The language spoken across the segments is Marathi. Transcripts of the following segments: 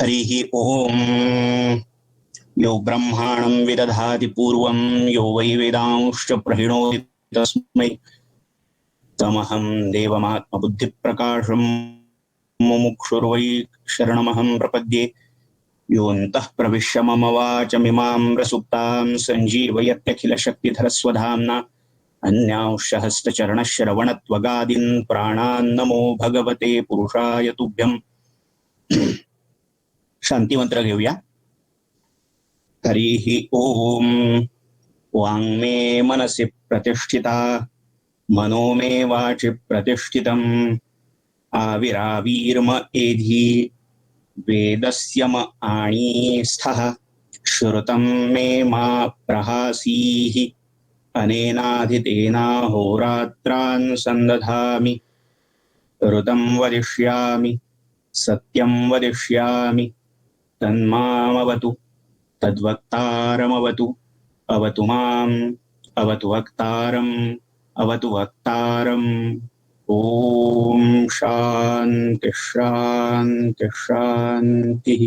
हरिः ओम्। यो ब्रह्माणं विदधाति पूर्वं यो वै वेदांश्च प्रहिणोति तस्मै तमहं देवमात्मबुद्धिप्रकाशं मुमुक्षुर्वै शरणमहं प्रपद्ये। योऽन्तः प्रविश्य मम वाचमिमां प्रसुप्तां सञ्जीवयत्यखिलशक्तिधरस्वधाम्ना अन्यांश्च हस्तचरणश्रवणत्वगादीन् प्राणान् नमो भगवते पुरुषाय तुभ्यम्। शांतिमंत्र घेऊया. हरिः ओम्. वाङ्मे मनसि प्रतिष्ठिता मनो मे वाचि प्रतिष्ठितम् आविरावीर्म एधी वेदस्य म आणीस्थः श्रुतं मे मा प्रहासीः अनेनाधितेनाहोरात्रान् सन्दधामि ऋतं वदिष्यामि सत्यं वदिष्यामि तन्मामवतु तद्वक्तारमवतु अवतु माम् अवतु वक्तारम् अवतु वक्तारम्. ओम शांति शांति शांती.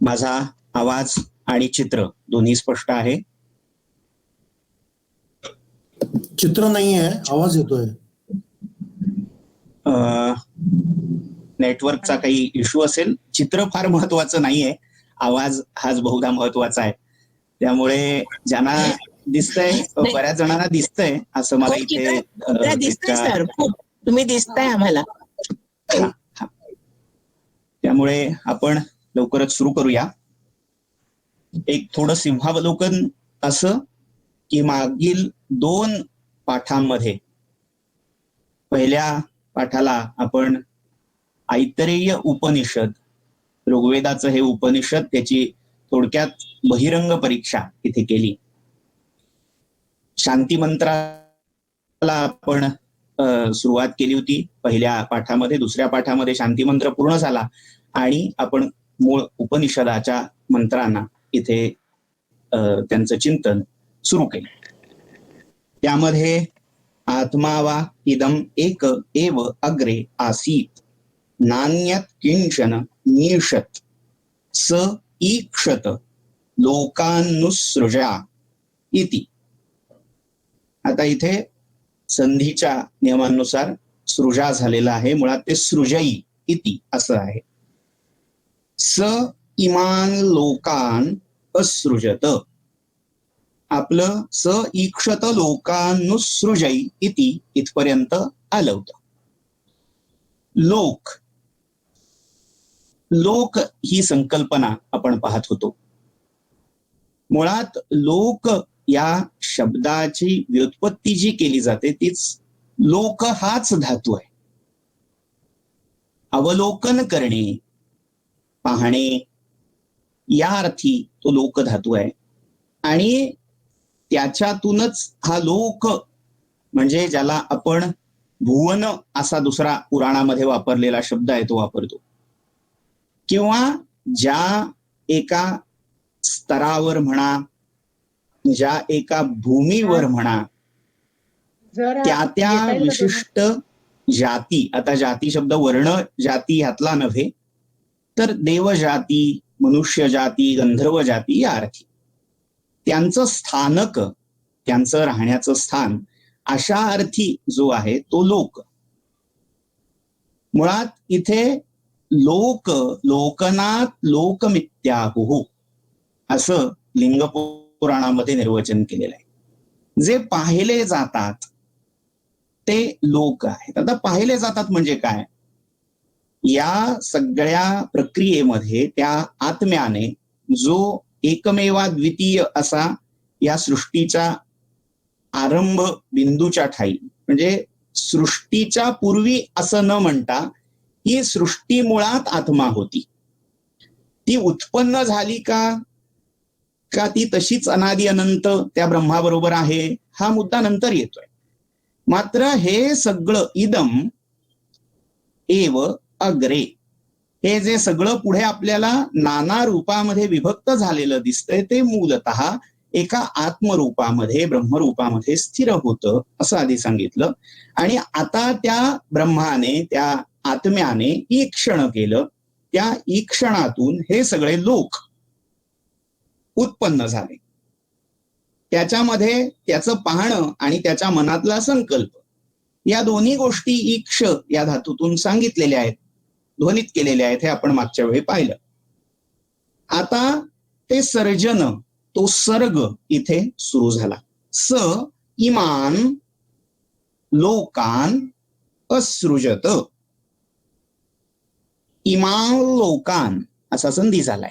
माझा आवाज आणि चित्र दोन्ही स्पष्ट आहे? चित्र नाही आहे, आवाज येतोय. नेटवर्कचा काही इश्यू असेल. चित्र फार महत्वाचं नाहीये, आवाज हाच बहुधा महत्वाचा आहे. त्यामुळे ज्यांना दिसतंय, बऱ्याच जणांना दिसतंय असं मला इथे दिसतंय सर, तुम्ही दिसताय आम्हाला. त्यामुळे आपण लवकरच सुरू करूया. एक थोडं सिंहावलोकन असं की मागील 2 पाठांमध्ये, पहिल्या पाठाला आपण ऐतरेय उपनिषद, ऋग्वेदाचं हे उपनिषद, त्याची थोडक्यात बहिरंग परीक्षा इथे केली. शांती मंत्राला आपण सुरुवात केली होती पहिल्या पाठामध्ये. दुसऱ्या पाठामध्ये शांती मंत्र पूर्ण झाला आणि आपण मूळ उपनिषदाच्या मंत्रांना इथे त्यांचं चिंतन सुरू केलं. त्यामध्ये आत्मा वा इदम एक एव अग्रे आसीत नान्यत किंचन नीषत स ईक्षत लोकानुसृजा इति. आता इथे संधीच्या नियमानुसार सृजा झालेला आहे, मुळात ते सृजई इति असं आहे. स इमान लोकान असृजत, आपलं स ईक्षत लोकानुसृजई इति इथपर्यंत आलं होतं. लोक, लोक ही संकल्पना आपण पाहत होतो. मुळात लोक या शब्दाची व्युत्पत्ती जी केली जाते तीच लोक हाच धातू आहे. अवलोकन करणे, पाहणे या अर्थी तो लोक धातू आहे आणि त्याच्यातूनच हा लोक म्हणजे ज्याला आपण भुवन असा दुसरा पुराणामध्ये वापरलेला शब्द आहे तो वापरतो. किंवा ज्या एका स्तरावर म्हणा, ज्या एका भूमीवर म्हणा, त्या विशिष्ट जाती, आता जाती शब्द वर्ण जाती ह्यातला नव्हे तर देवजाती, मनुष्य जाती, गंधर्व जाती या अर्थी त्यांचं स्थानक, त्यांचं राहण्याचं स्थान, अशा अर्थी जो आहे तो लोक. मुळात इथे लोक, लोकनात लोकमित्याहुः असं लिंग पुराणामध्ये निर्वचन केलेलं आहे. जे पाहिले जातात ते लोक आहेत. आता पाहिले जातात म्हणजे काय? या सगळ्या प्रक्रियेमध्ये त्या आत्म्याने जो एकमेवा द्वितीय असा या सृष्टीच्या आरंभ बिंदूच्या ठाई, म्हणजे सृष्टीच्या पूर्वी असं न म्हणता ही सृष्टी मुळात आत्मा होती. ती उत्पन्न झाली का ती तशीच अनादि अनंत त्या ब्रह्माबरोबर आहे, हा मुद्दा नंतर येतोय. मात्र हे सगळं इदम एव अग्रे, हे जे सगळं पुढे आपल्याला नाना रूपामध्ये विभक्त झालेलं दिसतंय ते मूलतः एका आत्मरूपामध्ये, ब्रह्मरूपामध्ये स्थिर होतं असं आधी सांगितलं. आणि आता त्या ब्रह्माने, त्या आत्म्याने ईक्षण केलं, त्या ईक्षणातून हे सगळे लोक उत्पन्न झाले. त्याच्यामध्ये त्याचं पाहणं आणि त्याच्या मनातला संकल्प या दोन्ही गोष्टी ईक्ष या धातूतून सांगितलेल्या आहेत, ध्वनित केलेल्या आहेत, हे आपण मागच्या वेळी पाहिलं. आता ते सर्जन, तो सर्ग इथे सुरू झाला. स इमान लोकान असृजत. इमान लोकान असा संधी झालाय.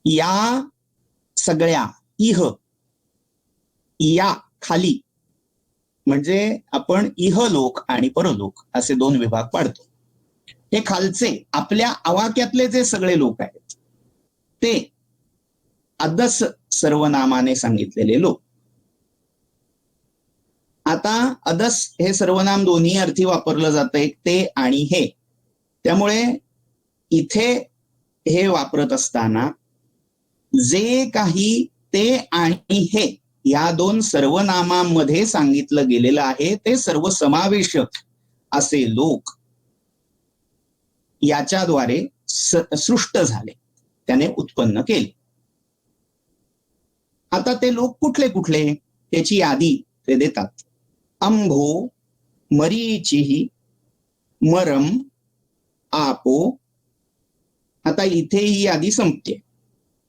या सगळ्या, इह या खाली म्हणजे आपण इहलोक आणि परलोक असे दोन विभाग पाडतो. हे खालचे आपल्या आवाक्यातले जे सगळे लोक आहेत ते अदस सर्वनामाने सांगितलेले लोक. आता अदस हे सर्वनाम दोन्ही अर्थी वापरलं जातंय, ते आणि हे. त्यामुळे इथे हे वापरत असताना जे काही ते आणि हे या दोन सर्वनामांमध्ये सांगितलं गेलेलं आहे ते सर्व समावेशक असे लोक याच्याद्वारे सृष्ट झाले, त्याने उत्पन्न केले. आता ते लोक कुठले कुठले त्याची यादी ते देतात. अंभो मरीचिही मरम आपो. आता इथे ही यादी संपते.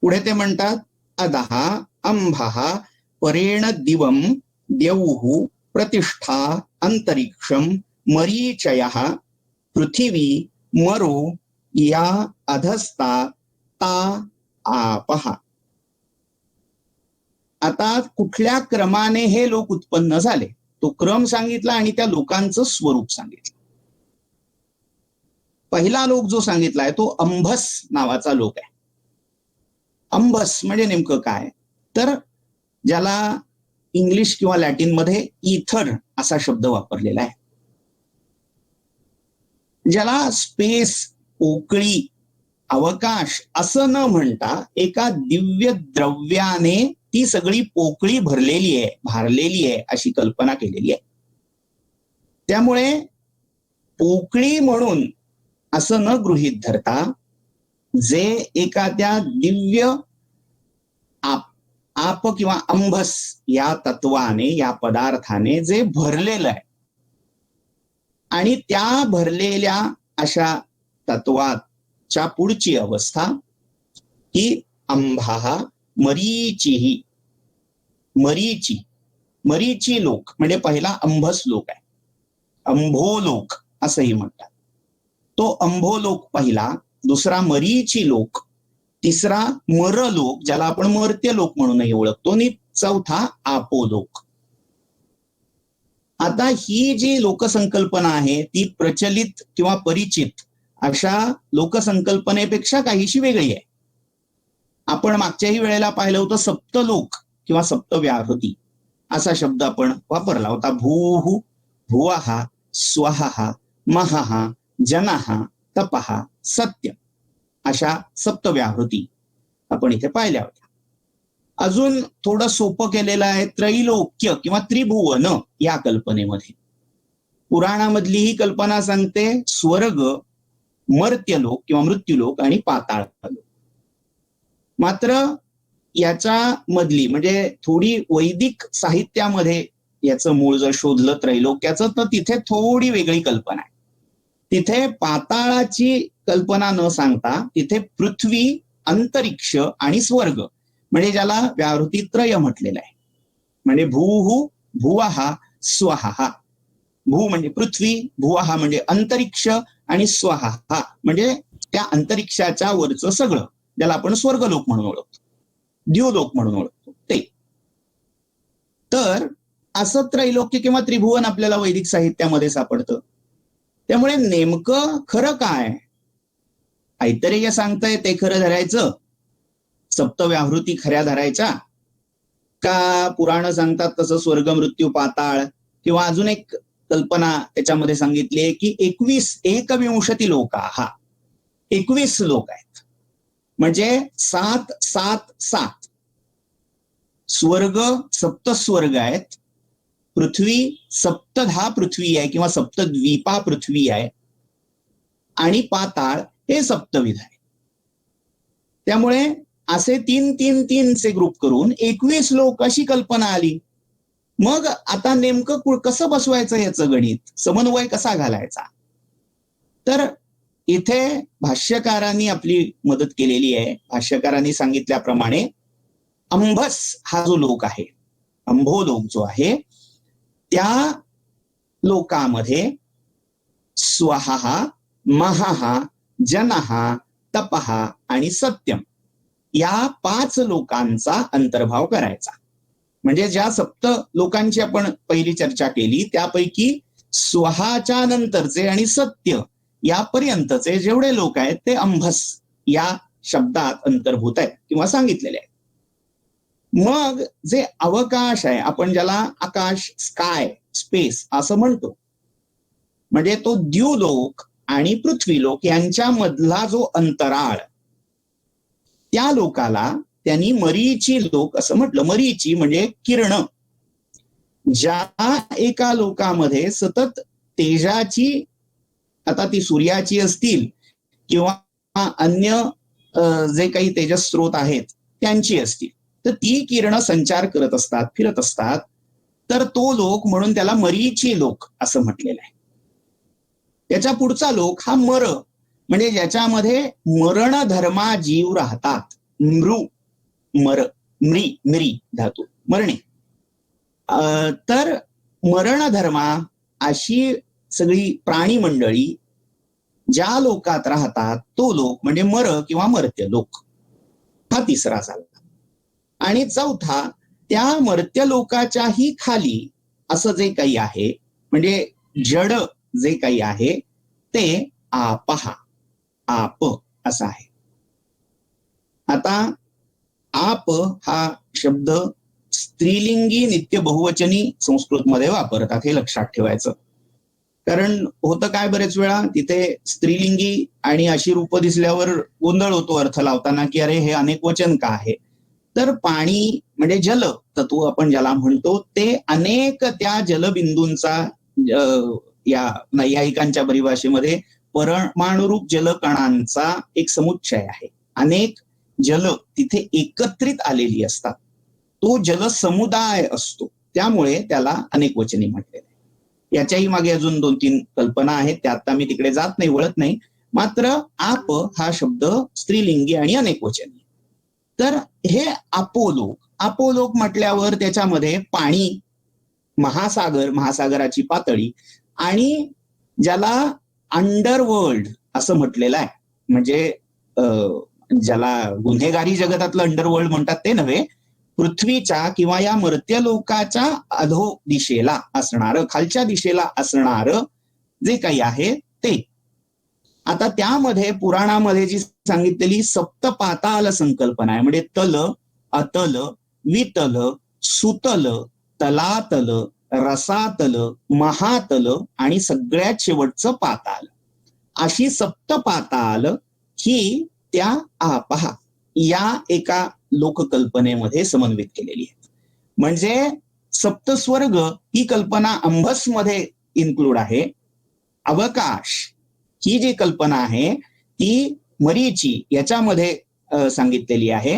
पुढे ते म्हणतात अदहा अंभहा परेण दिवम द्यौः प्रतिष्ठा अंतरिक्षम मरीचयः पृथिवी मरो या अधस्ता ता आपहा. आता कुठल्या क्रमाने हे लोक उत्पन्न झाले तो क्रम सांगितला आणि त्या लोकांचं स्वरूप सांगितलं. पहिला लोक जो सांगितलाय तो अंभस नावाचा लोक आहे. अंभस म्हणजे नेमकं काय, तर ज्याला इंग्लिश किंवा लॅटिन मध्ये इथर असा शब्द वापरलेला आहे, ज्याला स्पेस, पोकळी, अवकाश असं न म्हणता एका दिव्य द्रव्याने ती सगळी पोकळी भरलेली आहे, भारलेली आहे अशी कल्पना केलेली आहे. त्यामुळे पोकळी म्हणून असं न गृहीत धरता जे एखाद्या दिव्य आप किंवा अंभस या तत्वाने, या पदार्थाने जे भरलेलं आहे आणि त्या भरलेल्या अशा तत्वाच्या पुढची अवस्था ही अंभा मरीचीही. मरीची, मरीची लोक म्हणजे पहिला अंभस लोक आहे, अंभोलोक असंही म्हणतात. तो अंभोलोक पहिला, दुसरा मरीची लोक, तिसरा मरलोक ज्याला आपण मर्त्य लोक म्हणूनही ओळखतो, आणि चौथा आपोलोक. आता ही जी लोकसंकल्पना आहे ती प्रचलित किंवा परिचित अशा लोकसंकल्पनेपेक्षा काहीशी वेगळी आहे. आपण मागच्याही वेळेला पाहिलं होतं सप्तलोक किंवा सप्तव्याहृती असा शब्द आपण वापरला होता. भूः, भुवः, स्वः, महः, जनः, तपः, सत्य अशा सप्तव्याहृती आपण इथे पाहिल्या होत्या. अजून थोडं सोपं केलेलं आहे त्रैलोक्य किंवा त्रिभुवन या कल्पनेमध्ये. पुराणामधली ही कल्पना सांगते स्वर्ग, मर्त्यलोक किंवा मृत्यूलोक आणि पाताळलोक. मात्र याच्या मधली म्हणजे थोडी वैदिक साहित्यामध्ये याचं मूळ जर शोधलं त्रैलोक्याचं तर तिथे थोडी वेगळी कल्पना आहे. तिथे पाताळाची कल्पना न सांगता तिथे पृथ्वी, अंतरिक्ष आणि स्वर्ग म्हणजे ज्याला व्याहृती त्रय म्हटलेलं आहे. म्हणजे भूः, भुवः, स्वः. भू म्हणजे पृथ्वी, भुवः म्हणजे अंतरिक्ष आणि स्वः म्हणजे त्या अंतरिक्षाच्या वरचं सगळं ज्याला आपण स्वर्गलोक म्हणून ओळखतो, द्युलोक म्हणून ओळखतो ते. तर असं त्रैलोक्य किंवा त्रिभुवन आपल्याला वैदिक साहित्यामध्ये सापडतं. त्यामुळे नेमकं खरं काय, ऐतरेय सांगतंय ते खरं धरायचं, सप्तव्याहृती खऱ्या धरायच्या का पुराण सांगतात तसं स्वर्ग, मृत्यू, पाताळ किंवा अजून एक कल्पना त्याच्यामध्ये सांगितली आहे की 21 लोक, हा 21 लोक आहेत म्हणजे 7, 7, 7 स्वर्ग, सप्तस्वर्ग आहेत पृथ्वी सप्तधा पृथ्वी आहे किंवा सप्तद्वीपा पृथ्वी आहे आणि पाताळ हे सप्तविध आहे. त्यामुळे असे 3-3-3चे ग्रुप करून 21 लोक अशी कल्पना आली. मग आता नेमकं कसं बसवायचं याचं गणित, समन्वय कसा घालायचा? तर इथे भाष्यकारांनी आपली मदत केलेली आहे. भाष्यकारांनी सांगितल्याप्रमाणे अंभस हा जो लोक आहे, अंभोलोक जो आहे, त्या लोकामध्ये स्वहा, महहा, जनहा, तपहा आणि सत्यम या 5 लोकांचा अंतर्भाव करायचा. म्हणजे ज्या सप्त लोकांची आपण पहिली चर्चा केली त्यापैकी स्वहाच्या नंतरचे आणि सत्य यापर्यंतचे जेवढे लोक आहेत ते अंभस या शब्दात अंतर्भूत आहेत किंवा सांगितलेले आहेत. मग जे अवकाश आहे, आपण ज्याला आकाश, स्काय, स्पेस असं म्हणतो, म्हणजे तो द्युलोक आणि पृथ्वीलोक यांच्यामधला जो अंतराळ, त्या लोकाला त्यांनी मरीची लोक असं म्हटलं. मरीची म्हणजे किरण. ज्या एका लोकामध्ये सतत तेजाची, आता ती सूर्याची असतील किंवा अन्य जे काही तेजस स्रोत आहेत त्यांची असतील, तर ती किरण संचार करत असतात, फिरत असतात, तर तो लोक म्हणून त्याला मरीची लोक असं म्हटलेलं आहे. त्याच्या पुढचा लोक हा मर, म्हणजे ज्याच्यामध्ये मरण धर्मा जीव राहतात. मिरी धातू, मरणे. तर मरण धर्मा अशी सगळी प्राणी मंडळी ज्या लोकात राहतात तो लोक म्हणजे मर किंवा मर्त्य लोक, हा तिसरा झाला. आणि चौथा, त्या मर्त्य लोकाच्याही खाली असं जे काही आहे, म्हणजे जड जे काही आहे ते आपहा, आप असं आहे. आता आप हा शब्द स्त्रीलिंगी नित्य बहुवचनी संस्कृतमध्ये वापरतात, हे लक्षात ठेवायचं. कारण होतं काय, बरेच वेळा तिथे स्त्रीलिंगी आणि अशी रूप दिसल्यावर गोंधळ होतो अर्थ लावताना, की अरे हे अनेक वचन का आहे. तर पाणी म्हणजे जल तत्व आपण ज्याला म्हणतो, ते अनेक त्या जलबिंदूंचा या नैयायिकांच्या परिभाषेमध्ये परमाणुरूप जलकणांचा एक समुच्चय आहे. अनेक जल तिथे एकत्रित आलेली असतात, तो जलसमुदाय असतो, त्यामुळे त्याला अनेक वचनी म्हटलेले. याच्याही मागे अजून 2-3 कल्पना आहेत, त्या आता मी तिकडे जात नाही, वळत नाही. मात्र आप हा शब्द स्त्रीलिंगी आणि अनेक वचनी. तर हे अपोलोक म्हटल्यावर त्याच्यामध्ये पाणी, महासागर, महासागराची पातळी, आणि ज्याला अंडरवर्ल्ड असं म्हटलेलं आहे, म्हणजे ज्याला गुन्हेगारी जगतातलं अंडरवर्ल्ड म्हणतात ते नव्हे, पृथ्वीच्या किंवा या मर्त्य लोकाच्या अधो दिशेला असणारं, खालच्या दिशेला असणारं जे काही आहे ते. आता त्यामध्ये पुराणामध्ये जी सांगितलेली सप्तपाताल संकल्पना आहे, म्हणजे तल, अतल, वितल, सुतल, तलातल, रसातल, महातल आणि सगळ्यात शेवटचं पाताल, अशी सप्तपाताल ही त्या आपहा या एका लोककल्पनेमध्ये समन्वित केलेली आहे. म्हणजे सप्तस्वर्ग ही कल्पना अंभसमध्ये इन्क्लूड आहे. अवकाश ही जी कल्पना आहे ती मरीची याच्यामध्ये सांगितलेली आहे.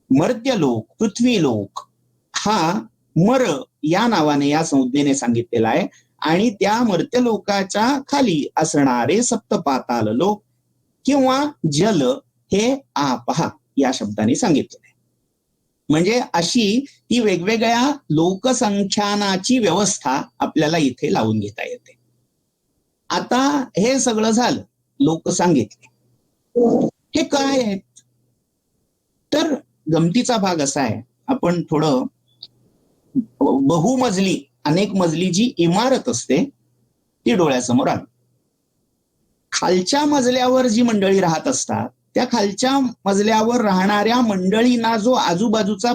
मर्त्यलोक, पृथ्वीलोक हा मर या नावाने, या संज्ञेने सांगितलेला आहे. आणि त्या मर्त्यलोकाच्या खाली असणारे सप्तपाताल लोक किंवा जल हे आपहा या शब्दाने सांगितले. म्हणजे अशी ती वेगवेगळ्या लोकसंख्यानाची व्यवस्था आपल्याला इथे लावून घेता येते. आता हे सगळं झालं, लोक सांगितले, हे काय आहेत? तर गमतीचा भाग असा आहे, आपण थोडं बहुमजली, अनेक मजली जी इमारत असते ती डोळ्यासमोर आली. खालच्या मजल्यावर जी मंडळी राहत असतात त्या खालच्या मजल्यावर राहणाऱ्या मंडळींना जो आजूबाजूचा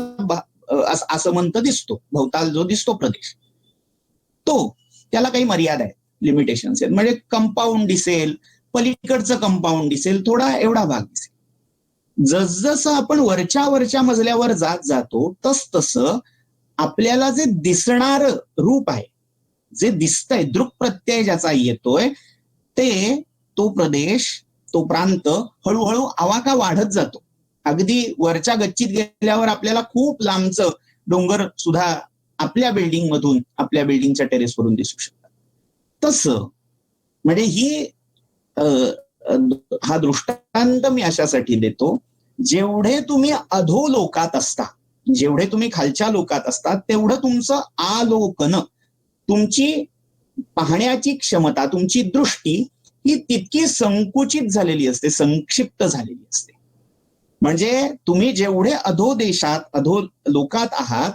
आसमंत दिसतो, भोवताल जो दिसतो प्रदेश, तो त्याला काही मर्यादा आहेत, लिमिटेशन्स आहेत. म्हणजे कंपाऊंड दिसेल, पलीकडचं कंपाऊंड दिसेल, थोडा एवढा भाग दिसेल. जसजसं आपण वरच्या मजल्यावर जातो तसतसं आपल्याला जे दिसणार रूप आहे, जे दिसतंय, दृक प्रत्यय ज्याचा येतोय, ते तो प्रदेश, तो प्रांत हळूहळू आवाका वाढत जातो. अगदी वरच्या गच्चीत गेल्यावर आपल्याला खूप लांबचं डोंगर सुद्धा आपल्या बिल्डिंग मधून, आपल्या बिल्डिंगच्या टेरेसवरून दिसू शकतात. तसं म्हणजे ही हा दृष्टांत मी अशासाठी देतो, जेवढे तुम्ही अधोलोकात असता, जेवढे तुम्ही खालच्या लोकात असतात, तेवढं तुमचं आलोकन, तुमची पाहण्याची क्षमता, तुमची दृष्टी ही तितकी संकुचित झालेली असते, संक्षिप्त झालेली असते. म्हणजे तुम्ही जेवढे अधो देशात, अधो लोकात आहात,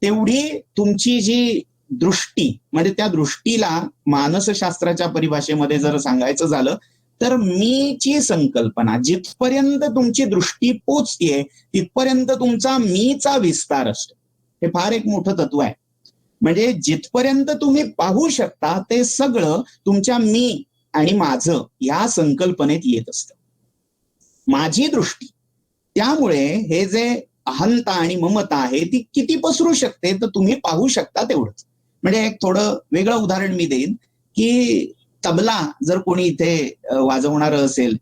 तेवढी तुमची जी दृष्टी, म्हणजे त्या दृष्टीला मानसशास्त्राच्या परिभाषेमध्ये जर सांगायचं झालं तर मीची संकल्पना, जिथपर्यंत तुमची दृष्टी पोचतीये तिथपर्यंत तुमचा मीचा विस्तार असतो. हे फार एक मोठं तत्व आहे. म्हणजे जिथपर्यंत तुम्ही पाहू शकता ते सगळं तुमच्या मी आणि माझं या संकल्पनेत येत असतं. माझी दृष्टी, त्यामुळे हे जे अहंता आणि ममता आहे ती किती पसरू शकते तर तुम्ही पाहू शकता तेवढंच. म्हणजे एक थोडं वेगळं उदाहरण मी देईन की तबला जर कोणी इथे वाजवणार असेल,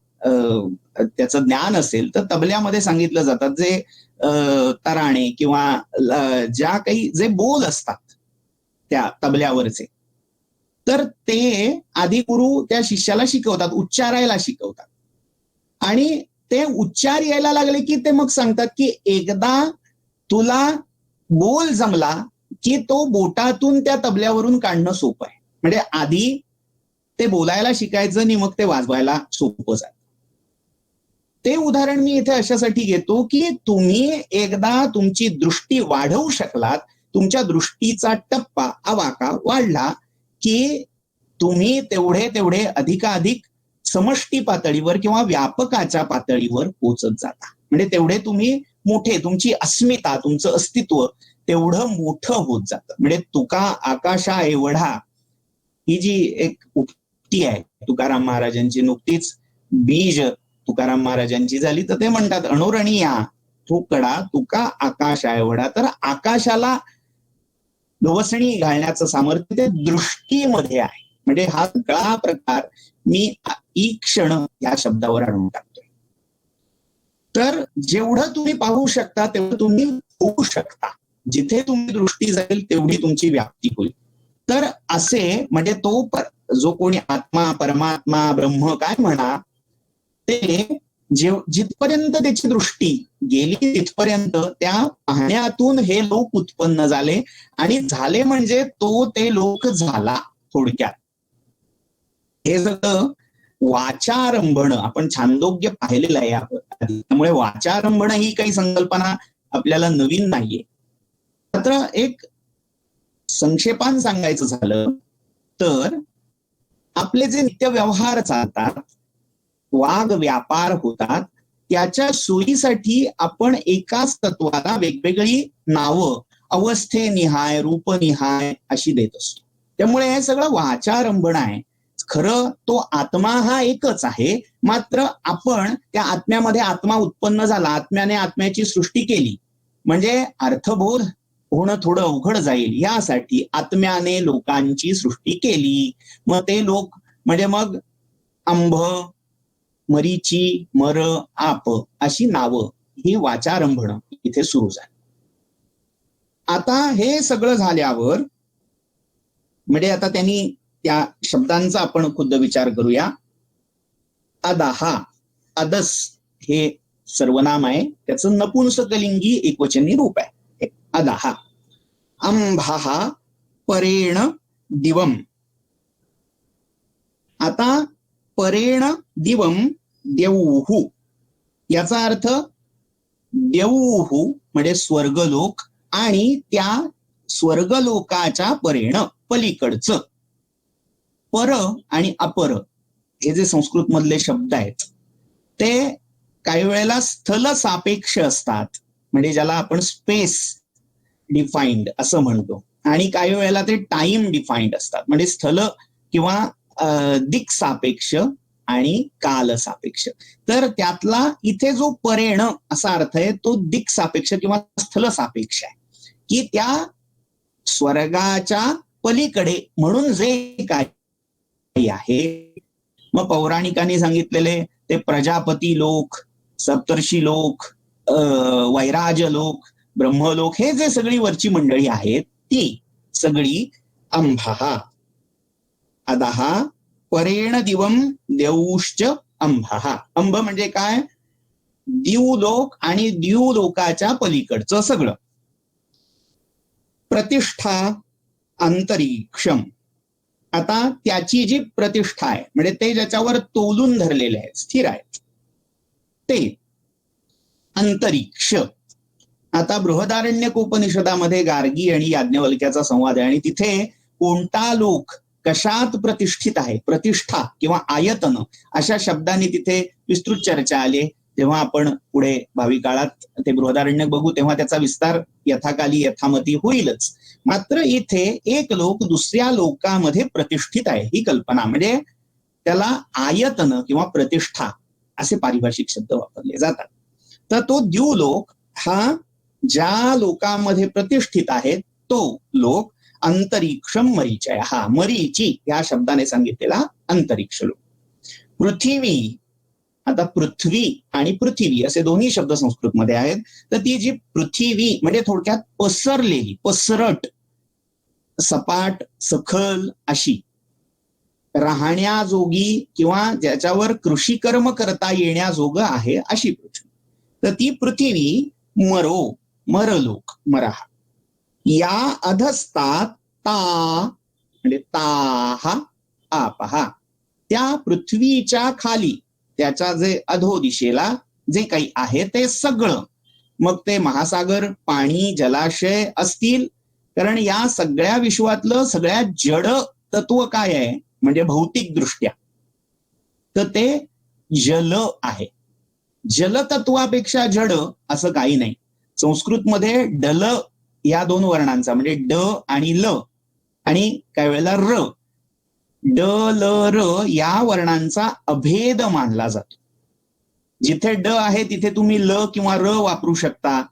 त्याचं ज्ञान असेल, तर तबल्यामध्ये सांगितलं जातात जे तराणे किंवा ज्या काही जे बोल असतात त्या तबल्यावरचे, तर ते आधी गुरु त्या शिष्याला शिकवतात, उच्चारायला शिकवतात. आणि ते उच्चार यायला लागले की ते मग सांगतात की एकदा तुला बोल जमला की तो बोटातून त्या तबल्यावरून काढणं सोपं आहे. म्हणजे आधी ते बोलायला शिकायचं आणि मग ते वाजवायला सोपं जातं. ते उदाहरण मी इथे अशासाठी घेतो की तुम्ही एकदा तुमची दृष्टी वाढवू शकलात, तुमच्या दृष्टीचा टप्पा, आवाका वाढला की तुम्ही तेवढे अधिकाधिक समष्टी पातळीवर किंवा व्यापकाच्या पातळीवर पोहोचत जाता. म्हणजे तेवढे तुम्ही मोठे, तुमची अस्मिता, तुमचं अस्तित्व तेवढं मोठं होत जातं. म्हणजे तुका आकाशा एवढा ही जी एक उक्ती आहे तुकाराम महाराजांची, नुकतीच बीज तुकाराम महाराजांची झाली, तर ते म्हणतात अणुरणीया तुकडा तुका आकाशा एवढा. तर आकाशाला गवसणी घालण्याचं सामर्थ्य ते दृष्टीमध्ये आहे. म्हणजे हा सगळा प्रकार मी ईक्षण या शब्दावर आणून टाकतोय. तर जेवढं तुम्ही पाहू शकता तेवढं तुम्ही होऊ शकता. जिथे तुमची दृष्टी जाईल तेवढी तुमची व्याप्ती होईल. तर असे म्हणजे तो जो कोणी आत्मा, परमात्मा, ब्रह्म काय म्हणा, ते जिथपर्यंत त्याची दृष्टी गेली तिथपर्यंत त्या पाहण्यातून हे लोक उत्पन्न झाले. आणि झाले म्हणजे तो ते लोक झाला. थोडक्यात हे सगळं वाचारंभण, आपण छांदोग्य पाहिलेलं आहे आधी, त्यामुळे वाचारंभण ही काही संकल्पना आपल्याला नवीन नाहीये. मात्र एक संक्षेपान सांगायचं झालं तर आपले जे नित्य व्यवहार चालतात, वाग व्यापार होतात, त्याच्या सोयीसाठी आपण एकाच तत्वाला वेगवेगळी नावं अवस्थेनिहाय, रूपनिहाय अशी देत असतो. त्यामुळे हे सगळं वाचारंभण आहे. खरं तो आत्मा हा एकच आहे, मात्र आपण त्या आत्म्यामध्ये आत्मा उत्पन्न झाला, आत्म्याने आत्म्याची सृष्टी केली, म्हणजे अर्थबोध होणं थोडं अवघड जाईल यासाठी आत्म्याने लोकांची सृष्टी केली. मग ते लोक म्हणजे मग अंभ, मरीची, मर, आप अशी नावं, ही वाचारंभण इथे सुरू झाली. आता हे सगळं झाल्यावर म्हणजे आता त्यांनी त्या शब्दांचा आपण खुद्द विचार करूया. अदाहा, अदस हे सर्वनाम आहे, त्याचं नपुंसकलिंगी एकवचनी रूप आहे अदाहा. अंभाहा परेण दिवम. आता परेण दिवम देऊहू याचा अर्थ देऊहू म्हणजे स्वर्गलोक, आणि त्या स्वर्गलोकाच्या परेण पलीकडचं. पर आणि अपर हे जे संस्कृत मधले शब्द आहेत ते काही वेळेला स्थल सापेक्ष असतात, म्हणजे ज्याला आपण स्पेस डिफाईन्ड असं म्हणतो, आणि काही वेळेला ते टाइम डिफाईन्ड असतात, म्हणजे स्थल किंवा दिक सापेक्ष आणि काल सापेक्ष. तर त्यातला इथे जो परेण असा अर्थ आहे तो दिक सापेक्ष किंवा स्थल सापेक्ष आहे, की त्या स्वर्गाच्या पलीकडे म्हणून जे काही आहे, मग पौराणिकांनी सांगितलेले ते प्रजापती लोक, सप्तर्षी लोक, वैराज लोक, ब्रह्मलोक, हे जे सगळी वरची मंडळी आहेत ती सगळी अंभहा अधः परेण दिवम देऊश्च अंभहा. अंब म्हणजे काय? द्यूलोक आणि द्यूलोकाच्या पलीकडचं सगळं. प्रतिष्ठा अंतरिक्षम. आता त्याची जी प्रतिष्ठा आहे म्हणजे ते ज्याच्यावर तोलून धरलेले आहे, स्थिर आहे, ते अंतरिक्ष. आता बृहदारण्यक उपनिषदामध्ये गार्गी आणि याज्ञवल्क्याचा संवाद आहे आणि तिथे कोणता लोक कशात प्रतिष्ठित आहे, प्रतिष्ठा किंवा आयतन अशा शब्दांनी तिथे विस्तृत चर्चा आली. जेव्हा आपण पुढे भावी काळात ते बृहदारण्यक बघू तेव्हा त्याचा विस्तार यथाकाली यथामती होईलच. मात्र इथे एक लोक दुसऱ्या लोकामध्ये प्रतिष्ठित आहे ही कल्पना, म्हणजे त्याला आयतन किंवा प्रतिष्ठा असे पारिभाषिक शब्द वापरले जातात. तर तो द्यूलोक हा ज्या लोकांमध्ये प्रतिष्ठित आहे तो लोक अंतरिक्षम मरीचय. हा मरीची या शब्दाने सांगितलेला अंतरिक्ष लोक. पृथ्वी. आता पृथ्वी आणि पृथ्वी असे दोन्ही शब्द संस्कृतमध्ये आहेत. तर ती जी पृथ्वी म्हणजे थोडक्यात पसरलेली, पसरट, सपाट, सखल अशी राहण्याजोगी किंवा ज्याच्यावर कृषीकर्म करता येण्याजोगं आहे अशी पृथ्वी. तर ती पृथ्वी मरो, मरलोक, मराहा. या अधस्तात ता म्हणजे ताहा आपहा. त्या पृथ्वीच्या खाली त्याच्या जे अधो दिशेला जे काही आहे ते सगळं, मग ते महासागर, पाणी, जलाशय असतील, कारण या सगळ्या विश्वातलं सगळ्यात जड तत्व काय आहे म्हणजे भौतिक दृष्ट्या तर ते जल आहे. जलतत्वापेक्षा जड असं काही नाही. संस्कृतमध्ये डल या दोन वर्णांचा म्हणजे ड आणि ल आणि काही वेळेला र, ड ल र या वर्णांचा अभेद मानला जातो. जिथे ड आहे तिथे तुम्ही ल किंवा र वापरू शकता.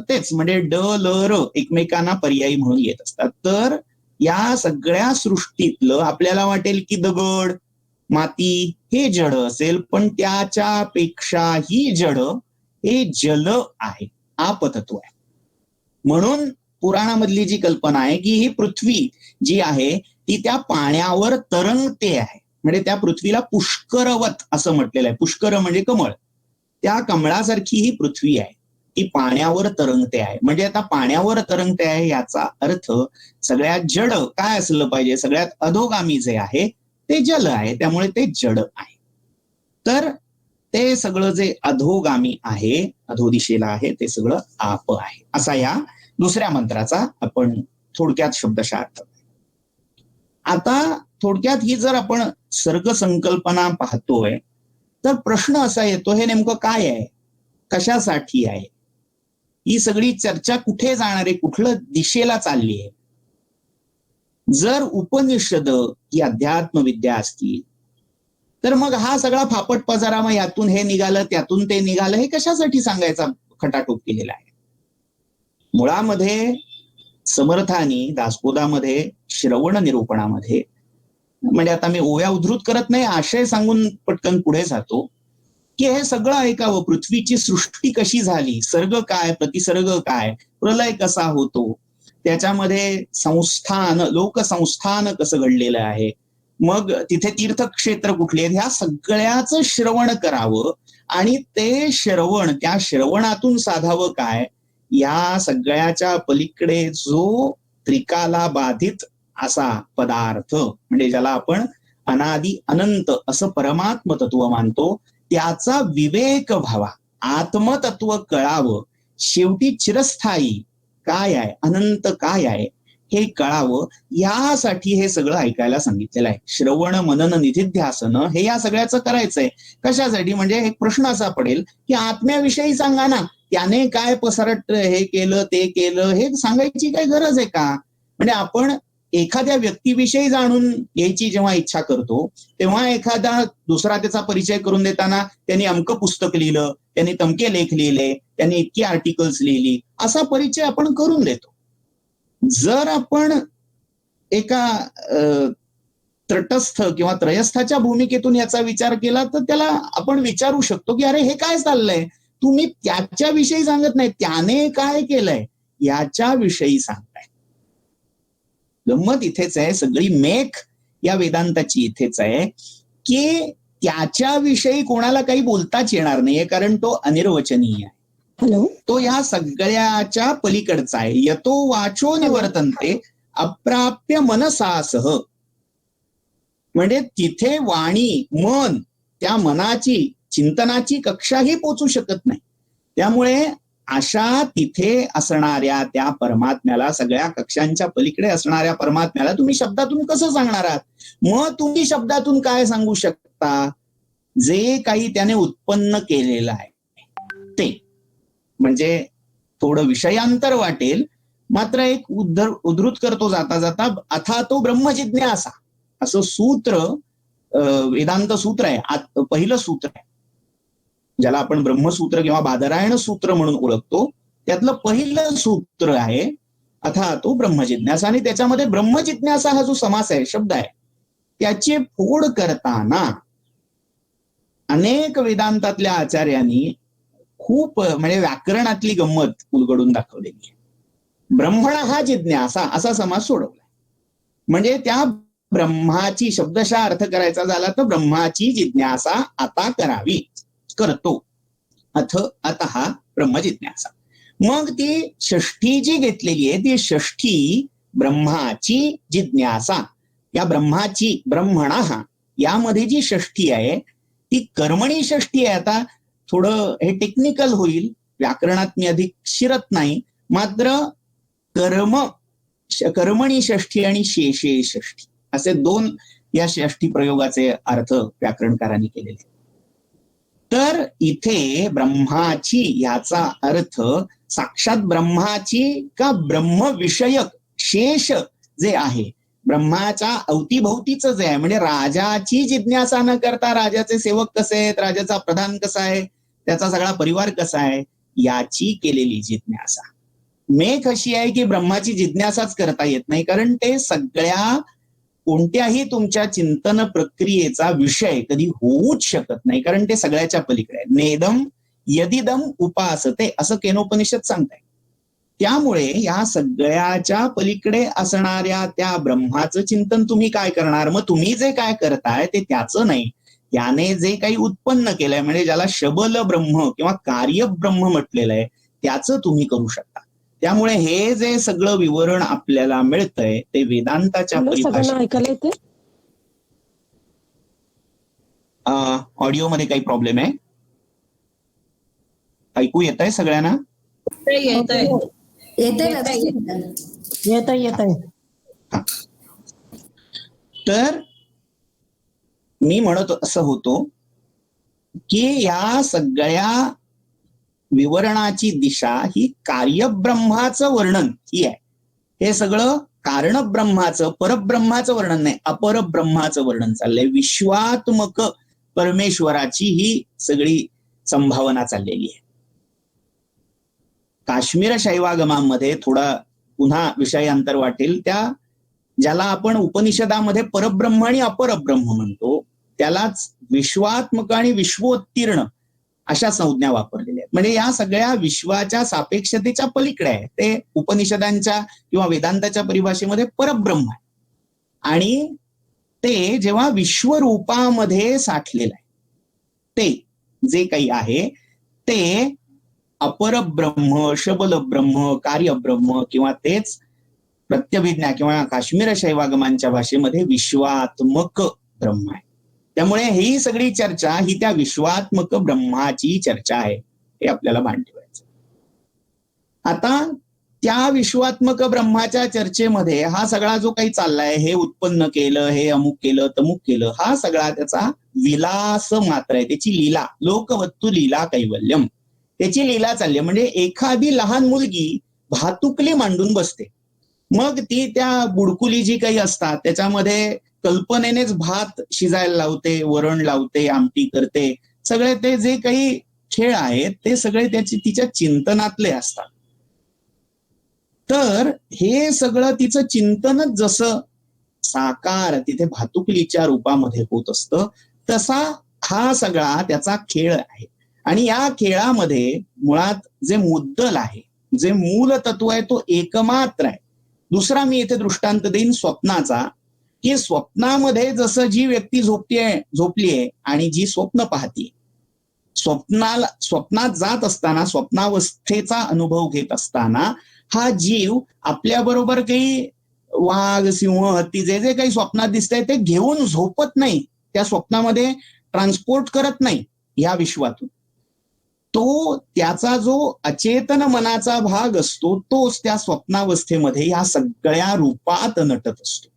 तेच म्हणजे ड ल र एकमेकांना पर्यायी म्हणून येत असतात. तर या सगळ्या सृष्टीतलं आपल्याला वाटेल की दगड, माती हे जड असेल, पण त्याच्यापेक्षाही जड हे जल आहे, आपतत्व आहे. म्हणून पुराणामधली जी कल्पना आहे की ही पृथ्वी जी आहे ती त्या पाण्यावर तरंगते आहे. म्हणजे त्या पृथ्वीला पुष्करवत असं म्हटलेलं आहे. पुष्कर म्हणजे कमळ, त्या कमळासारखी ही पृथ्वी आहे, ती पाण्यावर तरंगते आहे. म्हणजे आता पाण्यावर तरंगते आहे याचा अर्थ सगळ्यात जड काय असलं पाहिजे, सगळ्यात अधोगामी जे आहे ते जल आहे, त्यामुळे ते जड आहे. तर ते सगळं जे अधोगामी आहे, अधोदिशेला आहे, ते सगळं आप आहे. असा या दुसऱ्या मंत्राचा आपण थोडक्यात शब्दशः अर्थ. आता थोडक्यात ही जर आपण सर्ग संकल्पना पाहतोय तर प्रश्न असा येतो, हे नेमकं काय आहे, कशासाठी आहे, ही सगळी चर्चा कुठे जाणार आहे, कुठल्या दिशेला चालली आहे. जर उपनिषद ही अध्यात्म विद्या असती तर मग हा सगळा फापट पजारा, मग यातून हे निघालं त्यातून ते निघालं, हे कशासाठी सांगायचा खटाटोप केलेला आहे. मुळामध्ये समर्थानी दासबोधामध्ये श्रवण निरूपणामध्ये, म्हणजे आता मी ओव्या उद्धृत करत नाही, आशय सांगून पटकन पुढे जातो की हे सगळं ऐकावं. पृथ्वीची सृष्टी कशी झाली, सर्ग काय, प्रतिसर्ग काय, प्रलय कसा होतो, त्याच्यामध्ये संस्थान, लोकसंस्थान कसं घडलेलं आहे, मग तिथे तीर्थक्षेत्र कुठले आहेत, ह्या सगळ्याचं श्रवण करावं आणि ते श्रवण, त्या श्रवणातून साधावं काय, या सगळ्याच्या पलीकडे जो त्रिकाला बाधित असा पदार्थ म्हणजे ज्याला आपण अनादि अनंत असं परमात्म तत्व मानतो, त्याचा विवेक व्हावा, आत्मतत्व कळावं, शेवटी चिरस्थायी काय आहे, अनंत काय आहे हे कळावं, यासाठी हे सगळं ऐकायला सांगितलेलं आहे. श्रवण मनन निधिध्यासन हे या सगळ्याचं करायचंय. कशासाठी, म्हणजे एक प्रश्न असा पडेल की आत्म्याविषयी सांगा ना, त्याने काय पसरट हे केलं ते केलं, हे सांगायची काय गरज आहे का. म्हणजे आपण एखाद्या व्यक्तीविषयी जाणून यायची जेव्हा इच्छा करतो तेव्हा एखादा दुसरा त्याचा परिचय करून देताना त्यांनी अमकं पुस्तक लिहिलं, त्यांनी तमके लेख लिहिले, त्यांनी इतकी आर्टिकल्स लिहिली, असा परिचय आपण करून देतो. जर आपण एका तटस्थ किंवा त्रयस्थाच्या भूमिकेतून याचा विचार केला तर त्याला आपण विचारू शकतो की अरे हे काय चाललंय, तुम्ही त्याच्याविषयी सांगत नाही, त्याने काय केलंय याच्याविषयी सांगताय. गंमत इथेच आहे, सगळी मेख या वेदांताची इथेच आहे की त्याच्याविषयी कोणाला काही बोलताच येणार नाहीये, कारण तो अनिर्वचनीय आहे. तो या सगळ्याच्या पलीकडचा आहे. यतो वाचो निवर्तन्ते अप्राप्य मनसासह. म्हणजे तिथे वाणी, मन, त्या मनाची चिंतनाची कक्षाही पोचू शकत नाही. त्यामुळे अशा तिथे असणाऱ्या त्या परमात्म्याला, सगळ्या कक्षांच्या पलीकडे असणाऱ्या परमात्म्याला तुम्ही शब्दातून कसं सांगणार आहात? मग तुम्ही शब्दातून काय सांगू शकता? जे काही त्याने उत्पन्न केलेलं आहे ते. म्हणजे थोडं विषयांतर वाटेल, मात्र एक उद्धृत करतो जाता जाता, अथा तो ब्रह्मजिज्ञासा असं सूत्र, वेदांत सूत्र आहे, पहिलं सूत्र आहे, ज्याला आपण ब्रह्मसूत्र किंवा बादरायण सूत्र म्हणून ओळखतो. त्यातलं पहिलं सूत्र आहे अथा तो ब्रह्मजिज्ञासा. आणि त्याच्यामध्ये ब्रह्मजिज्ञासा हा जो समास आहे, शब्द आहे, त्याची फोड करताना अनेक वेदांतातल्या आचार्यांनी खूप म्हणजे व्याकरणातली गंमत उलगडून दाखवलेली आहे. ब्रह्मणा हा जिज्ञासा असा समास सोडवलाय. म्हणजे त्या ब्रह्माची शब्दशः अर्थ करायचा झाला तर ब्रह्माची जिज्ञासा आता करावी, करतो. अतः ब्रह्मजिज्ञासा. मग ती षष्ठी जी घेतलेली आहे ती षष्ठी ब्रह्माची जिज्ञासा. या ब्रह्माची, ब्रह्मणा यामध्ये जी षष्ठी आहे ती कर्मणी षष्ठी आहे. आता थोडं हे टेक्निकल होईल, व्याकरणात मी अधिक शिरत नाही, मात्र कर्मणी षष्ठी आणि शेषे षष्ठी असे दोन या षष्ठी प्रयोगाचे अर्थ व्याकरणकारांनी केलेले. तर इथे ब्रह्माची याचा अर्थ साक्षात ब्रह्माची का ब्रह्मविषयक शेष जे आहे, ब्रह्माच्या अवतीभोवतीच जे आहे, म्हणजे राजाची जिज्ञासा न करता राजाचे सेवक कसे आहेत, राजाचा प्रधान कसा आहे, त्याचा सगळा परिवार कसा आहे, याची केलेली जिज्ञासा. मेख अशी आहे की ब्रह्माची जिज्ञासाच करता येत नाही, कारण ते सगळ्या कोणत्याही तुमच्या चिंतन प्रक्रियेचा विषय कधी होऊच शकत नाही, कारण ते सगळ्याच्या पलीकडे आहे. नेदम यदिदम उपासते असं केनोपनिषद सांगताय. त्यामुळे या सगळ्याच्या पलीकडे असणाऱ्या त्या ब्रह्माचं चिंतन तुम्ही काय करणार? मग तुम्ही जे काय करताय ते त्याचं नाही, त्याने जे काही उत्पन्न केलंय, म्हणजे ज्याला शबल ब्रह्म किंवा कार्य ब्रह्म म्हटलेलं आहे, त्याचं तुम्ही करू शकता. त्यामुळे हे जे सगळं विवरण आपल्याला मिळतंय ते वेदांताच्या परिभाषेत. ऑडिओमध्ये काही प्रॉब्लेम आहे? ऐकू येत आहे सगळ्यांना? तर मी म्हणत असं होतो की या सगळ्या विवरणाची दिशा ही कार्यब्रह्माचं वर्णन ही आहे. हे सगळं कारणब्रह्माचं, परब्रह्माचं वर्णन नाही, अपरब्रह्माचं वर्णन चाललंय. विश्वात्मक परमेश्वराची ही सगळी संभावना चाललेली आहे. काश्मीर शैवागमामध्ये थोडा पुन्हा विषयांतर वाटेल, त्या ज्याला आपण उपनिषदामध्ये परब्रह्म आणि अपरब्रह्म म्हणतो त्यालाच विश्वात्मक आणि विश्वोत्तीर्ण अशा संज्ञा वापरलेल्या आहेत. म्हणजे या सगळ्या विश्वाच्या सापेक्षतेच्या पलीकडे आहे. ते उपनिषदांच्या किंवा वेदांताच्या परिभाषेमध्ये परब्रह्म आहे. आणि ते जेव्हा विश्वरूपामध्ये साठलेलं आहे ते जे काही आहे ते अपरब्रह्म, शबलब्रह्म, कार्यब्रह्म किंवा तेच प्रत्यभिज्ञा किंवा काश्मीर शैवागमांच्या भाषेमध्ये विश्वात्मक ब्रह्म आहे. त्यामुळे ही सगळी चर्चा ही त्या विश्वात्मक ब्रह्माची चर्चा आहे, हे आपल्याला भान ठेवायचं. आता त्या विश्वात्मक ब्रह्माच्या चर्चेमध्ये हा सगळा जो काही चाललाय, हे उत्पन्न केलं, हे अमुक केलं, तमुक केलं, हा सगळा त्याचा विलास मात्र आहे, त्याची लीला. लोकवत्तु लीला कैवल्यम, त्याची लीला चालली. म्हणजे एखादी लहान मुलगी भातुकली मांडून बसते, मग ती त्या बुडकुली जी काही असतात त्याच्यामध्ये कल्पनेनेच भात शिजायला लावते, वरण लावते, आमटी करते. सगळे ते जे काही खेळ आहेत ते सगळे तिच्या चिंतनातले असतात. तर हे सगळं तिचं चिंतनच जसं साकार तिथे भातुकलीच्या रूपामध्ये होत असतं, तसा हा सगळा त्याचा खेळ आहे. आणि या खेळामध्ये मुळात जे मुद्दल आहे, जे मूल तत्व आहे, तो एकमात्र आहे. दुसरा मी इथे दृष्टांत देईन स्वप्नाचा, की स्वप्नामध्ये जसं जी व्यक्ती झोपलीये आणि जी स्वप्न पाहतीये, स्वप्नात जात असताना, स्वप्नावस्थेचा अनुभव घेत असताना हा जीव आपल्या बरोबर काही वाघ, सिंह, हत्ती जे जे काही स्वप्नात दिसतंय ते घेऊन झोपत नाही, त्या स्वप्नामध्ये ट्रान्सपोर्ट करत नाही या विश्वातून. तो त्याचा जो अचेतन मनाचा भाग असतो तोच त्या स्वप्नावस्थेमध्ये या सगळ्या रूपात नटत असतो.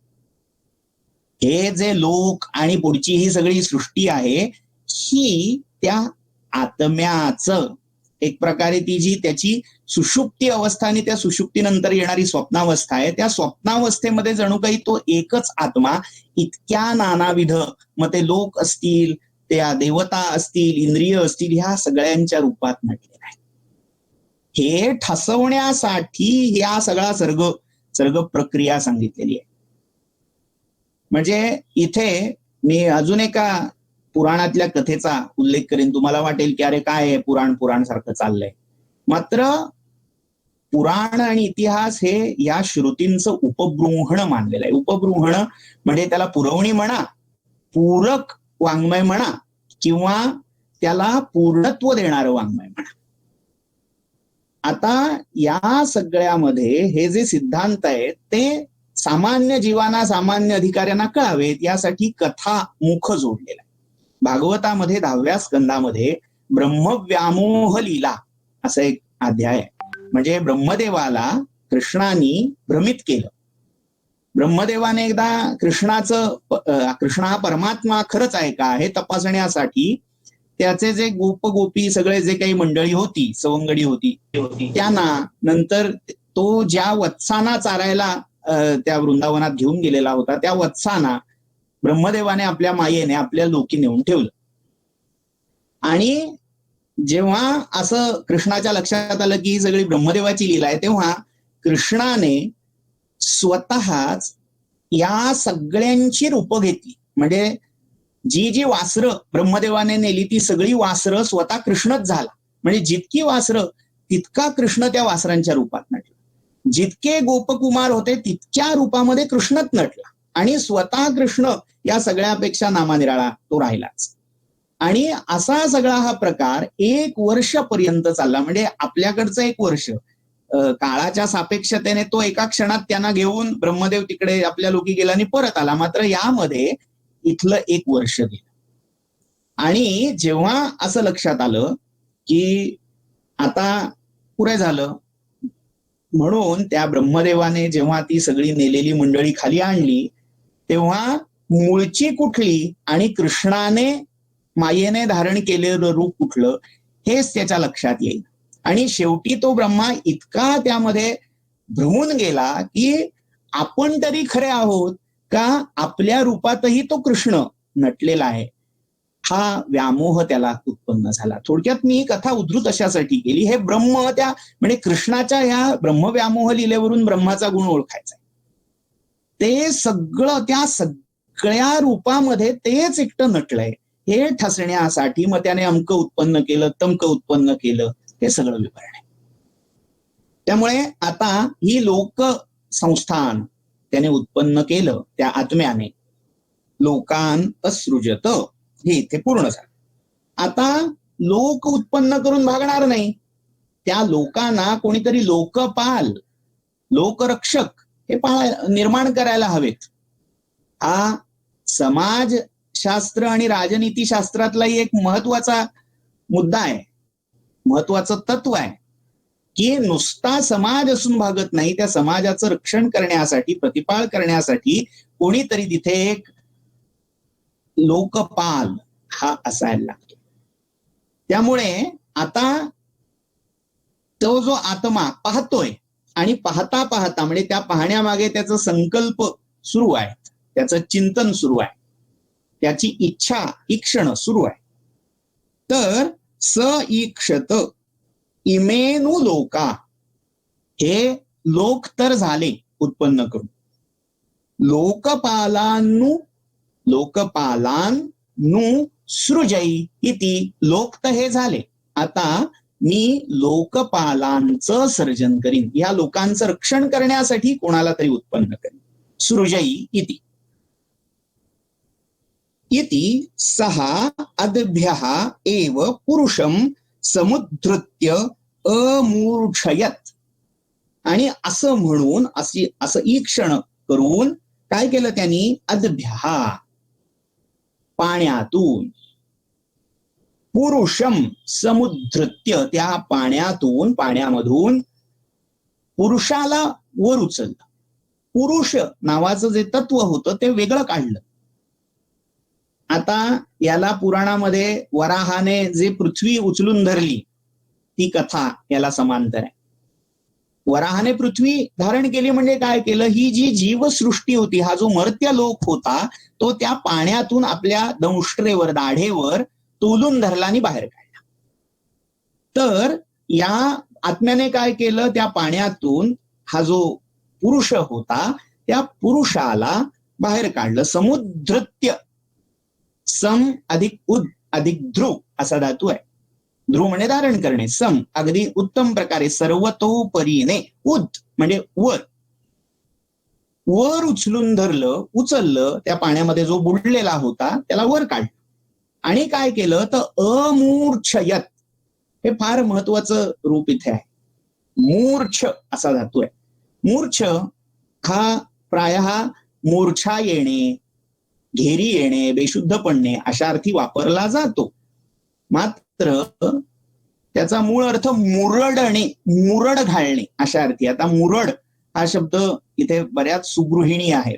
हे जे लोक आणि पुढची ही सगळी सृष्टी आहे, ही त्या आत्म्याचं एक प्रकारे ती जी त्याची सुषुप्ती अवस्था आणि त्या सुषुप्तीनंतर येणारी स्वप्नावस्था आहे, त्या स्वप्नावस्थेमध्ये जणू काही तो एकच आत्मा इतक्या नानाविध, मग ते लोक असतील, त्या देवता असतील, इंद्रिय असतील, ह्या सगळ्यांच्या रूपात नटलेला आहे. हे ठसवण्यासाठी या सगळा सर्ग प्रक्रिया सांगितलेली आहे. म्हणजे इथे मी अजून एका पुराणातल्या कथेचा उल्लेख करेन. तुम्हाला वाटेल की अरे काय आहे, पुराण सारखं चाललंय. मात्र पुराण आणि इतिहास हे या श्रुतींचं उपबृंहण मानलेलं आहे. उपबृंहण म्हणजे त्याला पुरवणी म्हणा, पूरक वाङ्मय म्हणा, किंवा त्याला पूर्णत्व देणारं वाङ्मय म्हणा. आता या सगळ्यामध्ये हे जे सिद्धांत आहेत ते सामान्य जीवांना, सामान्य अधिकाऱ्यांना कळावेत यासाठी कथा मुख जोडलेला आहे. भागवतामध्ये 10व्या स्कंदामध्ये ब्रह्मव्यामोह लीला असं एक अध्याय आहे. म्हणजे ब्रह्मदेवाला कृष्णाने भ्रमित केलं. ब्रह्मदेवाने एकदा कृष्ण हा परमात्मा खरंच आहे का हे तपासण्यासाठी त्याचे जे गोपी सगळे जे काही मंडळी होती, सवंगडी होती, त्यांना नंतर तो ज्या वत्सांना चारायला त्या वृंदावनात घेऊन गेलेला होता, त्या वत्सांना ब्रह्मदेवाने आपल्या मायेने आपल्या लोकी नेऊन ठेवलं. आणि जेव्हा असं कृष्णाच्या लक्षात आलं की ही सगळी ब्रह्मदेवाची लीला आहे, तेव्हा कृष्णाने स्वतःच या सगळ्यांची रूपं घेतली. म्हणजे जी वासरं ब्रह्मदेवाने नेली ती सगळी वासरं स्वतः कृष्णच झाला. म्हणजे जितकी वासरं तितका कृष्ण त्या वासरांच्या रूपात नटला. जितके गोपकुमार होते तितक्या रूपामध्ये कृष्णच नटला. आणि स्वतः कृष्ण या सगळ्यापेक्षा नामानिराळा तो राहिलाच. आणि असा सगळा हा प्रकार 1 वर्षपर्यंत चालला. म्हणजे आपल्याकडचं 1 वर्ष, काळाच्या सापेक्षतेने तो एका क्षणात त्यांना घेऊन ब्रह्मदेव तिकडे आपल्या लोकी गेला आणि परत आला. मात्र यामध्ये इथलं 1 वर्ष गेलं. आणि जेव्हा असं लक्षात आलं की आता पुरे झालं, म्हणून त्या ब्रह्मदेवाने जेव्हा ती सगळी नेलेली मंडळी खाली आणली, तेव्हा मूळची कुठली आणि कृष्णाने मायेने धारण केलेलं रूप कुठलं हेच त्याच्या लक्षात येईल. आणि शेवटी तो ब्रह्मा इतका त्यामध्ये भ्रमून गेला की आपण तरी खरे आहोत का, आपल्या रूपातही तो कृष्ण नटलेला आहे, हा व्यामोह त्याला उत्पन्न झाला. थोडक्यात मी ही कथा उद्धृत अशासाठी केली. हे ब्रह्म म्हणजे कृष्णाच्या ह्या ब्रह्मव्यामोह लीलेवरून ब्रह्माचा गुण ओळखायचा. ते सगळं त्या सगळ्या रूपामध्ये तेच एकटं नटलंय हे ठसण्यासाठी मग त्याने अमक उत्पन्न केलं, तमक उत्पन्न केलं, हे सगळं विवरण आहे. त्यामुळे आता ही लोक संस्थान त्याने उत्पन्न केलं त्या आत्म्याने. लोकान असृजत हे इथे पूर्ण झालं. आता लोक उत्पन्न करून भागणार नाही. त्या लोकांना कोणीतरी लोकपाल, लोकरक्षक हे निर्माण करायला हवेत. हा समाजशास्त्र आणि राजनीतीशास्त्रातलाही एक महत्वाचा मुद्दा आहे, महत्वाचं तत्व आहे की नुसता समाज असून भागत नाही. त्या समाजाचं रक्षण करण्यासाठी, प्रतिपाळ करण्यासाठी कोणीतरी तिथे एक लोकपाल हा असायला लागतो. त्यामुळे आता तो जो आत्मा पाहतोय आणि पाहता पाहता म्हणजे त्या पाहण्यामागे त्याचा संकल्प सुरू आहे, त्याचं चिंतन सुरू आहे, त्याची इच्छा ईक्षण सुरू आहे. तर स ईक्षत इमेनु लोका, हे लोक तर झाले उत्पन्न करून. लोकपालांनु सृजई इति. लोक तर हे झाले, आता मी लोकपालांचं सर्जन करीन, या लोकांचं रक्षण करण्यासाठी कोणाला तरी उत्पन्न करीन. सृजई इति. इति सहा अद्भ्यः एव पुरुषं समुद्धृत्य अमूर्छयत. आणि असं म्हणून असं ईक्षण करून काय केलं त्यांनी? अद्भ्यः पाण्यातून, पुरुषम समुद्धृत्य त्या पाण्यामधून पुरुषाला वर उचललं. पुरुष नावाचं जे तत्व होतं ते वेगळं काढलं. आता याला पुराणामध्ये वराहाने जे पृथ्वी उचलून धरली ती कथा याला समांतर आहे. वराहाने पृथ्वी धारण केली म्हणजे काय केलं? ही जी जीवसृष्टी होती, हा जो मर्त्य लोक होता, तो त्या पाण्यातून आपल्या दंष्ट्रेवर, दाढेवर तोलून धरला आणि बाहेर काढला. तर या आत्म्याने काय केलं? त्या पाण्यातून हा जो पुरुष होता त्या पुरुषाला बाहेर काढलं. समुद्धृत्य, सम अधिक उद अधिक ध्रुव असा धातू आहे. ध्रुव म्हणजे धारण करणे, सम अगदी उत्तम प्रकारे सर्वतोपरीने, उद म्हणजे वर, वर उचलून धरलं, उचललं, त्या पाण्यामध्ये जो बुडलेला होता त्याला वर काढलं. आणि काय केलं तर अमूर्छयत, हे फार महत्वाचं रूप इथे आहे. मूर्छ असा धातू आहे. मूर्छ हा प्रायः मूर्छा येणे, घेरी येणे, बेशुद्ध पडणे अशा अर्थी वापरला जातो. मात्र त्याचा मूळ अर्थ मुरडणे, मुरड घालणे अशा अर्थी. आता मुरड हा शब्द इथे बऱ्याच सुगृहिणी आहेत,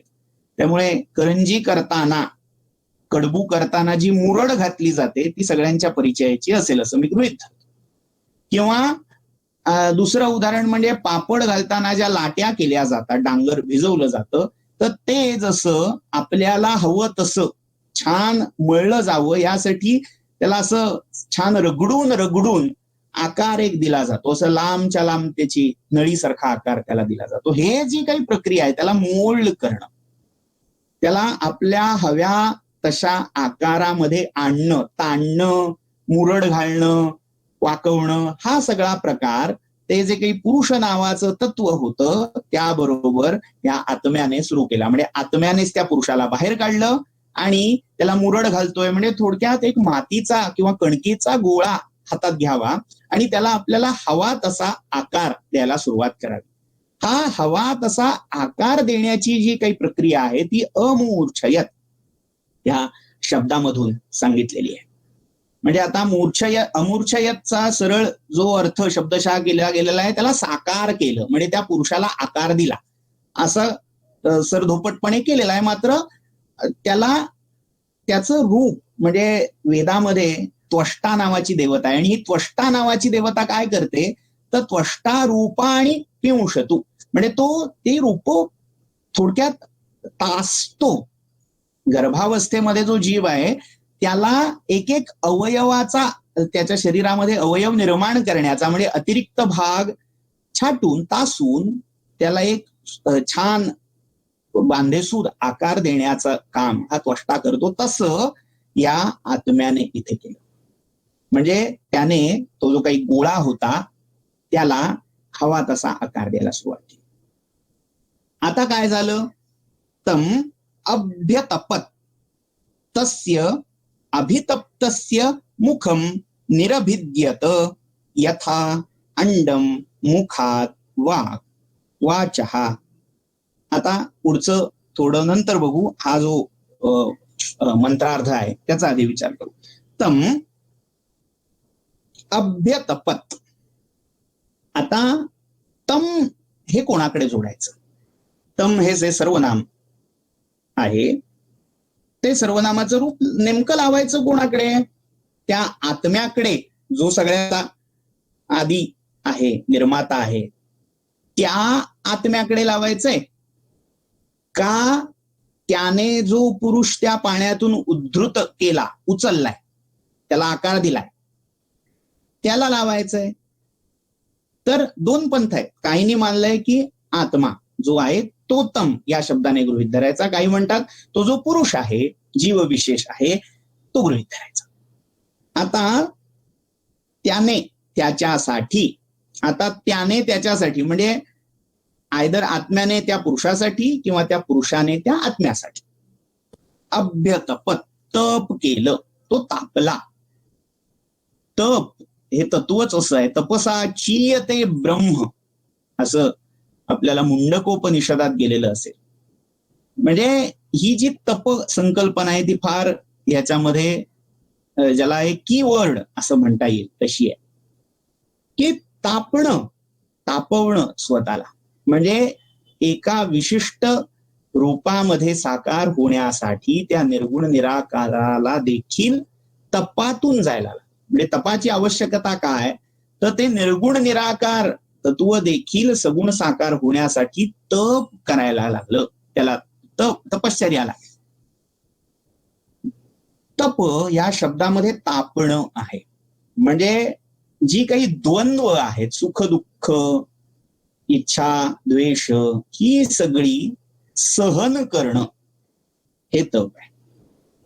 त्यामुळे करंजी करताना, कडबू करताना जी मुरड घातली जाते ती सगळ्यांच्या परिचयाची असेल असं मी गृहीत धरतो. किंवा दुसरं उदाहरण म्हणजे पापड घालताना ज्या लाट्या केल्या जातात, डांगर भिजवलं जातं, तर ते जसं आपल्याला हवं तसं छान मळलं जावं यासाठी त्याला असं छान रगडून आकार एक दिला जातो. असं लांबच्या लांब त्याची नळीसारखा आकार त्याला दिला जातो. हे जी काही प्रक्रिया आहे त्याला मोल्ड करणं, त्याला आपल्या हव्या तशा आकारामध्ये आणणं, ताणणं, मुरड घालणं, वाकवणं, हा सगळा प्रकार ते जे काही पुरुष नावाचं तत्व होतं त्याबरोबर या आत्म्याने सुरू केला. म्हणजे आत्म्यानेच त्या पुरुषाला बाहेर काढलं आणि त्याला मुरड घालतोय म्हणजे थोडक्यात एक मातीचा किंवा कणकीचा गोळा हातात घ्यावा आणि त्याला आपल्याला हवा तसा आकार द्यायला सुरुवात करावी. हा हवा तसा आकार देण्याची जी काही प्रक्रिया आहे ती अमूर्छयत या शब्दामधून सांगितलेली आहे. म्हणजे आता अमूर्छयतचा सरळ जो अर्थ शब्दशः केला गेलेला आहे त्याला साकार केलं, म्हणजे त्या पुरुषाला आकार दिला असं सरधोपटपणे केलेलं आहे. मात्र त्याला त्याचं रूप म्हणजे वेदामध्ये त्वष्टा नावाची देवता आहे आणि ही त्वष्टा नावाची देवता काय करते तर त्वष्टा रूपाणी पिंशतु, म्हणजे तो ते रूप थोडक्यात तासतो. गर्भावस्थेमध्ये जो जीव आहे त्याला एक एक अवयवाचा, त्याच्या शरीरामध्ये अवयव निर्माण करण्याचा, म्हणजे अतिरिक्त भाग छाटून तासून त्याला एक छान बांधेसूद आकार देण्याचं काम हा त्वष्टा करतो. तसं या आत्म्याने इथे केलं. म्हणजे त्याने तो जो काही गोळा होता त्याला हवा तसा आकार द्यायला सुरुवात केली. आता काय झालं? तम अभ्यतपत तस्य अभितप्तस्य मुखम निरभिद्यत यथा अंडम मुखात वाक् वाचः. आता पुढचं थोडं नंतर बघू. हा जो मंत्रार्थ आहे त्याचा आधी विचार करू. तम अभ्यतपत. आता तम हे कोणाकडे जोडायचं? तम हे जे सर्वनाम आहे ते सर्वनामाचं रूप नेमकं लावायचं कोणाकडे? त्या आत्म्याकडे जो सगळ्याचा आदी आहे, निर्माता आहे, त्या आत्म्याकडे लावायचंय का त्याने जो पुरुष त्या पाण्यातून उद्धृत केला, उचललाय, त्याला आकार दिलाय, त्याला लावायचंय? तर दोन पंथ आहेत. काहींनी मानलंय की आत्मा जो आहे तो तम या शब्दाने गृहीत धरायचा, काही म्हणतात तो जो पुरुष आहे, जीव विशेष आहे, तो गृहीत धरायचा. आता त्याने त्याच्यासाठी म्हणजे आयदर आत्म्याने त्या पुरुषासाठी किंवा त्या पुरुषाने त्या आत्म्यासाठी अभ्यतपत तप केलं, तो तापला. तप हे तत्वच असं आहे. तपसा चीयते ब्रह्म असं आपल्याला मुंडकोपनिषदात गेलेलं असेल. म्हणजे ही जी तप संकल्पना आहे ती फार याच्यामध्ये ज्याला एक कीवर्ड असं म्हणता येईल तशी आहे की तापवणं स्वतःला, म्हणजे एका विशिष्ट रूपामध्ये साकार होण्यासाठी त्या निर्गुण निराकाराला देखील तपातून जायला लागलं. म्हणजे तपाची आवश्यकता काय, तर ते निर्गुण निराकार तत्व देखील सगुण साकार होण्यासाठी तप करायला लागलं. त्याला तपश्चर्या लागली. तप या शब्दामध्ये तापणं आहे. म्हणजे जी काही द्वंद्व आहेत, सुख दुःख, इच्छा द्वेष, ही सगळी सहन करणं हे तप आहे.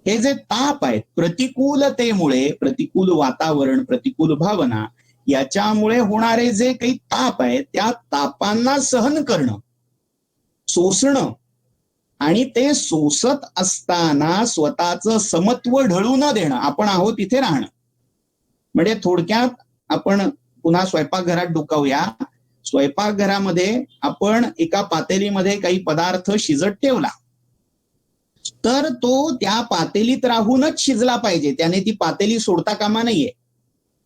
हे जे ताप आहेत, प्रतिकूलतेमुळे, प्रतिकूल वातावरण, प्रतिकूल भावना याच्यामुळे होणारे जे काही ताप आहेत, त्या तापांना सहन करणं, सोसणं, आणि ते सोसत असताना स्वतःचं समत्व ढळू न देणं, आपण आहोत इथे राहणं. म्हणजे थोडक्यात आपण पुन्हा स्वयंपाकघरात डोकावूया. स्वयंपाकघरामध्ये आपण एका पातेलीमध्ये काही पदार्थ शिजत ठेवला, तर तो त्या पातेलीत राहूनच शिजला पाहिजे. त्याने ती पातेली सोडता कामा नाहीये.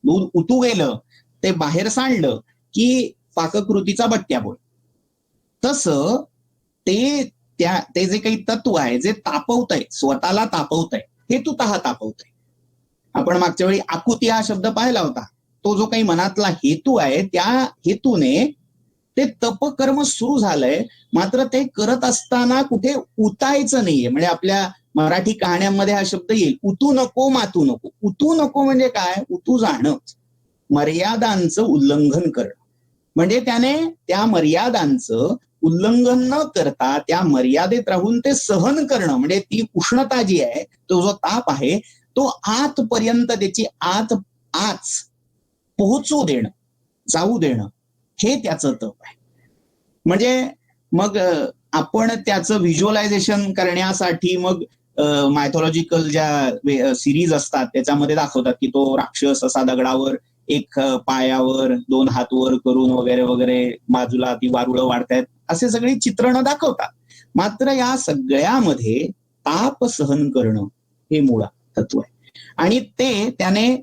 दूध उतू गेलं, ते बाहेर सांडलं की पाककृतीचा बट्ट्याबोळ. तसं ते जे काही तत्व आहे, जे तापवतंय, स्वतःला तापवतंय, हेतुतः तापवतंय. आपण मागच्या वेळी आकुती हा शब्द पाहिला होता. तो जो काही मनातला हेतू आहे, त्या हेतूने ते तपकर्म सुरू झालंय. मात्र ते करत असताना कुठे उतायचं नाहीये. म्हणजे आपल्या मराठी कहाण्यांमध्ये हा शब्द येईल, उतू नको मातू नको. उतू नको म्हणजे काय, उतू जाणं, मर्यादांचं उल्लंघन करणं. म्हणजे त्याने त्या मर्यादांचं उल्लंघन न करता त्या मर्यादेत राहून ते सहन करणं, म्हणजे ती उष्णता जी आहे, तो जो ताप आहे, तो आतपर्यंत त्याची आच पोहोचू देणं, जाऊ देणं, हे त्याचं तप आहे. म्हणजे मग आपण त्याचं व्हिज्युअलायझेशन करण्यासाठी मग मायथॉलॉजिकल ज्या सिरीज असतात त्याच्यामध्ये दाखवतात की तो राक्षस असा दगडावर एक पायावर दोन हात वर करून वगैरे वगैरे, बाजूला ती वारुळं वाढतायत, असे सगळी चित्रणं दाखवतात. मात्र या सगळ्यामध्ये ताप सहन करणं हे मूळ तत्व आहे. आणि ते त्याने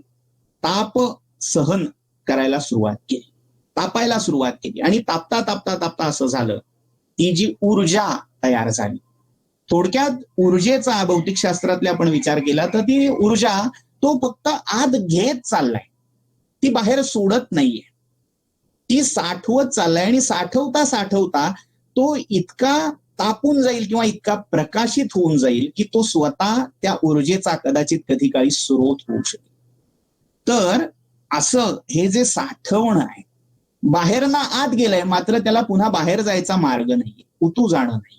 ताप सहन करायला सुरुवात केली, तापायला सुरुवात केली. आणि तापता तापता तापता असं झालं, ती जी ऊर्जा तयार झाली. थोडक्यात ऊर्जेचा भौतिकशास्त्रातले आपण विचार केला तर ती ऊर्जा तो फक्त आत घेत चाललाय, ती बाहेर सोडत नाहीये, ती साठवत चाललाय. आणि साठवता साठवता तो इतका तापून जाईल किंवा इतका प्रकाशित होऊन जाईल की तो स्वतः त्या ऊर्जेचा कदाचित कधी काळी स्रोत होऊ शकेल. तर असं हे जे साठवणं आहे, बाहेर ना आत गेलंय, मात्र त्याला पुन्हा बाहेर जायचा मार्ग नाहीये, उतू जाणं नाहीये.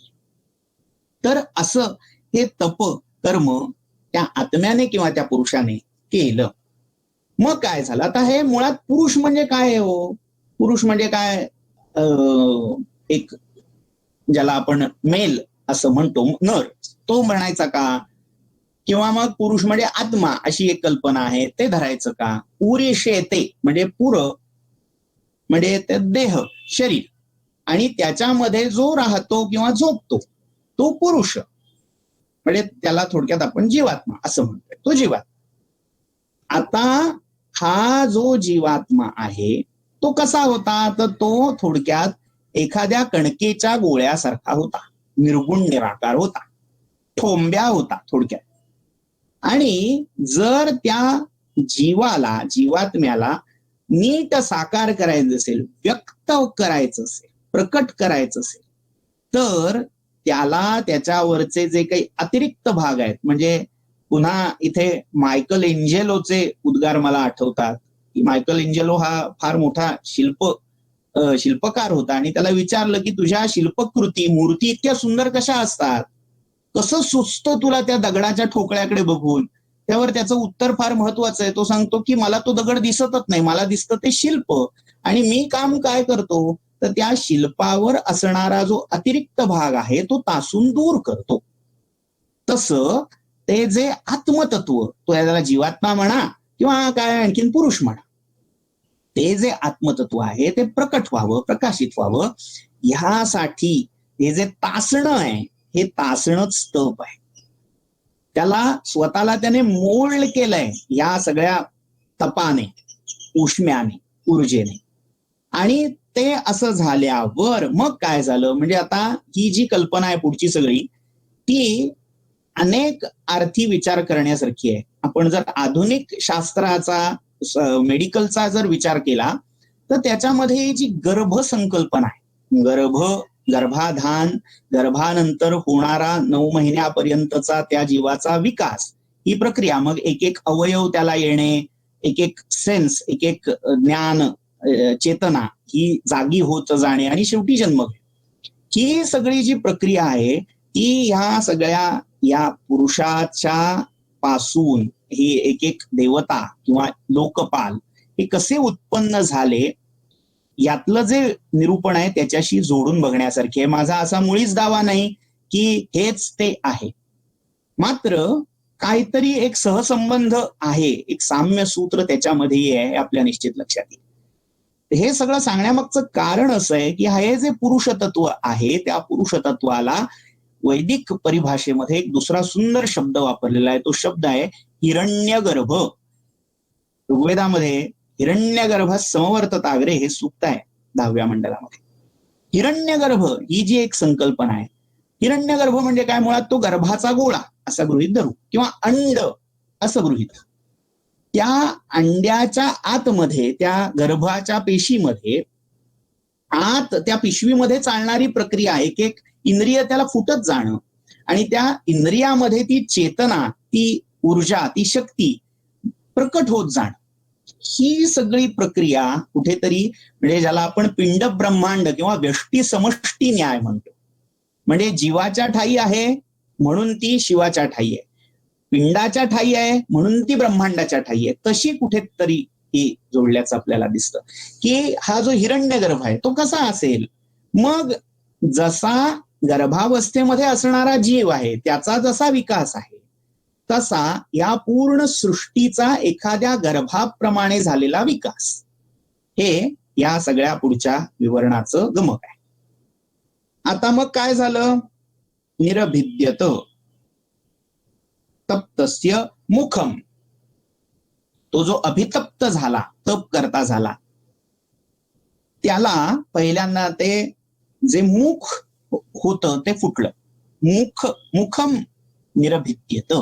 तर असं हे तप कर्म त्या आत्म्याने किंवा त्या पुरुषाने केलं. मग काय झालं, आता हे मुळात पुरुष म्हणजे काय आहे हो? पुरुष म्हणजे काय, एक ज्याला आपण मेल असं म्हणतो, नर, तो म्हणायचा का? किंवा मग पुरुष म्हणजे आत्मा अशी एक कल्पना आहे, ते धरायचं का? पुरेशेते म्हणजे पुर म्हणजे ते देह, शरीर, आणि त्याच्यामध्ये जो राहतो किंवा झोपतो तो पुरुष, म्हणजे त्याला थोडक्यात आपण जीवात्मा असं म्हणतोय, तो जीवात्मा. आता हा जो जीवात्मा आहे तो कसा होता, तर तो थोडक्यात एखाद्या कणकेच्या गोळ्यासारखा होता, निर्गुण निराकार होता, ठोंब्या होता थोडक्यात. आणि जर त्या जीवात्म्याला नीट साकार करायचं असेल, व्यक्त करायचं असेल, प्रकट करायचं असेल, तर त्याला त्याच्यावरचे जे काही अतिरिक्त भाग आहेत, म्हणजे पुन्हा इथे मायकल एंजेलोचे उद्गार मला आठवतात की मायकल एंजेलो हा फार मोठा शिल्प शिल्पकार होता आणि त्याला विचारलं की तुझ्या शिल्पकृती मूर्ती इतक्या सुंदर कशा असतात, कसं सुचतं तुला त्या दगडाच्या ठोकळ्याकडे बघून. त्यावर त्याचं उत्तर फार महत्वाचं आहे. तो सांगतो की मला तो दगड दिसतच नाही, मला दिसतं ते शिल्प. आणि मी काम काय करतो, तर त्या शिल्पावर असणारा जो अतिरिक्त भाग आहे तो तासून दूर करतो. तसं ते जे आत्मतत्व, तो याला जीवात्मा म्हणा किंवा काय आणखीन पुरुष म्हणा, ते जे आत्मतत्व आहे ते प्रकट व्हावं, प्रकाशित व्हावं, ह्यासाठी हे जे तासणं आहे, हे तासणंच तप आहे. त्याला स्वतःला त्याने मोल्ड केलंय या सगळ्या तपाने, उष्म्याने, ऊर्जेने. आणि ते असं झाल्यावर मग काय झालं, म्हणजे आता ही जी कल्पना आहे पुढची सगळी, ती अनेक अर्थी विचार करण्यासारखी आहे. आपण जर आधुनिक शास्त्राचा, मेडिकलचा जर विचार केला तर त्याच्यामध्ये जी गर्भ संकल्पना आहे, गर्भाधान, गर्भानंतर होणारा 9 महिन्यापर्यंतचा त्या जीवाचा विकास, ही प्रक्रिया, मग एक एक अवयव त्याला येणे, एक एक सेन्स, एक एक ज्ञान, चेतना ही जागी होत जाणे आणि शेवटी जन्म, ही सगळी जी प्रक्रिया आहे ती ह्या सगळ्या या पुरुषाच्या पासून ही एक एक देवता किंवा लोकपाल हे कसे उत्पन्न झाले, यातलं जे निरूपण आहे त्याच्याशी जोडून बघण्यासारखे. माझा असा मुळीच दावा नाही की हेच ते आहे, मात्र काहीतरी एक सहसंबंध आहे, एक साम्य सूत्र त्याच्यामध्येही आहे, आपल्या निश्चित लक्षात येईल. हे सगळं सांगण्यामागचं कारण असं आहे की हे जे पुरुषतत्व आहे, त्या पुरुषतत्वाला वैदिक परिभाषेमध्ये एक दुसरा सुंदर शब्द वापरलेला आहे. तो शब्द आहे हिरण्यगर्भ. ऋग्वेदामध्ये हिरण्यगर्भ समवर्तताग्रे हे सूक्त आहे 10व्या मंडलामध्ये. हिरण्यगर्भ ही जी एक संकल्पना आहे, हिरण्यगर्भ म्हणजे काय, मुळात तो गर्भाचा गोळा असा गृहीत धरू किंवा अंड असं गृहीत धरू. त्या अंड्याच्या आतमध्ये, त्या गर्भाच्या पेशीमध्ये, आत त्या पिशवीमध्ये चालणारी प्रक्रिया, एक एक इंद्रिय त्याला फुटत जाणं आणि त्या इंद्रियामध्ये ती चेतना, ती ऊर्जा, ती शक्ती प्रकट होत जाणं, ही सगळी प्रक्रिया कुठेतरी, म्हणजे ज्याला आपण पिंड ब्रह्मांड किंवा व्यष्टी समष्टी न्याय म्हणतो, म्हणजे जीवाच्या ठाई आहे म्हणून ती शिवाच्या ठाई आहे, पिंडाच्या ठाई आहे म्हणून ती ब्रह्मांडाच्या ठाई आहे, तशी कुठेतरी ही जोडल्याचं आपल्याला दिसतं. की हा जो हिरण्यगर्भ आहे तो कसा असेल, मग जसा गर्भावस्थेमध्ये असणारा जीव आहे त्याचा जसा विकास आहे, तसा या पूर्ण सृष्टीचा एखाद्या गर्भाप्रमाणे झालेला विकास, हे या सगळ्या पुढच्या विवरणाचं गमक आहे. आता मग काय झालं, निरभिद्यत तप्तस्य मुखम, तो जो अभितप्त झाला, तप करता झाला, त्याला पहिल्यांदा ते जे मुख होतं ते फुटलं. मुखम निरभिद्यत,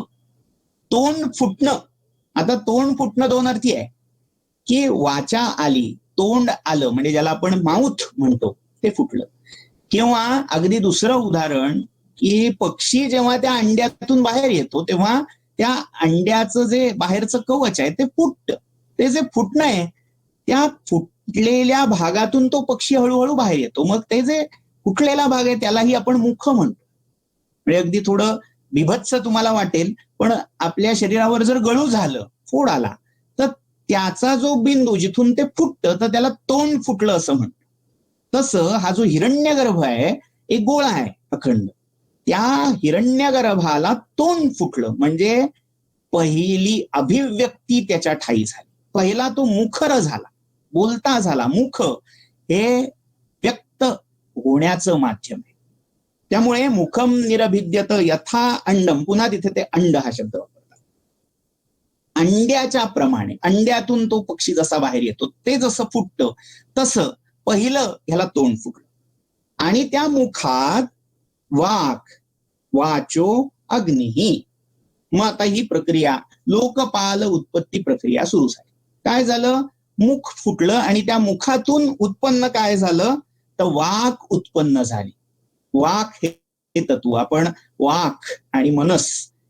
तोंड फुटणं. आता तोंड फुटणं दोन अर्थी आहे, की वाचा आली, तोंड आलं, म्हणजे ज्याला आपण माउथ म्हणतो ते फुटलं. किंवा अगदी दुसरं उदाहरण, की पक्षी जेव्हा त्या अंड्यातून बाहेर येतो तेव्हा त्या अंड्याचं जे बाहेरचं कवच आहे ते फुटतं. ते जे फुटणं आहे, त्या फुटलेल्या भागातून तो पक्षी हळूहळू बाहेर येतो. मग ते जे फुटलेला भाग आहे त्यालाही आपण मुख म्हणतो. म्हणजे अगदी थोडं बिभत्स तुम्हाला वाटेल, पण आपल्या शरीरावर जर गळू झालं, फोड आला, तर त्याचा जो बिंदू जिथून ते फुटतं तर त्याला तोंड फुटलं असं म्हणतो. तसं हा जो हिरण्यगर्भ आहे एक गोळा आहे अखंड, त्या हिरण्यगर्भाला तोंड फुटलं, म्हणजे पहिली अभिव्यक्ती त्याच्या ठाई झाली. पहिला तो मुखर झाला, बोलता झाला. मुख हे व्यक्त होण्याचं माध्यम आहे. त्यामुळे मुखम निरभिद्यत यथा अंडम, पुन्हा तिथे ते अंड हा शब्द वापरतात. अंड्याच्या प्रमाणे, अंड्यातून तो पक्षी जसा बाहेर येतो ते जसं फुटतं तसं पहिलं ह्याला तोंड फुटलं. आणि त्या मुखात वाक, वाचो अग्निही. मग आता ही प्रक्रिया, लोकपाल उत्पत्ती प्रक्रिया सुरू झाली. काय झालं, मुख फुटलं आणि त्या मुखातून उत्पन्न काय झालं, तर वाक उत्पन्न झाली. वाक हे तत्व, आपण वाक आणि मनस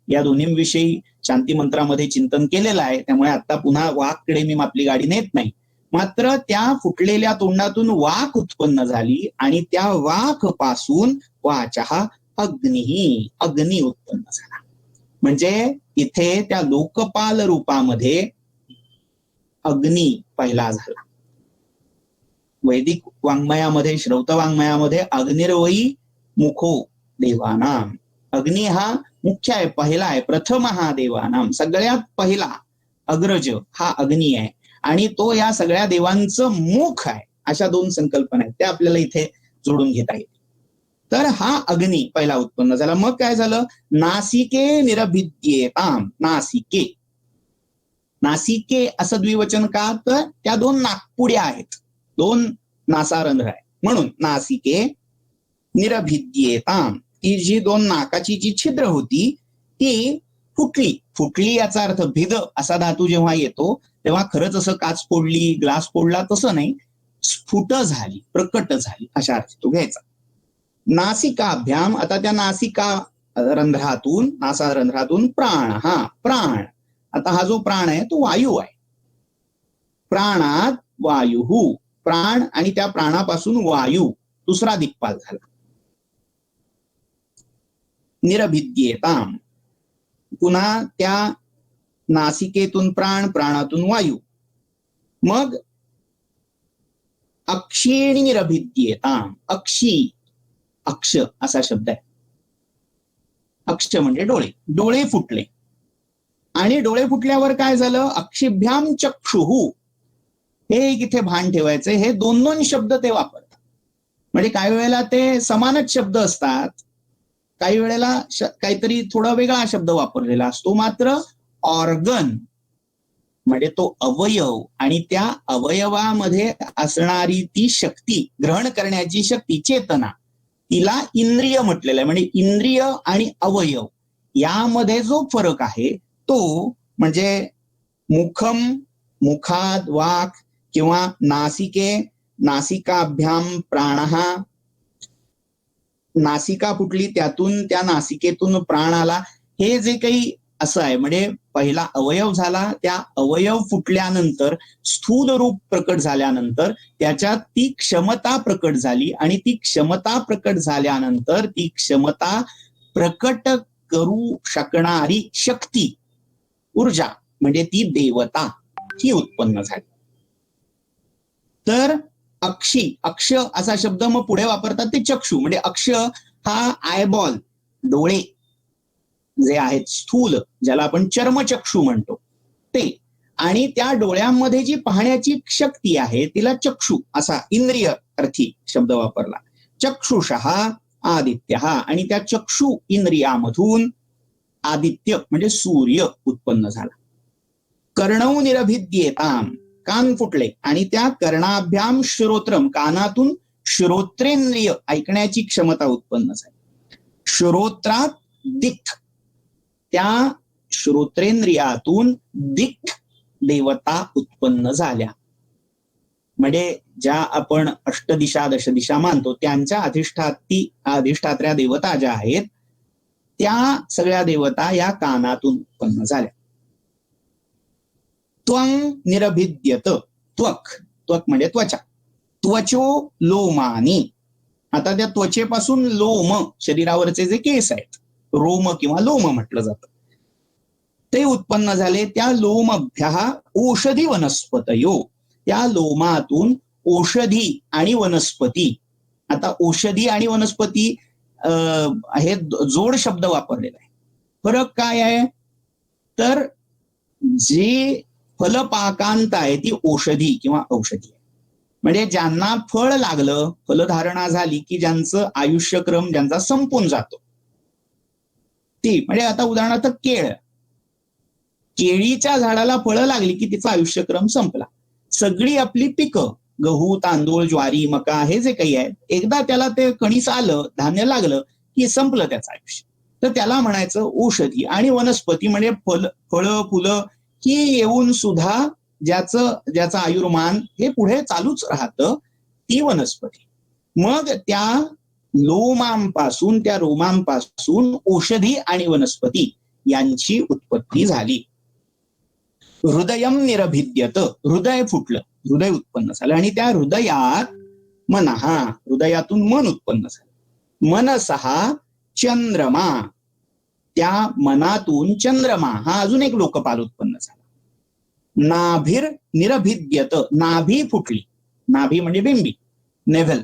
या दोन्हींविषयी शांती मंत्रामध्ये चिंतन केलेलं आहे, त्यामुळे आता पुन्हा वाककडे मी आपली गाडी नेत नाही. मात्र त्या फुटलेल्या तोंडातून वाक उत्पन्न झाली आणि त्या वाक पासून वाचा अग्नी उत्पन्न झाला. म्हणजे इथे त्या लोकपाल रूपामध्ये अग्नी पहिला झाला. वैदिक वाङ्मयामध्ये, श्रौत वाङ्मयामध्ये अग्निर्वै मुखो देवानाम, अग्नी हा मुख्य आहे, पहिला आहे, प्रथम हा देवानाम, सगळ्यात पहिला अग्रज हा अग्नी आहे आणि तो या सगळ्या देवांचं मुख आहे. अशा दोन संकल्पना आहेत, त्या आपल्याला इथे जोडून घेता येईल. तर हा अग्नी पहिला उत्पन्न झाला. मग काय झालं? नासिके निरभिद्येताम, नासिके, नासिके असं द्विवचन का? तर त्या दोन नाकपुड्या आहेत, दोन नासारंध्र आहे, म्हणून नासिके निरभिद्येताम, ती जी दोन नाकाची जी छिद्र होती ती फुटली याचा अर्थ भिद असा धातू जेव्हा येतो तेव्हा खरंच असं काच फोडली, ग्लास फोडला तसं नाही, स्फुट झाली, प्रकट झाली अशा अर्थ तो घ्यायचा. नासिकाभ्याम, आता त्या नासारंध्रातून प्राण, आता हा जो प्राण आहे तो वायू आहे. प्राणात वायू, प्राण आणि त्या प्राणापासून वायू दुसरा दिक्पाल झाला. निरभिद्येताम, पुन्हा त्या नासिकेतून प्राण, प्राणातून वायू. मग अक्षीणी निरभिद्येताम, अक्ष असा शब्द आहे. अक्ष म्हणजे डोळे, डोळे फुटले. आणि डोळे फुटल्यावर काय झालं? अक्षिभ्याम चक्षुः, हे इथे भान ठेवायचे, हे दोन दोन शब्द ते वापरतात. म्हणजे काही वेळेला ते समानच शब्द असतात, काही वेळेला काहीतरी थोडा वेगळा शब्द वापरलेला असतो. मात्र ऑर्गन म्हणजे तो अवयव आणि त्या अवयवामध्ये असणारी ती शक्ती, ग्रहण करण्याची शक्ती, चेतना, तिला इंद्रिय म्हटलेलं आहे. म्हणजे इंद्रिय आणि अवयव यामध्ये जो फरक आहे तो म्हणजे मुखम, मुखात वाक, किंवा नासिकाभ्याम प्राणः, नासिका फुटली त्यातून त्या नासिकेतून प्राण आला, हे जे काही असं आहे. म्हणजे पहिला अवयव झाला, त्या अवयव फुटल्यानंतर स्थूल रूप प्रकट झाल्यानंतर त्याच्यात ती क्षमता प्रकट झाली आणि ती क्षमता प्रकट झाल्यानंतर ती क्षमता प्रकट करू शकणारी शक्ती, ऊर्जा म्हणजे ती देवता ही उत्पन्न झाली. तर अक्ष असा शब्द मग पुढे वापरतात ते चक्षु. म्हणजे अक्ष हा आयबॉल, डोळे जे आहेत स्थूल, ज्याला आपण चर्मचक्षु म्हणतो ते, आणि त्या डोळ्यांमध्ये जी पाहण्याची शक्ती आहे तिला चक्षु असा इंद्रिय अर्थी शब्द वापरला. चक्षुषः आदित्यः, आणि त्या चक्षु इंद्रियामधून आदित्य म्हणजे सूर्य उत्पन्न झाला. कर्णौ निरभिद्येताम, कान फुटले आणि त्या कर्णाभ्याम श्रोत्रम, कानातून श्रोत्रेंद्रिय ऐकण्याची क्षमता उत्पन्न झाली. श्रोत्रात दिक्, त्या श्रोत्रेंद्रियातून दिक् देवता उत्पन्न झाल्या. म्हणजे ज्या आपण अष्टदिशा दशदिशा मानतो त्यांच्या अधिष्ठात्र्या देवता ज्या आहेत त्या सगळ्या देवता या कानातून उत्पन्न झाल्या. त्वं निरभिद्यत, त्वक म्हणजे त्वचा, त्वचो लोमानी, आता त्या त्वचेपासून लोम, शरीरावरचे जे केस आहेत, रोम किंवा लोम म्हटलं जातं, ते उत्पन्न झाले. त्या लोमभ्यः औषधी वनस्पतयो, त्या लोमातून औषधी आणि वनस्पती. आता औषधी आणि वनस्पती हे जोड शब्द वापरलेला आहे. फरक काय आहे? तर जे फलपाकांत आहे ती औषधी किंवा औषधी आहे. म्हणजे ज्यांना फळ लागलं, फलधारणा झाली की ज्यांचं आयुष्यक्रम ज्यांचा संपून जातो ती, म्हणजे आता उदाहरणार्थ केळीच्या झाडाला फळं लागली की तिचा आयुष्यक्रम संपला. सगळी आपली पिकं, गहू, तांदूळ, ज्वारी, मका, हे जे काही आहे, एकदा त्याला ते कणीस आलं, धान्य लागलं की संपलं त्याचं आयुष्य. तर त्याला म्हणायचं औषधी. आणि वनस्पती म्हणजे फळं फुलं ही येऊन सुद्धा ज्याचं आयुर्मान हे पुढे चालूच राहतं, ती वनस्पती. मग त्या लोमांपासून, त्या रोमांपासून औषधी आणि वनस्पती यांची उत्पत्ती झाली. हृदयम निरभिद्यत, हृदय फुटलं, हृदय उत्पन्न झालं आणि त्या हृदयात मनहा, हृदयातून मन उत्पन्न झालं. मनसहा चंद्रमा, त्या मनातून चंद्रमा हा अजून एक लोकपाल उत्पन्न झाला. नाभिर निरभिद्यत, नाभी फुटली, नाभी म्हणजे बिंबी, नेव्हल,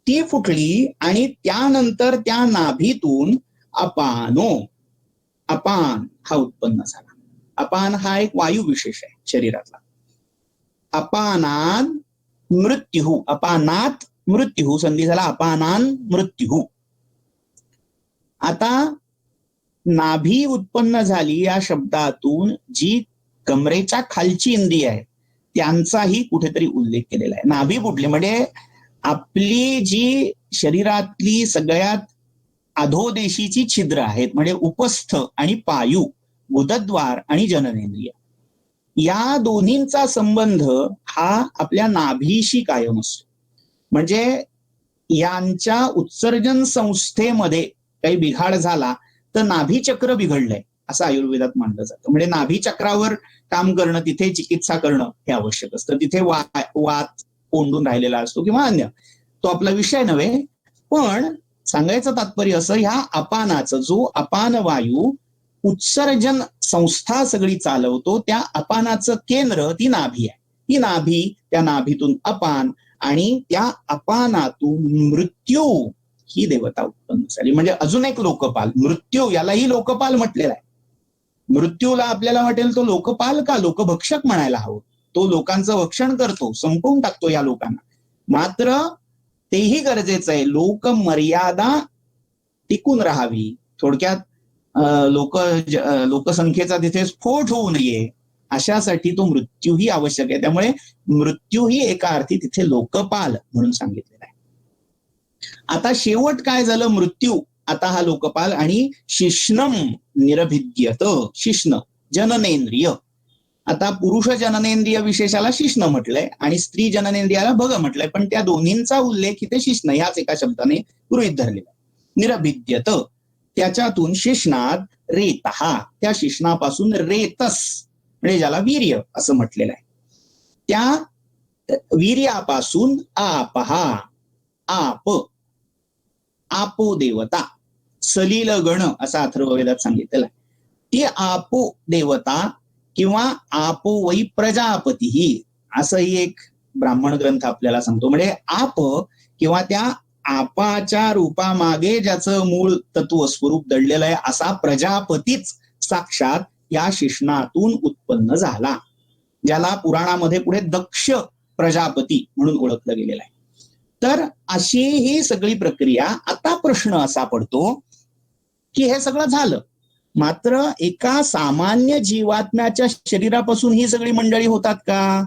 ती फुटली आणि त्यानंतर त्या नाभीतून अपानो, अपान हा उत्पन्न झाला. अपान हा एक वायू विशेष आहे शरीरातला. अपानान मृत्यू, अपानात मृत्यू, संधी झाला अपानान मृत्यू. आता नाभी उत्पन्न झाली या शब्दातून जी कमरेच्या खालची इंद्रिय आहे त्यांचाही कुठेतरी उल्लेख केलेला आहे. नाभी फुटली म्हणजे आपली जी शरीरातली सगळ्यात अधोदेशीची छिद्र आहेत, म्हणजे उपस्थ आणि पायू, गुदद्वार आणि जननेंद्रिय, या दोन्हींचा संबंध हा आपल्या नाभीशी कायम असतो. म्हणजे यांच्या उत्सर्जन संस्थेमध्ये काही बिघाड झाला तर नाभी चक्र बिघडलंय असं आयुर्वेदात मानलं जातं. म्हणजे नाभी चक्रावर काम करणं, तिथे चिकित्सा करणं हे आवश्यक असतं. तिथे वात कोंडून राहिलेला असतो किंवा अन्य, तो आपला विषय नव्हे. पण सांगायचं तात्पर्य असं, ह्या अपानाचं, जो अपान वायू उत्सर्जन संस्था सगळी चालवतो, त्या अपानाचं केंद्र ती नाभी आहे. ती नाभी, त्या नाभीतून अपान आणि त्या अपानातून मृत्यू ही देवता उत्पन्न झाली. म्हणजे अजून एक लोकपाल, मृत्यू, यालाही लोकपाल म्हटलेला आहे. मृत्यूला आपल्याला वाटेल तो लोकपाल का, लोकभक्षक म्हणायला हवं. तो लोकांचं भक्षण करतो, संपवून टाकतो या लोकांना. मात्र तेही गरजेचं आहे, लोकमर्यादा टिकून राहावी. थोडक्यात लोकसंख्येचा तिथे स्फोट होऊ नये अशासाठी तो मृत्यूही आवश्यक आहे. त्यामुळे मृत्यूही एका अर्थी तिथे लोकपाल म्हणून सांगितलेला आहे. आता शेवट काय झालं, मृत्यू, आता हा लोकपाल, आणि शिष्णम निरभिद्यत, शिष्ण जननेंद्रिय. आता पुरुष जननेंद्रिय विशेषाला शिष्ण म्हटलंय आणि स्त्री जननेंद्रियाला भग म्हटलंय, पण त्या दोन्हींचा उल्लेख इथे शिष्ण ह्याच एका शब्दाने गृहीत धरलेला. निरभिद्यत, त्याच्यातून शिष्णात रेतहा, त्या शिष्णापासून रेतस म्हणजे ज्याला वीर्य असं म्हटलेलं आहे, त्या वीर्यापासून आपहा, आप, आपो देवता, सलील गण असा अथर्ववेदात सांगितलेला आहे. ती आपो देवता किंवा आपो वै प्रजापती असंही एक ब्राह्मण ग्रंथ आपल्याला सांगतो. म्हणजे आप किंवा त्या आपाच्या रूपामागे ज्याचं मूळ तत्व स्वरूप दडलेलं आहे असा प्रजापतीच साक्षात या शिष्णातून उत्पन्न झाला, ज्याला पुराणामध्ये पुढे दक्ष प्रजापती म्हणून ओळखलं गेलेलं आहे. तर अशी ही सगळी प्रक्रिया. आता प्रश्न असा पडतो की हे सगळं झालं, मात्र एका सामान्य जीवात्म्याच्या शरीरापासून ही सगळी मंडळी होतात का?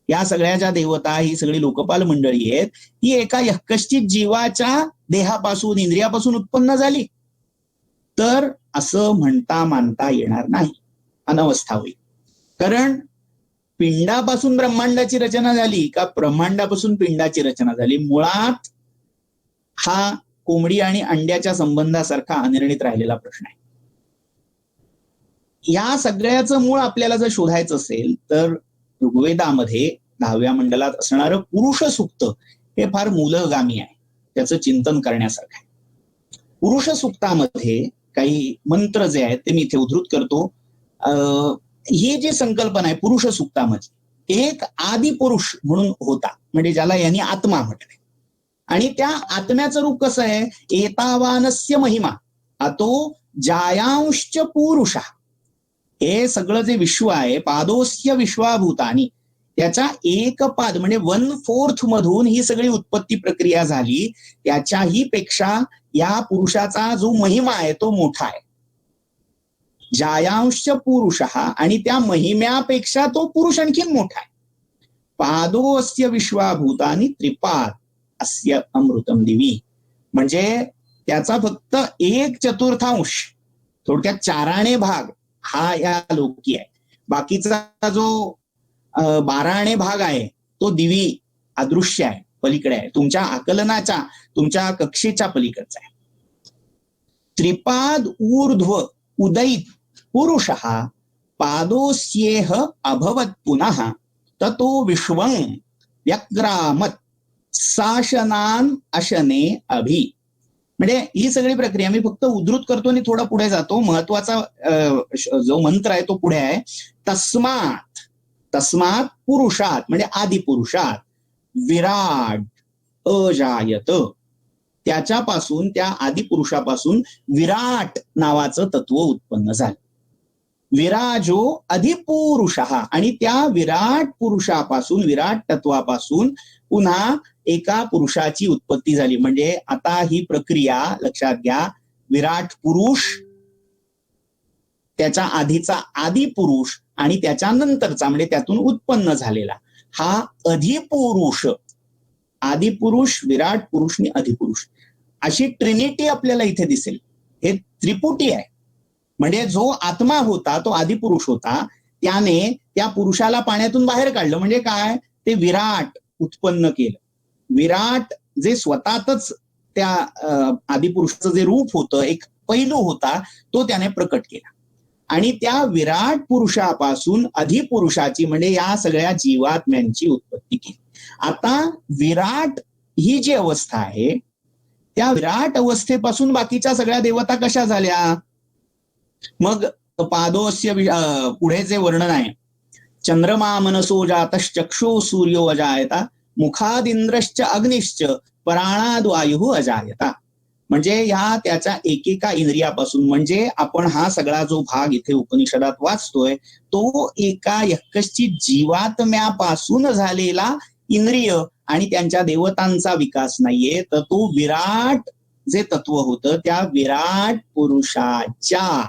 या सगळ्या ज्या देवता, ही सगळी लोकपाल मंडळी आहेत, ही एका यक्कश्चित जीवाच्या देहापासून, इंद्रियापासून उत्पन्न झाली? तर असं म्हणता मानता येणार नाही, अनवस्था होईल. कारण पिंडापासून ब्रह्मांडाची रचना झाली का ब्रह्मांडापासून पिंडाची रचना झाली? मुळात हा कोंबडी आणि अंड्याच्या संबंधासारखा अनिर्णित राहिलेला प्रश्न आहे. या सगळ्याचं मूळ आपल्याला जर शोधायचं असेल तर ऋग्वेदामध्ये 10व्या मंडलात असणारं पुरुष सूक्त हे फार मूलगामी आहे, त्याचं चिंतन करण्यासारखं आहे. पुरुष सूक्तामध्ये काही मंत्र जे आहेत ते मी इथे उद्धृत करतो. ही जी संकल्पना आहे पुरुष सूक्तामध्ये, एक आदि पुरुष म्हणून होता, म्हणजे ज्याला यांनी आत्मा म्हटलंय, आणि त्या आत्म्याचं रूप कसं आहे, एतावानस्य महिमा अतो जायांश्च पुरुषा. हे सगळं जे विश्व आहे, पादोस्य विश्वाभूतानी, त्याच्या एक पाद म्हणजे 1/4 मधून ही सगळी उत्पत्ती प्रक्रिया झाली. त्याच्याही पेक्षा या पुरुषाचा जो महिमा आहे तो मोठा आहे. जायांश पुरुष, आणि त्या महिम्यापेक्षा तो पुरुष आणखीन मोठा आहे. पादो अस्य विश्वाभूतानी त्रिपाद अस्य अमृतम दिवी, म्हणजे त्याचा फक्त 1/4, थोडक्यात 4 भाग हा या लोकी आहे. बाकीचा जो 12 भाग आहे तो दिवी अदृश्य आहे, पलीकडे आहे, तुमच्या आकलनाच्या, तुमच्या कक्षेच्या पलीकडचा आहे. त्रिपाद ऊर्ध्व उदयित पुरुष पादोस्येह अभवत पुनः ततो विश्वं व्यक्रामत साशनान अशने अभि. म्हणजे ही सगळी प्रक्रिया मी फक्त उद्धृत करतो आणि थोडा पुढे जातो. महत्वाचा जो मंत्र आहे तो पुढे आहे. तस्मात, तस्मात पुरुषात म्हणजे आदि पुरुषात विराट अजायत, त्याच्यापासून त्या आदि पुरुषापासून विराट नावाचं तत्व उत्पन्न झालं. विराजो अधिपुरुष, आणि त्या विराट पुरुषापासून, विराट तत्वापासून पुन्हा एका पुरुषाची उत्पत्ती झाली. म्हणजे आता ही प्रक्रिया लक्षात घ्या. विराट पुरुष, त्याच्या आधीचा आदि पुरुष आणि त्याच्यानंतरचा म्हणजे त्यातून उत्पन्न झालेला हा अधिपुरुष. आदिपुरुष, विराट पुरुष आणि अधिपुरुष अशी ट्रिनिटी आपल्याला इथे दिसेल. हे त्रिपुटी आहे. म्हणजे जो आत्मा होता तो आदिपुरुष होता, त्याने त्या पुरुषाला पाण्यातून बाहेर काढलं. म्हणजे काय, ते विराट उत्पन्न केलं. विराट जे स्वतःच त्या आदिपुरुषाचं जे रूप होतं, एक पैलू होता, तो त्याने प्रकट केला. आणि त्या विराट पुरुषापासून अधिपुरुषाची म्हणजे या सगळ्या जीवात्म्यांची उत्पत्ती केली. आता विराट ही जी अवस्था आहे, त्या विराट अवस्थेपासून बाकीच्या सगळ्या देवता कशा झाल्या. मग पादोस्य पुढे जे वर्णन आहे, चंद्रमा मनसो जातश्चक्षु सूर्यो अजायता मुखादिंद्रश्च अग्निश्च पराणाद वायु अजायता. म्हणजे या त्याच्या एकेका इंद्रियापासून, म्हणजे आपण हा सगळा जो भाग इथे उपनिषदात वाचतोय तो एका यक्कश्चित जीवात्म्यापासून झालेला इंद्रिय आणि त्यांच्या देवतांचा विकास नाहीये. तर तो विराट जे तत्व होतं त्या विराट पुरुषाच्या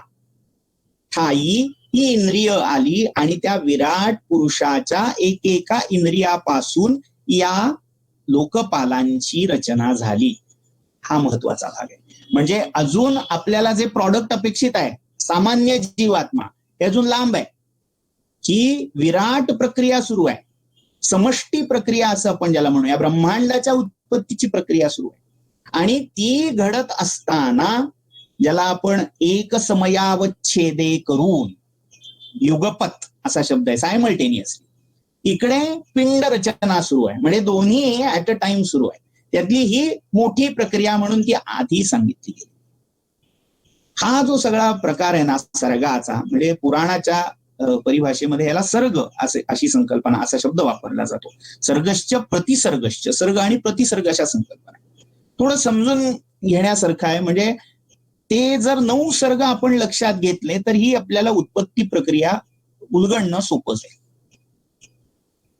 ठाई ही इंद्रिय आली आणि त्या विराट पुरुषाच्या एकेका इंद्रियापासून या लोकपालांची रचना झाली. हा महत्वाचा भाग आहे. म्हणजे अजून आपल्याला जे प्रॉडक्ट अपेक्षित आहे सामान्य जीवात्मा, हे अजून लांब आहे. ही विराट प्रक्रिया सुरू आहे. समष्टी प्रक्रिया असं आपण ज्याला म्हणूया, ब्रह्मांडाच्या उत्पत्तीची प्रक्रिया सुरू आहे. आणि ती घडत असताना ज्याला आपण एक समयावच्छेदे करून, युगपत असा शब्द आहे, सायमल्टेनियसली इकडे पिंड रचना सुरू आहे. म्हणजे दोन्ही ऍट अ टाइम सुरू आहे. त्यातली ही मोठी प्रक्रिया म्हणून ती आधी सांगितली गेली. हा जो सगळा प्रकार आहे ना सर्गाचा, म्हणजे पुराणाच्या परिभाषेमध्ये याला सर्ग अशी संकल्पना, असा शब्द वापरला जातो. सर्गश्च प्रतिसर्गश्च, सर्ग आणि प्रतिसर्ग अशा संकल्पना थोडं समजून घेण्यासारखं आहे. म्हणजे ते जर 9 सर्ग आपण लक्षात घेतले तर ही आपल्याला उत्पत्ती प्रक्रिया उलगडणं सोपं जाईल.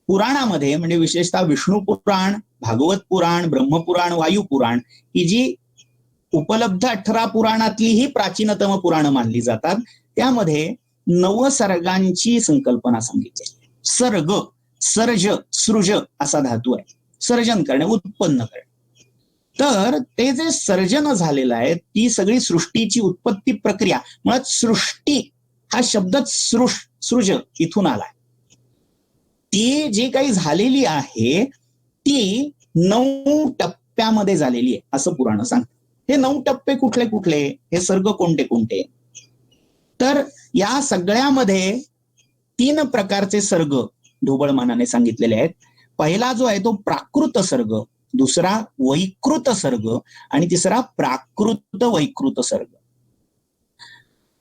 पुराणामध्ये म्हणजे विशेषतः विष्णू पुराण, भागवत पुराण, ब्रह्मपुराण, वायुपुराण ही जी उपलब्ध 18 पुराणातली ही प्राचीनतम पुराणं मानली जातात. त्यामध्ये 9 सर्गांची संकल्पना सांगितली. सर्ग, सर्ज, सृज असा धातू आहे. सर्जन करणे, उत्पन्न करणे. तर ते जे सर्जन झालेलं आहे ती सगळी सृष्टीची उत्पत्ती प्रक्रिया, मुळात सृष्टी हा शब्दच सृज इथून आलाय. ती जी काही झालेली आहे ती 9 टप्प्यामध्ये झालेली आहे असं पुराण सांगतं. हे 9 टप्पे कुठले कुठले, हे सर्ग कोणते कोणते, तर या सगळ्यामध्ये 3 प्रकारचे सर्ग ढोबळमानाने सांगितलेले आहेत. पहिला जो आहे तो प्राकृत सर्ग, दुसरा वैकृत सर्ग आणि तिसरा प्राकृत वैकृत सर्ग.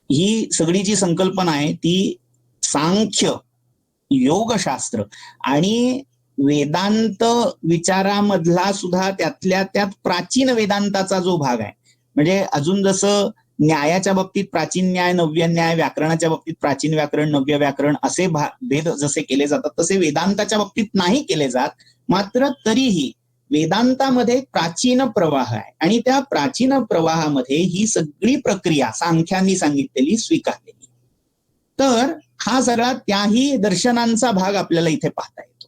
ही सगळी जी संकल्पना आहे ती सांख्य, योगशास्त्र आणि वेदांत विचारामधला सुद्धा त्यातल्या त्यात प्राचीन वेदांताचा जो भाग आहे, म्हणजे अजून जसं न्यायाच्या बाबतीत प्राचीन न्याय, नव्य न्याय, व्याकरणाच्या बाबतीत प्राचीन व्याकरण, नव्य व्याकरण असे भेद जसे केले जातात तसे वेदांताच्या बाबतीत नाही केले जात. मात्र तरीही वेदांतामध्ये प्राचीन प्रवाह आहे आणि त्या प्राचीन प्रवाहामध्ये ही सगळी प्रक्रिया सांख्यांनी सांगितलेली स्वीकारलेली. तर हा सगळा त्याही दर्शनांचा भाग आपल्याला इथे पाहता येतो.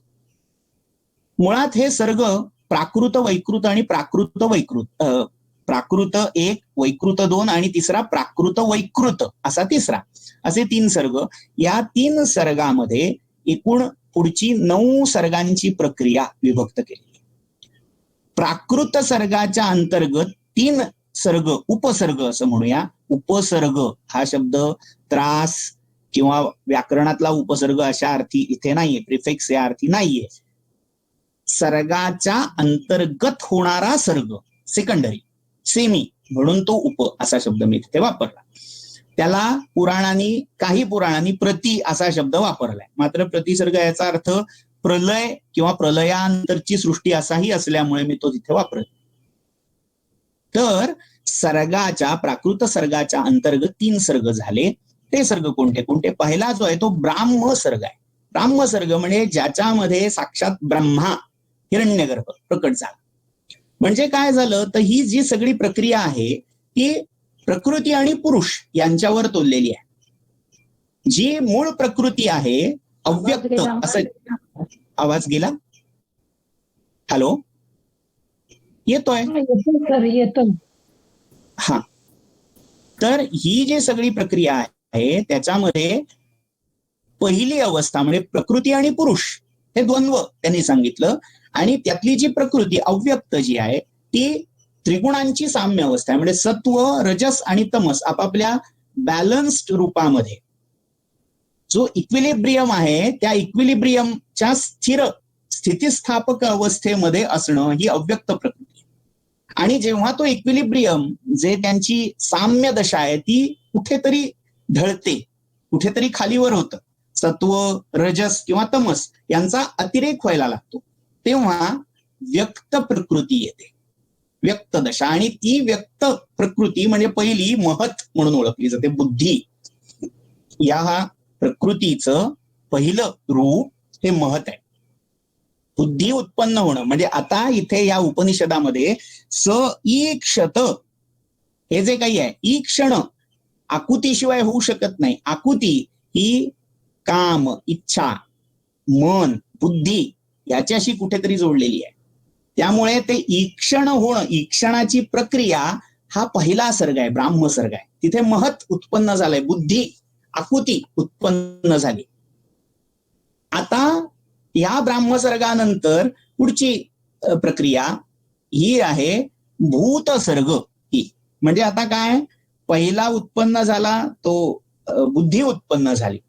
मुळात हे सर्ग प्राकृत, वैकृत आणि प्राकृत वैकृत, प्राकृत 1, वैकृत 2 आणि तिसरा प्राकृत वैकृत असा तिसरा, असे 3 सर्ग. या 3 सर्गामध्ये एकूण पुढची 9 सर्गांची प्रक्रिया विभक्त केली. प्राकृत सर्गाच्या अंतर्गत 3 सर्ग, उपसर्ग असं म्हणूया. उपसर्ग हा शब्द त्रास किंवा व्याकरणातला उपसर्ग अशा अर्थी इथे नाहीये, प्रिफिक्स या अर्थी नाहीये. सर्गाच्या अंतर्गत होणारा सर्ग, सेकंडरी, सेमी, म्हणून तो उप असा शब्द मी तिथे वापरला. त्याला काही पुराणांनी प्रति असा शब्द वापरलाय. मात्र प्रतिसर्ग याचा अर्थ प्रलय किंवा प्रलयानंतरची सृष्टी असाही असल्यामुळे मी तो तिथे वापरत. तर सर्गाच्या, प्राकृत सर्गाच्या अंतर्गत 3 सर्ग झाले. ते सर्ग कोणते कोणते? पहिला जो आहे तो ब्राह्म सर्ग आहे. ब्राह्म सर्ग म्हणजे ज्याच्यामध्ये साक्षात ब्रह्मा हिरण्यगर्भ प्रकट झाला. म्हणजे काय झालं तर ही जी सगळी प्रक्रिया आहे ती प्रकृती आणि पुरुष यांच्यावर तोललेली आहे. जी मूळ प्रकृती आहे अव्यक्त असं. आवाज गेला? हॅलो, येतोय? येतो. हा, तर ही जी सगळी प्रक्रिया आहे त्याच्यामध्ये पहिली अवस्था म्हणजे प्रकृती आणि पुरुष हे द्वंद्व त्यांनी सांगितलं. आणि त्यातली जी प्रकृती अव्यक्त जी आहे ती त्रिगुणांची साम्य अवस्था आहे. म्हणजे सत्व, रजस आणि तमस आपापल्या बॅलन्स्ड रूपामध्ये जो इक्विलिब्रियम आहे त्या इक्विलिब्रियमच्या स्थितिस्थापक अवस्थेमध्ये असणं ही अव्यक्त प्रकृती. आणि जेव्हा तो इक्विलिब्रियम जे त्यांची साम्य दशा आहे ती कुठेतरी ढळते, कुठेतरी खालीवर होतं, सत्व, रजस किंवा तमस यांचा अतिरेक व्हायला लागतो, तेव्हा व्यक्त प्रकृती येते, व्यक्त दशा. आणि ती व्यक्त प्रकृती म्हणजे पहिली महत म्हणून ओळखली जाते, बुद्धी. या प्रकृतीचं पहिलं रूप हे महत आहे. बुद्धी उत्पन्न होणं म्हणजे आता इथे या उपनिषदामध्ये स ईक्षत हे जे काही आहे, ईक्षण आकुतीशिवाय होऊ शकत नाही. आकुती ही काम, इच्छा, मन, बुद्धी याच्याशी कुठेतरी जोडलेली आहे. त्यामुळे ते ईक्षण होणं, ईक्षणाची प्रक्रिया हा पहिला सर्ग आहे, ब्राह्म सर्ग आहे. तिथे महत उत्पन्न झालंय, बुद्धी, आकुती उत्पन्न झाली. आता या ब्राह्म सर्गानंतर पुढची प्रक्रिया ही आहे भूत सर्ग. ही म्हणजे आता काय, पहिला उत्पन्न झाला तो बुद्धी उत्पन्न झाली.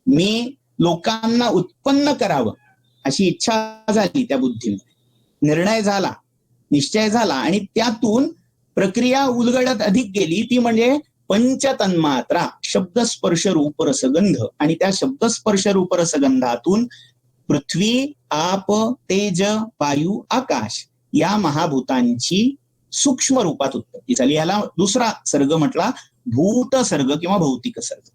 मी लोकांना उत्पन्न करावं अशी इच्छा झाली त्या बुद्धीमध्ये, निर्णय झाला, निश्चय झाला आणि त्यातून प्रक्रिया उलगडत अधिक गेली. ती म्हणजे पंचतन्मात्रा, शब्द स्पर्श रूप रसगंध. आणि त्या शब्द स्पर्श रूप रसगंधातून पृथ्वी, आप, तेज, वायू, आकाश या महाभूतांची सूक्ष्म रूपात उत्पत्ती झाली. याला दुसरा सर्ग म्हटला भूत सर्ग किंवा भौतिक सर्ग.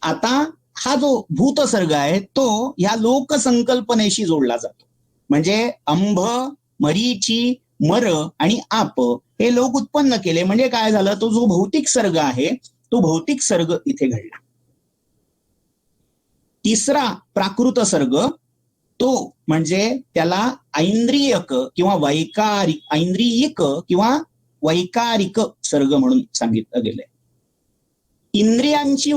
आता हा जो भूत सर्ग आहे तो या लोकसंकल्पनेशी जोडला जातो. म्हणजे अंभ, मरीची, मर आणि आप हे लोक उत्पन्न केले. म्हणजे काय झालं, तो जो भौतिक सर्ग आहे तो भौतिक सर्ग इथे घडला. तिसरा प्राकृत सर्ग तो म्हणजे त्याला ऐंद्रियक किंवा ऐंद्रियिक किंवा वैकारिक सर्ग म्हणून सांगितलं गेलंय. इंद्रियांची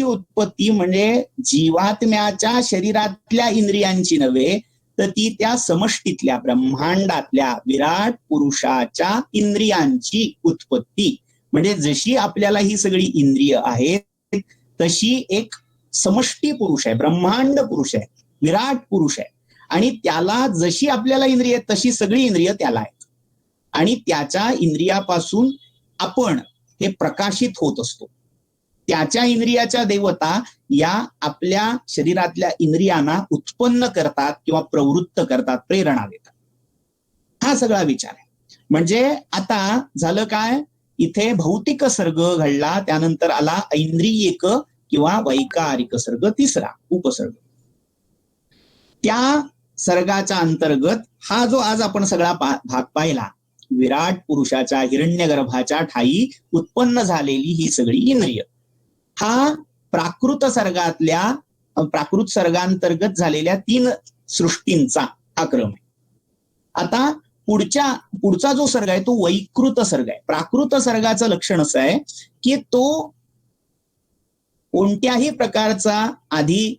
उत्पत्ती म्हणजे जीवात्म्याच्या शरीरातल्या इंद्रियांची नव्हे, तर ती त्या समष्टीतल्या ब्रह्मांडातल्या विराट पुरुषाच्या इंद्रियांची उत्पत्ती. म्हणजे जशी आपल्याला ही सगळी इंद्रिय आहेत तशी एक समष्टी पुरुष आहे, ब्रह्मांड पुरुष आहे, विराट पुरुष आहे. आणि त्याला जशी आपल्याला इंद्रिय तशी सगळी इंद्रिय त्याला आहेत. आणि त्याच्या इंद्रियापासून आपण हे प्रकाशित होत असतो. त्याच्या इंद्रियाच्या देवता या आपल्या शरीरातल्या इंद्रियांना उत्पन्न करतात किंवा प्रवृत्त करतात, प्रेरणा देतात. हा सगळा विचार आहे. म्हणजे आता झालं काय, इथे भौतिक सर्ग घडला, त्यानंतर आला ऐंद्रियिक किंवा वैकारिक सर्ग, तिसरा उपसर्ग. त्या सर्गाच्या अंतर्गत हा जो आज आपण सगळा भाग पाहिला, विराट पुरुषाच्या हिरण्यगर्भाच्या ठाई उत्पन्न झालेली ही सगळी इंद्रिय, हा प्राकृत सर्गांतर्गत झालेल्या 3 सृष्टींचा हा क्रम आहे. आता पुढचा जो सर्ग आहे तो वैकृत सर्ग आहे. प्राकृत सर्गाचं लक्षण असं आहे की तो कोणत्याही प्रकारचा आधी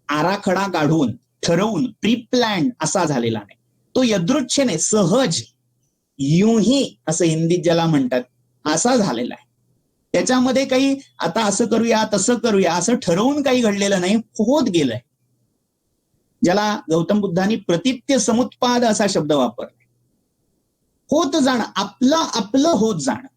आराखडा काढून ठरवून प्रीप्लॅन असा झालेला नाही. तो त्याच्यामध्ये काही आता असं करूया तसं करूया असं ठरवून काही घडलेलं नाही, होत गेलंय. ज्याला गौतम बुद्धांनी प्रतित्य समुत्पाद असा शब्द वापरला. होत जाणं, आपलं होत जाणं,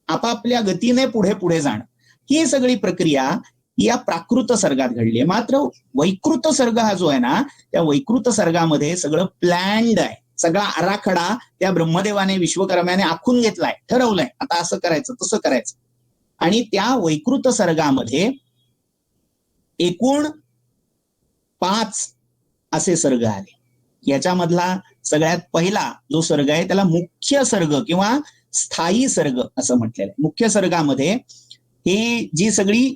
आपापल्या गतीने पुढे पुढे जाणं, ही सगळी प्रक्रिया या प्राकृत सर्गात घडली आहे. मात्र वैकृत सर्ग हा जो आहे ना, त्या वैकृत सर्गामध्ये सगळं प्लॅन्ड आहे. सगळा आराखडा त्या ब्रह्मदेवाने विश्वकर्म्याने आखून घेतलाय, ठरवलंय आता असं करायचं तसं करायचं. आणि त्या वैकृत सर्गामध्ये एकूण 5 असे सर्ग आले. याच्यामधला सगळ्यात पहिला जो सर्ग आहे त्याला मुख्य सर्ग किंवा स्थायी सर्ग असं म्हटलेलं आहे. मुख्य सर्गामध्ये ही जी सगळी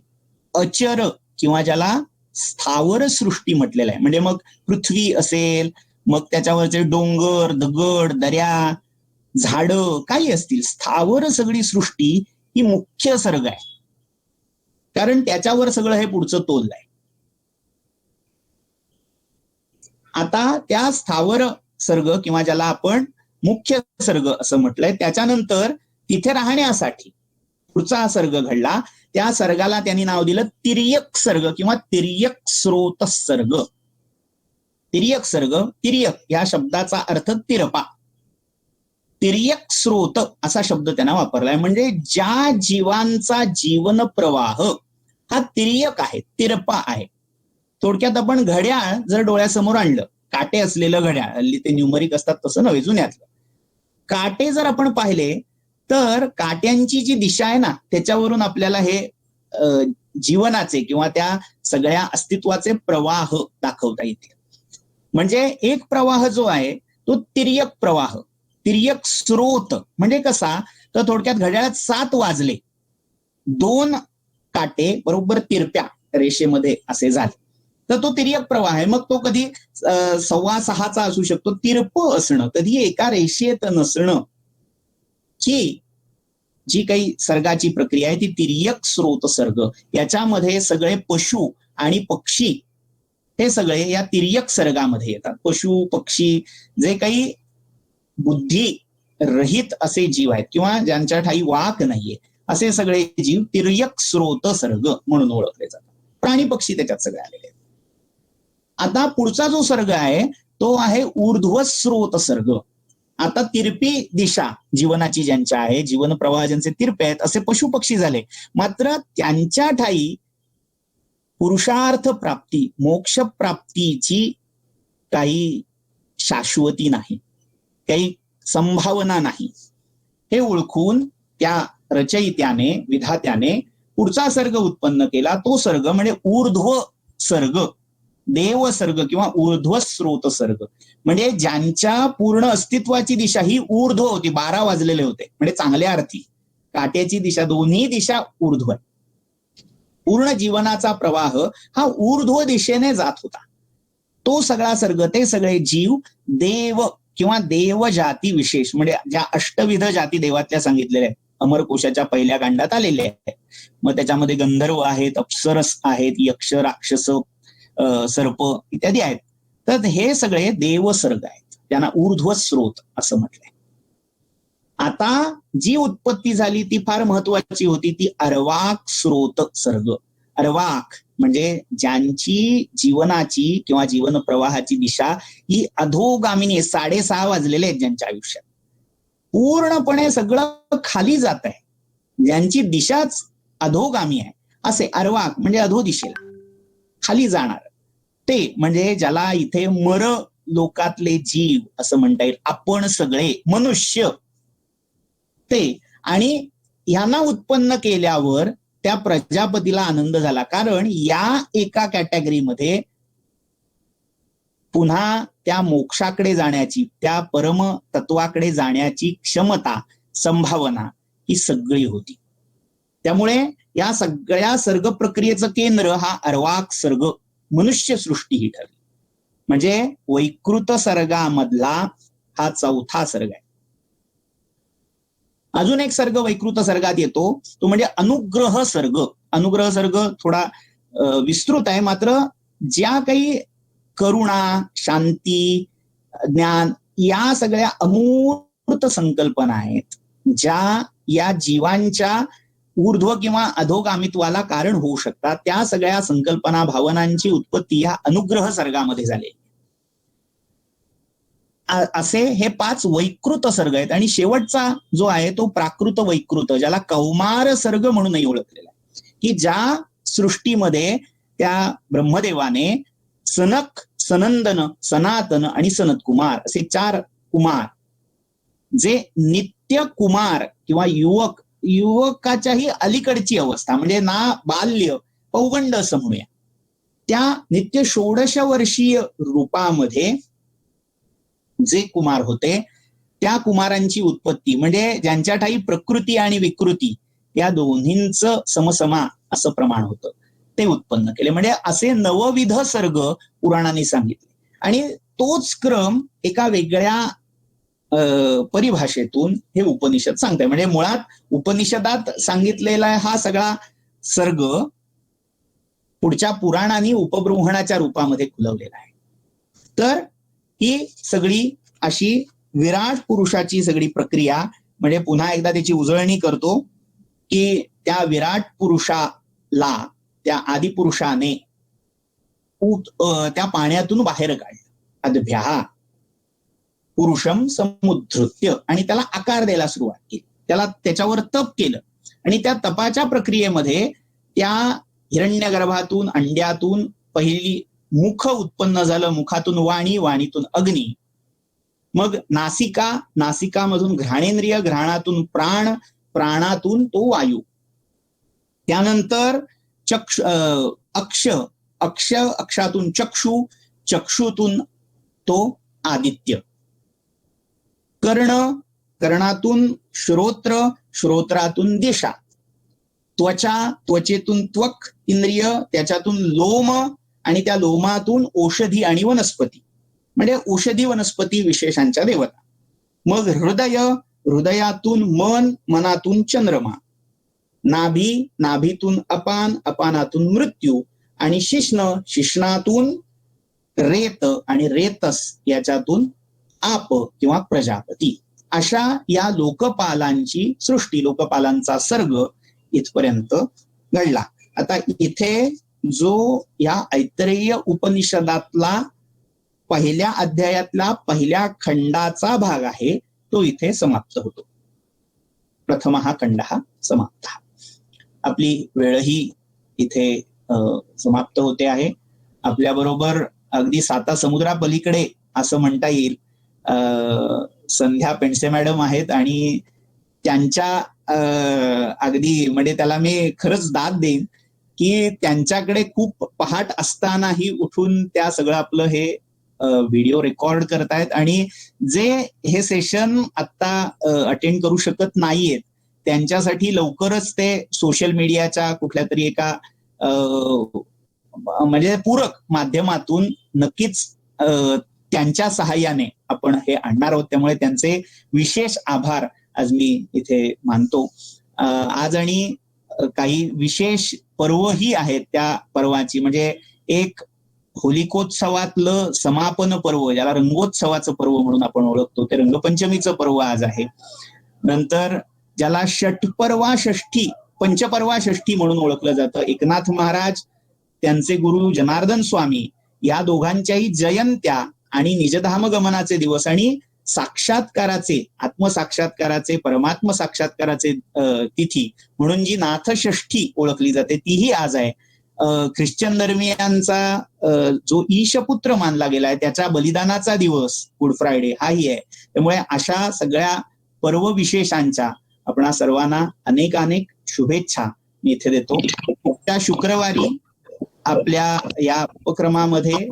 अचर किंवा ज्याला स्थावर सृष्टी म्हटलेलं आहे, म्हणजे मग पृथ्वी असेल, मग त्याच्यावरचे डोंगर, दगड, दऱ्या, झाडं काही असतील, स्थावर सगळी सृष्टी ही मुख्य सर्ग आहे. कारण त्याच्यावर सगळं हे पुढचं तोललंय. आता त्या स्थावर सर्ग किंवा ज्याला आपण मुख्य सर्ग असं म्हटलंय, त्याच्यानंतर तिथे राहण्यासाठी पुढचा सर्ग घडला. त्या सर्गाला त्यांनी नाव दिलं तिर्यक सर्ग किंवा तिर्यक स्रोत सर्ग. तिर्यक सर्ग, तिर्यक या शब्दाचा अर्थ तिरपा, तिर्यक स्रोत असा शब्द त्यांना वापरलाय. म्हणजे ज्या जीवांचा जीवन प्रवाह हा तिर्यक आहे, तिरपा आहे. थोडक्यात आपण घड्याळ जर डोळ्यासमोर आणलं, काटे असलेलं घड्याळ, हल्ली ते न्यूमरिक असतात तसं नव्हे, जुन्यातलं, काटे जर आपण पाहिले तर काट्यांची जी दिशा आहे ना, त्याच्यावरून आपल्याला हे जीवनाचे किंवा त्या सगळ्या अस्तित्वाचे प्रवाह दाखवता येतील. म्हणजे एक प्रवाह जो आहे तो तिर्यक प्रवाह, तिर्यक स्रोत म्हणजे कसा, तर थोडक्यात घड्याळात 7 वाजले, 2 काटे बरोबर तिरप्या रेषेमध्ये असे झाले, तर तो तिर्यक प्रवाह आहे. मग तो कधी 6.25चा असू शकतो, तिरप असणं, कधी एका रेषेत नसणं, ही जी काही सर्गाची प्रक्रिया आहे ती तिर्यक स्रोत सर्ग. याच्यामध्ये सगळे पशु आणि पक्षी हे सगळे या तिर्यक सर्गामध्ये येतात. पशु पक्षी जे काही बुद्धी रहित असे जीव आहेत किंवा ज्यांच्या ठाई वाक नाहीये, असे सगळे जीव तिर्यक स्रोत सर्ग म्हणून ओळखले जातात. प्राणी पक्षी त्याच्यात सगळे आलेले आहेत. आता पुढचा जो सर्ग आहे तो आहे ऊर्ध्व स्रोत सर्ग. आता तिरपी दिशा जीवनाची ज्यांच्या आहे, जीवन प्रवाह ज्यांचे तिरपे आहेत, असे पशु पक्षी झाले. मात्र त्यांच्या ठाई पुरुषार्थ प्राप्ती, मोक्ष प्राप्तीची काही शाश्वती नाही, काही संभावना नाही, हे ओळखून त्या रचयित्याने, विधात्याने पुढचा सर्ग उत्पन्न केला. तो सर्ग म्हणजे ऊर्ध्व सर्ग, देव सर्ग किंवा ऊर्ध्व स्रोत सर्ग. म्हणजे ज्यांच्या पूर्ण अस्तित्वाची दिशा ही ऊर्ध्व होती, 12 वाजलेले होते, म्हणजे चांगल्या अर्थी काट्याची दिशा, दोन्ही दिशा ऊर्ध्व आहे. पूर्ण जीवनाचा प्रवाह हा ऊर्ध्व दिशेने जात होता. तो सगळा सर्ग, ते सगळे जीव देव किंवा देव जाती विशेष, म्हणजे ज्या अष्टविध जाती देवातल्या सांगितलेल्या आहेत, अमरकोशाच्या पहिल्या कांडात आलेले आहेत. मग त्याच्यामध्ये गंधर्व आहेत, अप्सरस आहेत, यक्ष, राक्षस, सर्प इत्यादी आहेत. तर हे सगळे देव सर्ग आहेत, त्यांना ऊर्ध्व स्रोत असं म्हटलंय. आता जी उत्पत्ती झाली ती फार महत्वाची होती, ती अर्वाक स्रोत सर्ग. अर्वाक म्हणजे ज्यांची जीवनाची किंवा जीवन प्रवाहाची दिशा ही अधोगामिनी, 6:30 वाजलेले आहेत ज्यांच्या आयुष्यात, पूर्णपणे सगळं खाली जात आहे, ज्यांची दिशाच अधोगामी आहे, असे अर्वाक म्हणजे अधो दिशेला खाली जाणार, ते म्हणजे ज्याला इथे मर लोकातले जीव असं म्हणता येईल, आपण सगळे मनुष्य ते. आणि यांना उत्पन्न केल्यावर त्या प्रजापतीला आनंद झाला, कारण या एका कॅटेगरीमध्ये पुन्हा त्या मोक्षाकडे जाण्याची, त्या परम तत्वाकडे जाण्याची क्षमता, संभावना ही सगळी होती. त्यामुळे या सगळ्या सर्ग प्रक्रियेचं केंद्र हा अर्वाक सर्ग, मनुष्य सृष्टी ही ठरली. म्हणजे वैकृत सर्गामधला हा चौथा सर्ग आहे. अजून एक सर्ग वैकृत सर्गात येतो, तो म्हणजे अनुग्रह सर्ग. अनुग्रह सर्ग थोडा विस्तृत आहे, मात्र ज्या काही करुणा, शांती, ज्ञान या सगळ्या अमूर्त संकल्पना आहेत, ज्या या जीवांच्या ऊर्ध्व किंवा अधोगामित्वाला कारण होऊ शकतात, त्या सगळ्या संकल्पना भावनांची उत्पत्ती ह्या अनुग्रह सर्गामध्ये झाली. असे हे 5 वैकृत सर्ग आहेत. आणि शेवटचा जो आहे तो प्राकृत वैकृत, ज्याला कौमार सर्ग म्हणूनही ओळखलेला आहे, की ज्या सृष्टीमध्ये त्या ब्रह्मदेवाने सनक, सनंदन, सनातन आणि सनतकुमार असे 4 कुमार, जे नित्य कुमार किंवा युवकाच्याही अलीकडची अवस्था, म्हणजे ना बाल्य पौगंड असं म्हणूया, त्या नित्य 16 वर्षीय रूपामध्ये जे कुमार होते, त्या कुमारांची उत्पत्ती, म्हणजे ज्यांच्या ठाई प्रकृती आणि विकृती या दोन्हींचं समसमा असं प्रमाण होतं, ते उत्पन्न केले. म्हणजे असे 9विध सर्ग पुराणांनी सांगितले. आणि तोच क्रम एका वेगळ्या परिभाषेतून हे उपनिषद सांगतंय. म्हणजे मुळात उपनिषदात सांगितलेला हा सगळा सर्ग पुढच्या पुराणांनी उपबृंहणाच्या रूपामध्ये खुलवलेला आहे. तर ही सगळी अशी विराट पुरुषाची सगळी प्रक्रिया, म्हणजे पुन्हा एकदा त्याची उजळणी करतो की त्या विराट पुरुषाला त्या आदिपुरुषाने त्या पाण्यातून बाहेर काढलं, अद्भ्या पुरुषम समुद्धृत्य, आणि त्याला आकार द्यायला सुरुवात केली, त्याच्यावर तप केलं. आणि त्या तपाच्या प्रक्रियेमध्ये त्या हिरण्यगर्भातून, अंड्यातून पहिली मुख उत्पन्न झालं, मुखातून वाणी, वाणीतून अग्नी, मग नासिका, नासिकामधून घ्राणेंद्रिय, घ्राणातून प्राण, प्राणातून तो वायू, त्यानंतर अक्षातून चक्षु, चक्षुतून तो आदित्य, कर्णातून श्रोत्र, श्रोत्रातून दिशा, त्वचा, त्वचेतून त्वक इंद्रिय, त्याच्यातून लोम, आणि त्या लोमातून औषधी आणि वनस्पती, म्हणजे औषधी वनस्पती विशेषांच्या देवता. मग हृदय, हृदयातून मन, मनातून चंद्रमा, नाभी, नाभीतून अपान, अपानातून मृत्यू, आणि शिश्न, शिश्नातून रेत, आणि रेतस याच्यातून आप किंवा प्रजापती. अशा या लोकपालांची सृष्टी, लोकपालांचा सर्ग इथपर्यंत घडला. आता इथे जो या ऐतरेय उपनिषदातला पहिल्या अध्यायातला पहिल्या खंडाचा भाग आहे तो इथे समाप्त होतो. प्रथम हा खंड हा समाप्त. आपली वेळही इथे समाप्त होते आहे. आपल्याबरोबर अगदी 7 समुद्रापलीकडे असं म्हणता येईल संध्या पेंडसे मॅडम आहेत, आणि त्यांच्या अगदी म्हणजे त्याला मी खरंच दाद देईन की त्यांच्याकडे खूप पहाट असतानाही उठून त्या सगळं आपलं हे व्हिडिओ रेकॉर्ड करतायत. आणि जे हे सेशन आता अटेंड करू शकत नाहीयेत त्यांच्यासाठी लवकरच ते सोशल मीडियाच्या कुठल्या तरी एका म्हणजे पूरक माध्यमातून नक्कीच त्यांच्या सहाय्याने आपण हे आणणार आहोत. त्यामुळे त्यांचे विशेष आभार आज मी इथे मानतो. आज आणि काही विशेष पर्वही आहेत. त्या पर्वाची म्हणजे एक होलिकोत्सवातलं समापन पर्व, ज्याला रंगोत्सवाचं पर्व म्हणून आपण ओळखतो, ते रंगपंचमीचं पर्व आज आहे. नंतर ज्याला षटपर्वा षष्ठी, पंचपर्वा षष्ठी म्हणून ओळखलं जातं, एकनाथ महाराज, त्यांचे गुरु जनार्दन स्वामी या दोघांच्याही जयंत्या आणि निजधाम गमनाचे दिवस आणि साक्षात्काराचे, आत्मसाक्षात्काराचे, परमात्म साक्षात्काराचे तिथी म्हणून जी नाथषष्ठी ओळखली जाते तीही आज आहे. ख्रिश्चन धर्मियांचा जो ईशपुत्र मानला गेलाय त्याच्या बलिदानाचा दिवस गुड फ्रायडे हाही आहे. त्यामुळे अशा सगळ्या पर्व विशेषांच्या आपणा सर्वांना अनेक अनेक शुभेच्छा मी इथे देतो. त्या शुक्रवारी आपल्या या उपक्रमामध्ये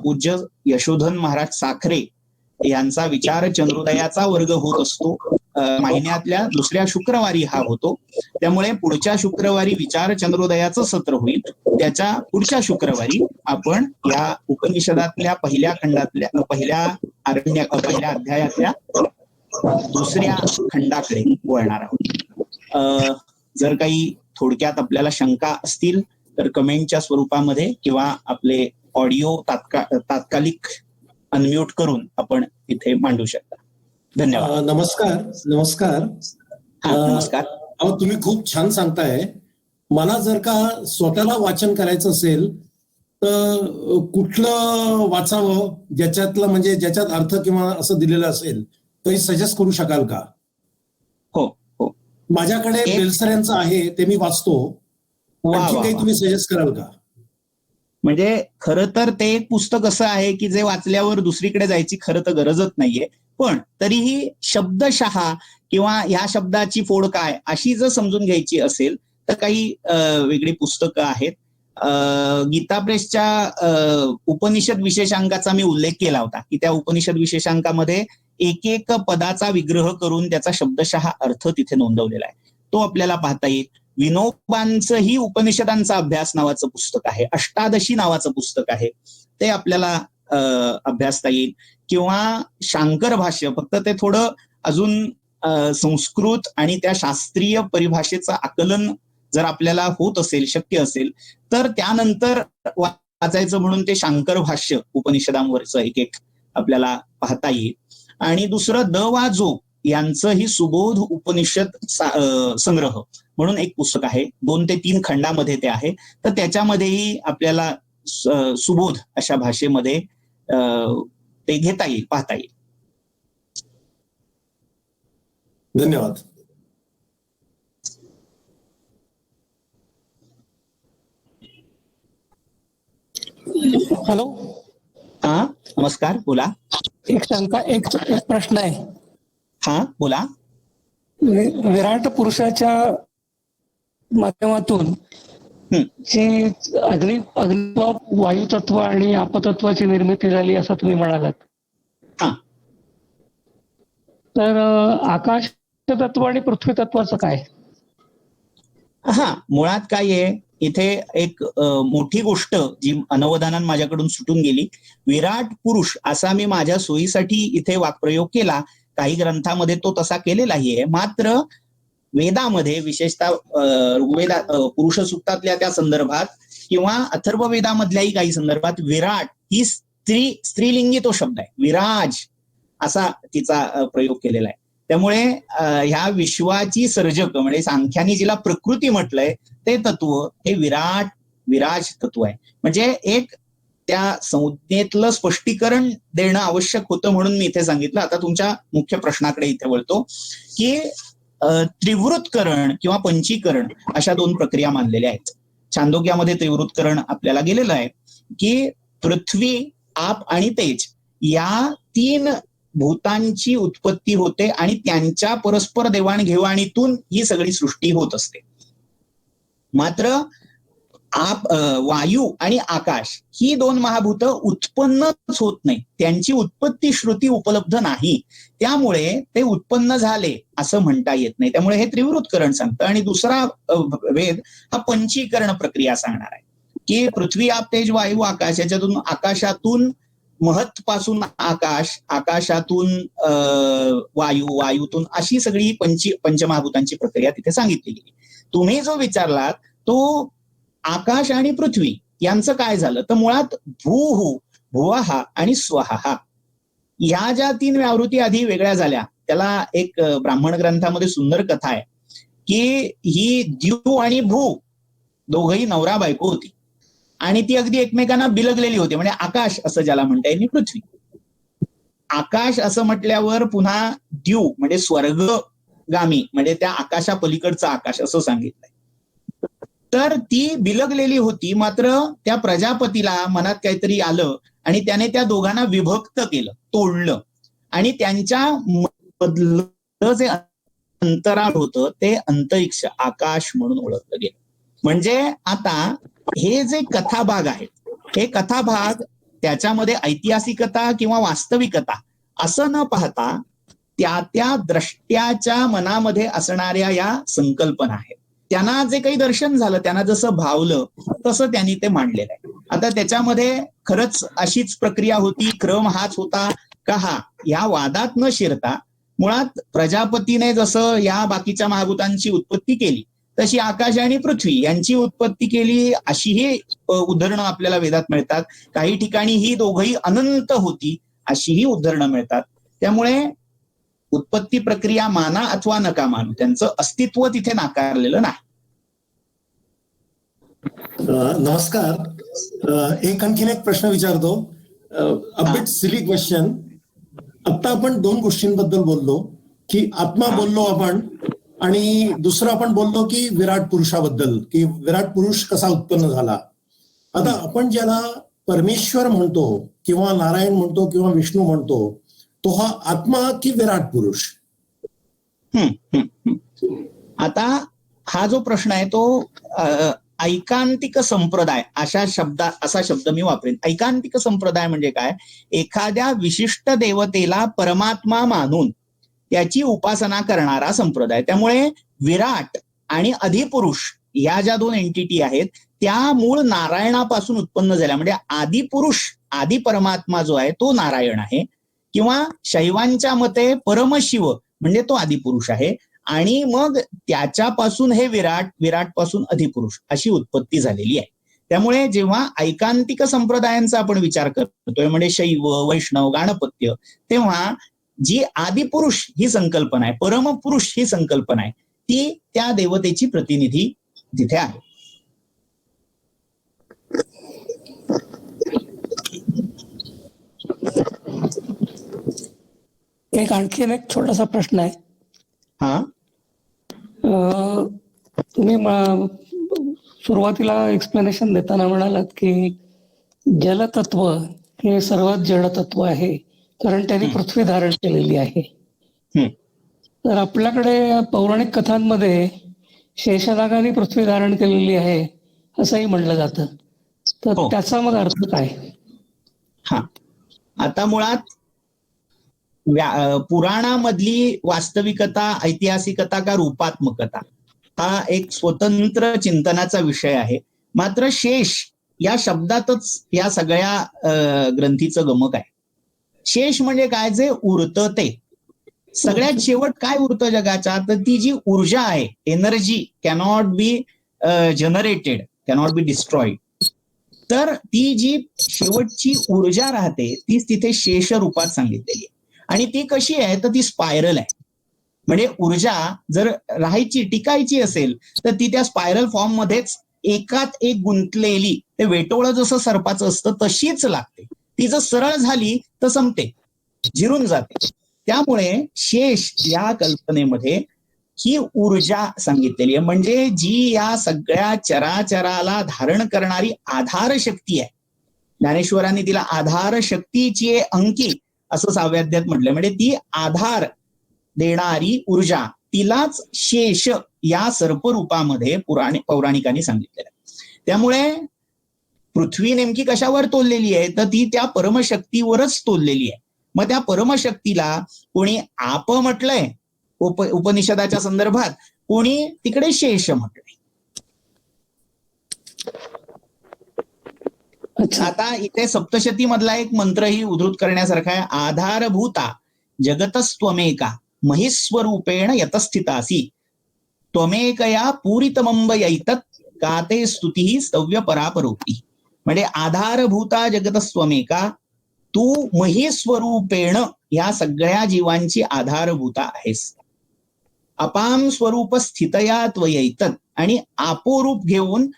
पूज्य यशोधन महाराज साखरे यांचा विचार चंद्रोदयाचा वर्ग होत असतो. महिन्यातल्या दुसऱ्या शुक्रवारी हा होतो. त्यामुळे पुढच्या शुक्रवारी विचार चंद्रोदयाचं सत्र होईल. त्याच्या पुढच्या शुक्रवारी आपण या उपनिषदातल्या पहिल्या खंडातल्या पहिल्या अध्यायातल्या दुसऱ्या खंडाकडे वळणार आहोत. जर काही थोडक्यात आपल्याला शंका असतील तर कमेंटच्या स्वरूपामध्ये किंवा आपले ऑडिओ तात्कालिक अनम्यूट करून आपण इथे मांडू शकता. धन्यवाद. नमस्कार. हा, नमस्कार. अहो तुम्ही खूप छान सांगताय. मला जर का स्वतःला वाचन करायचं असेल तर कुठलं वाचावं ज्याच्यातलं म्हणजे ज्याच्यात अर्थ किंवा असं दिलेलं असेल काही सजेस्ट करू शकाल का? हो हो. माझ्याकडे एक- बेलसर यांचं आहे ते मी वाचतो. वा आणखी वा काही वा. तुम्ही सजेस्ट कराल का? म्हणजे खरं तर ते एक पुस्तक असं आहे की जे वाचल्यावर दुसरीकडे जायची खरं तर गरजच नाहीये, पण तरीही शब्दशः किंवा ह्या शब्दाची फोड काय अशी जर समजून घ्यायची असेल तर काही वेगळी पुस्तकं आहेत. गीता प्रेसच्या उपनिषद विशेषांकाचा मी उल्लेख केला होता की त्या उपनिषद विशेषांकामध्ये एक एक पदाचा विग्रह करून त्याचा शब्दशः अर्थ तिथे नोंदवलेला आहे. तो आपल्याला पाहता येईल. विनोबांचंही उपनिषदांचा अभ्यास नावाचं पुस्तक आहे, अष्टादशी नावाचं पुस्तक आहे, ते आपल्याला अभ्यासता येईल. किंवा शांकर भाष्य, फक्त ते थोडं अजून संस्कृत आणि त्या शास्त्रीय परिभाषेचं आकलन जर आपल्याला होत असेल, शक्य असेल तर त्यानंतर वाचायचं म्हणून ते शांकर भाष्य उपनिषदांवरचं एक एक आपल्याला पाहता येईल. आणि दुसरं द वा जो यांचंही सुबोध उपनिषद संग्रह म्हणून एक पुस्तक आहे, 2 ते 3 खंडामध्ये ते आहे. तर त्याच्यामध्येही आपल्याला सुबोध अशा भाषेमध्ये ते घेता येईल, पाहता येईल. धन्यवाद. हॅलो. हा नमस्कार, बोला. एक प्रश्न आहे. हा बोला. विराट पुरुषाच्या माध्यमातून जी अग्नित्व, वायुतत्व आणि आपतत्वाची निर्मिती झाली असं तुम्ही म्हणालात. हा. तर आकाश तत्व आणि पृथ्वी तत्वाचं काय? हा, मुळात काय आहे इथे एक मोठी गोष्ट जी अनवधानानं माझ्याकडून सुटून गेली. विराट पुरुष असा मी माझ्या सोयीसाठी इथे वाक्प्रयोग केला. काही ग्रंथामध्ये तो तसा केलेलाही आहे. मात्र वेदामध्ये, विशेषतः ऋग्वेदा पुरुष सूक्तातल्या त्या संदर्भात किंवा अथर्ववेदामधल्याही काही संदर्भात विराट ही स्त्रीलिंगी तो शब्द आहे. विराज असा तिचा प्रयोग केलेला आहे. त्यामुळे ह्या विश्वाची सर्जक म्हणजे सांख्यानी जिला प्रकृती म्हटलंय ते तत्व हे विराज तत्व आहे. म्हणजे एक त्या संज्ञेतलं स्पष्टीकरण देणं आवश्यक होतं म्हणून मी इथे सांगितलं. आता तुमच्या मुख्य प्रश्नाकडे इथे वळतो की त्रिवृत्करण किंवा पंचीकरण अशा 2 प्रक्रिया मानलेल्या आहेत. छांदोग्यामध्ये त्रिवृत्करण आपल्याला गेलेलं आहे की पृथ्वी, आप आणि तेज या 3 भूतांची उत्पत्ती होते आणि त्यांच्या परस्पर देवाणघेवाणीतून ही सगळी सृष्टी होत असते. मात्र वायू आणि आकाश ही 2 महाभूतं उत्पन्नच होत नाही, त्यांची उत्पत्ती श्रुती उपलब्ध नाही. त्यामुळे ते उत्पन्न झाले असं म्हणता येत नाही. त्यामुळे हे त्रिवृत्करण सांगतं. आणि दुसरा वेद हा पंचीकरण प्रक्रिया सांगणार आहे की पृथ्वी, आप, तेज, वायू, आकाश याच्यातून, आकाशातून महत् पासून आकाश, आकाशातून वायू, वायूतून अशी सगळी पंचमहाभूतांची प्रक्रिया तिथे सांगितली गेली. तुम्ही जो विचारलात तो आकाश आणि पृथ्वी यांचं काय झालं, तर मुळात भूः, भुवः आणि स्वः ह्या ज्या 3 व्यावृत्ती आधी वेगळ्या झाल्या, त्याला एक ब्राह्मण ग्रंथामध्ये सुंदर कथा आहे की ही द्यू आणि भू दोघही नवरा बायको होती आणि ती अगदी एकमेकांना बिलगलेली होती. म्हणजे आकाश असं ज्याला म्हणता येईल, पृथ्वी. आकाश असं म्हटल्यावर पुन्हा द्यू म्हणजे स्वर्गगामी म्हणजे त्या आकाशा पलीकडचं आकाश असं सांगितलंय. तर ती बिलगलेली होती. मात्र त्या प्रजापतीला मनात काहीतरी आलं आणि त्याने त्या दोघांना विभक्त केलं, तोडलं आणि त्यांच्या मधलं जे अंतराळ होतं ते अंतरिक्ष, आकाश म्हणून ओळखलं गेलं. म्हणजे आता हे जे कथाभाग आहेत, हे कथाभाग त्याच्यामध्ये ऐतिहासिकता किंवा वास्तविकता असं न पाहता त्या द्रष्ट्याच्या मनामध्ये असणाऱ्या या संकल्पना आहेत. त्यांना जे काही दर्शन झालं, त्यांना जसं भावलं तसं त्यांनी ते मांडलेलं आहे. आता त्याच्यामध्ये खरंच अशीच प्रक्रिया होती, क्रम हाच होता का हा, या वादात न शिरता मुळात प्रजापतीने जसं या बाकीच्या महाभूतांची उत्पत्ती केली तशी आकाश आणि पृथ्वी यांची उत्पत्ती केली अशीही उदाहरणं आपल्याला वेदात मिळतात. काही ठिकाणी ही दोघही अनंत होती अशीही उदाहरणं मिळतात. त्यामुळे उत्पत्ती प्रक्रिया माना अथवा नका मानू, त्यांचं अस्तित्व तिथे नाकारलेलं नाही. नमस्कार. एक आणखीन एक प्रश्न विचारतो. Bit silly question. आता आपण दोन गोष्टींबद्दल बोललो, की आत्मा बोललो आपण, आणि दुसरं आपण बोललो की विराट पुरुषाबद्दल, की विराट पुरुष कसा उत्पन्न झाला. आता आपण ज्याला परमेश्वर म्हणतो किंवा नारायण म्हणतो किंवा विष्णू म्हणतो, तो हा आत्मा की विराट पुरुष? आता हा जो प्रश्न आहे तो ऐकांतिक संप्रदाय असा शब्द मी वापरेन. ऐकांतिक संप्रदाय म्हणजे काय? एखाद्या विशिष्ट देवतेला परमात्मा मानून त्याची उपासना करणारा संप्रदाय. त्यामुळे विराट आणि अधिपुरुष या ज्या दोन एंटिटी आहेत त्या मूळ नारायणापासून उत्पन्न झाल्या. म्हणजे आदिपुरुष, आदि परमात्मा जो आहे तो नारायण आहे, किंवा शैवांच्या मते परमशिव म्हणजे तो आदिपुरुष आहे, आणि मग त्याच्यापासून हे विराट पासून अधिपुरुष अशी उत्पत्ती झालेली आहे. त्यामुळे जेव्हा ऐकांतिक संप्रदायांचा आपण विचार करतोय, म्हणजे शैव, वैष्णव, गाणपत्य, तेव्हा जी आदिपुरुष ही संकल्पना आहे, परमपुरुष ही संकल्पना आहे, ती त्या देवतेची प्रतिनिधी तिथे आहे. आणखीन एक छोटासा प्रश्न आहे. हा, तुम्ही सुरुवातीला एक्सप्लेनेशन देताना म्हणालात की जलतत्व हे सर्वात जडतत्व आहे, कारण त्यांनी पृथ्वी धारण केलेली आहे. तर आपल्याकडे पौराणिक कथांमध्ये शेषनागाने पृथ्वी धारण केलेली आहे असंही म्हणलं जातं. तर त्याचा मग अर्थ काय? हा, आता मुळात पुराणामधली वास्तविकता, ऐतिहासिकता का रूपात्मकता हा एक स्वतंत्र चिंतनाचा विषय आहे. मात्र शेष या शब्दातच या सगळ्या ग्रंथीचं गमक आहे. शेष म्हणजे काय? जे उरतं ते. सगळ्यात शेवट काय उरतं जगाच्या? तर ती जी ऊर्जा आहे, energy cannot be generated, cannot be destroyed. तर ती जी शेवटची ऊर्जा राहते तीच तिथे शेष रूपात सांगितलेली आहे. आणि ती कशी आहे? तर ती स्पायरल आहे. म्हणजे ऊर्जा जर राहायची, टिकायची असेल तर ती त्या स्पायरल फॉर्म मध्येच एकात एक गुंतलेली, ते वेटोळं जसं सर्पाचं असतं तशीच लागते. ती जर सरळ झाली तर संपते, जिरून जाते. त्यामुळे शेष या कल्पनेमध्ये ही ऊर्जा सांगितलेली आहे, म्हणजे जी या सगळ्या चराचराला धारण करणारी आधार शक्ती आहे. ज्ञानेश्वरांनी तिला आधार शक्तीची अंकी असं साव्याध्यात म्हटलंय. म्हणजे ती आधार देणारी ऊर्जा, तिलाच शेष या सर्परूपामध्ये पौराणिकांनी सांगितलेलं आहे. त्यामुळे पृथ्वी नेमकी कशावर तोललेली आहे? तर ती त्या परमशक्तीवरच तोललेली आहे. मग त्या परमशक्तीला कोणी आप म्हटलंय उपनिषदाच्या संदर्भात, कोणी तिकडे शेष म्हटलंय. आता इथे सप्तशती मधला एक मंत्रही उद्धृत करण्यासारखा आहे. आधारभूता जगतस्त्वमेका महिस्वरूपेण यतस्थितासी त्वमेकया पूरितमंबयैतत् काते स्तुती स्तव्य परापरोक्ती. म्हणजे आधारभूता जगतस्त्वमेका, तू महिस्वरूपेण या सगळ्या जीवांची आधारभूता आहेस. अपाम स्वरूप स्थितया त्वयैतत्, आणि आपोरूप घेऊन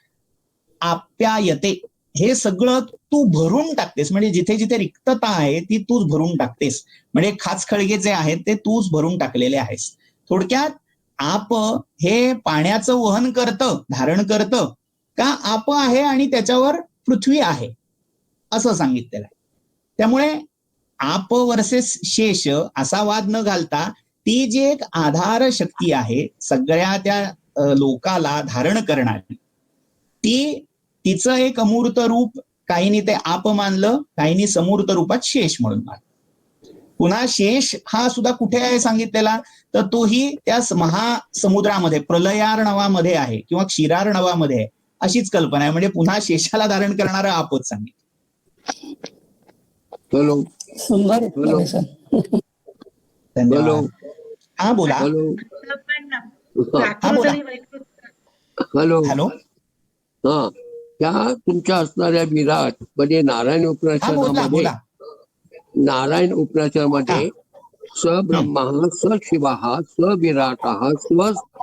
आप्यायते, हे सगळं तू भरून टाकतेस. म्हणजे जिथे जिथे रिक्तता आहे ती तूच भरून टाकतेस. म्हणजे खाचखळगे जे आहेत ते तूच भरून टाकलेले आहेस. थोडक्यात आप हे पाण्याचं वहन करतं, धारण करतं का? आप आहे आणि त्याच्यावर पृथ्वी आहे असं सांगितलेलं आहे. त्यामुळे आप वर्सेस शेष असा वाद न घालता ती जी एक आधार शक्ती आहे सगळ्या त्या लोकाला धारण करणारी, तिचं एक अमूर्त रूप, काहींनी ते आप मानलं, काहींनी समूर्त रूपात शेष म्हणून मानलं. पुन्हा शेष हा सुद्धा कुठे आहे सांगितलेला? तर तोही त्या महासमुद्रामध्ये, प्रलयार्णवामध्ये आहे किंवा क्षीरार्णवामध्ये आहे, अशीच कल्पना आहे. म्हणजे पुन्हा शेषाला धारण करणारं आपच सांगितलं. हॅलो, सुंदर. धन्यवाद. हा बोला. हा बोला. हॅलो. हॅलो. हा, त्या तुमच्या असणाऱ्या विराट म्हणजे नारायण उपनिषदामध्ये स ब्रह्म स शिव स विराट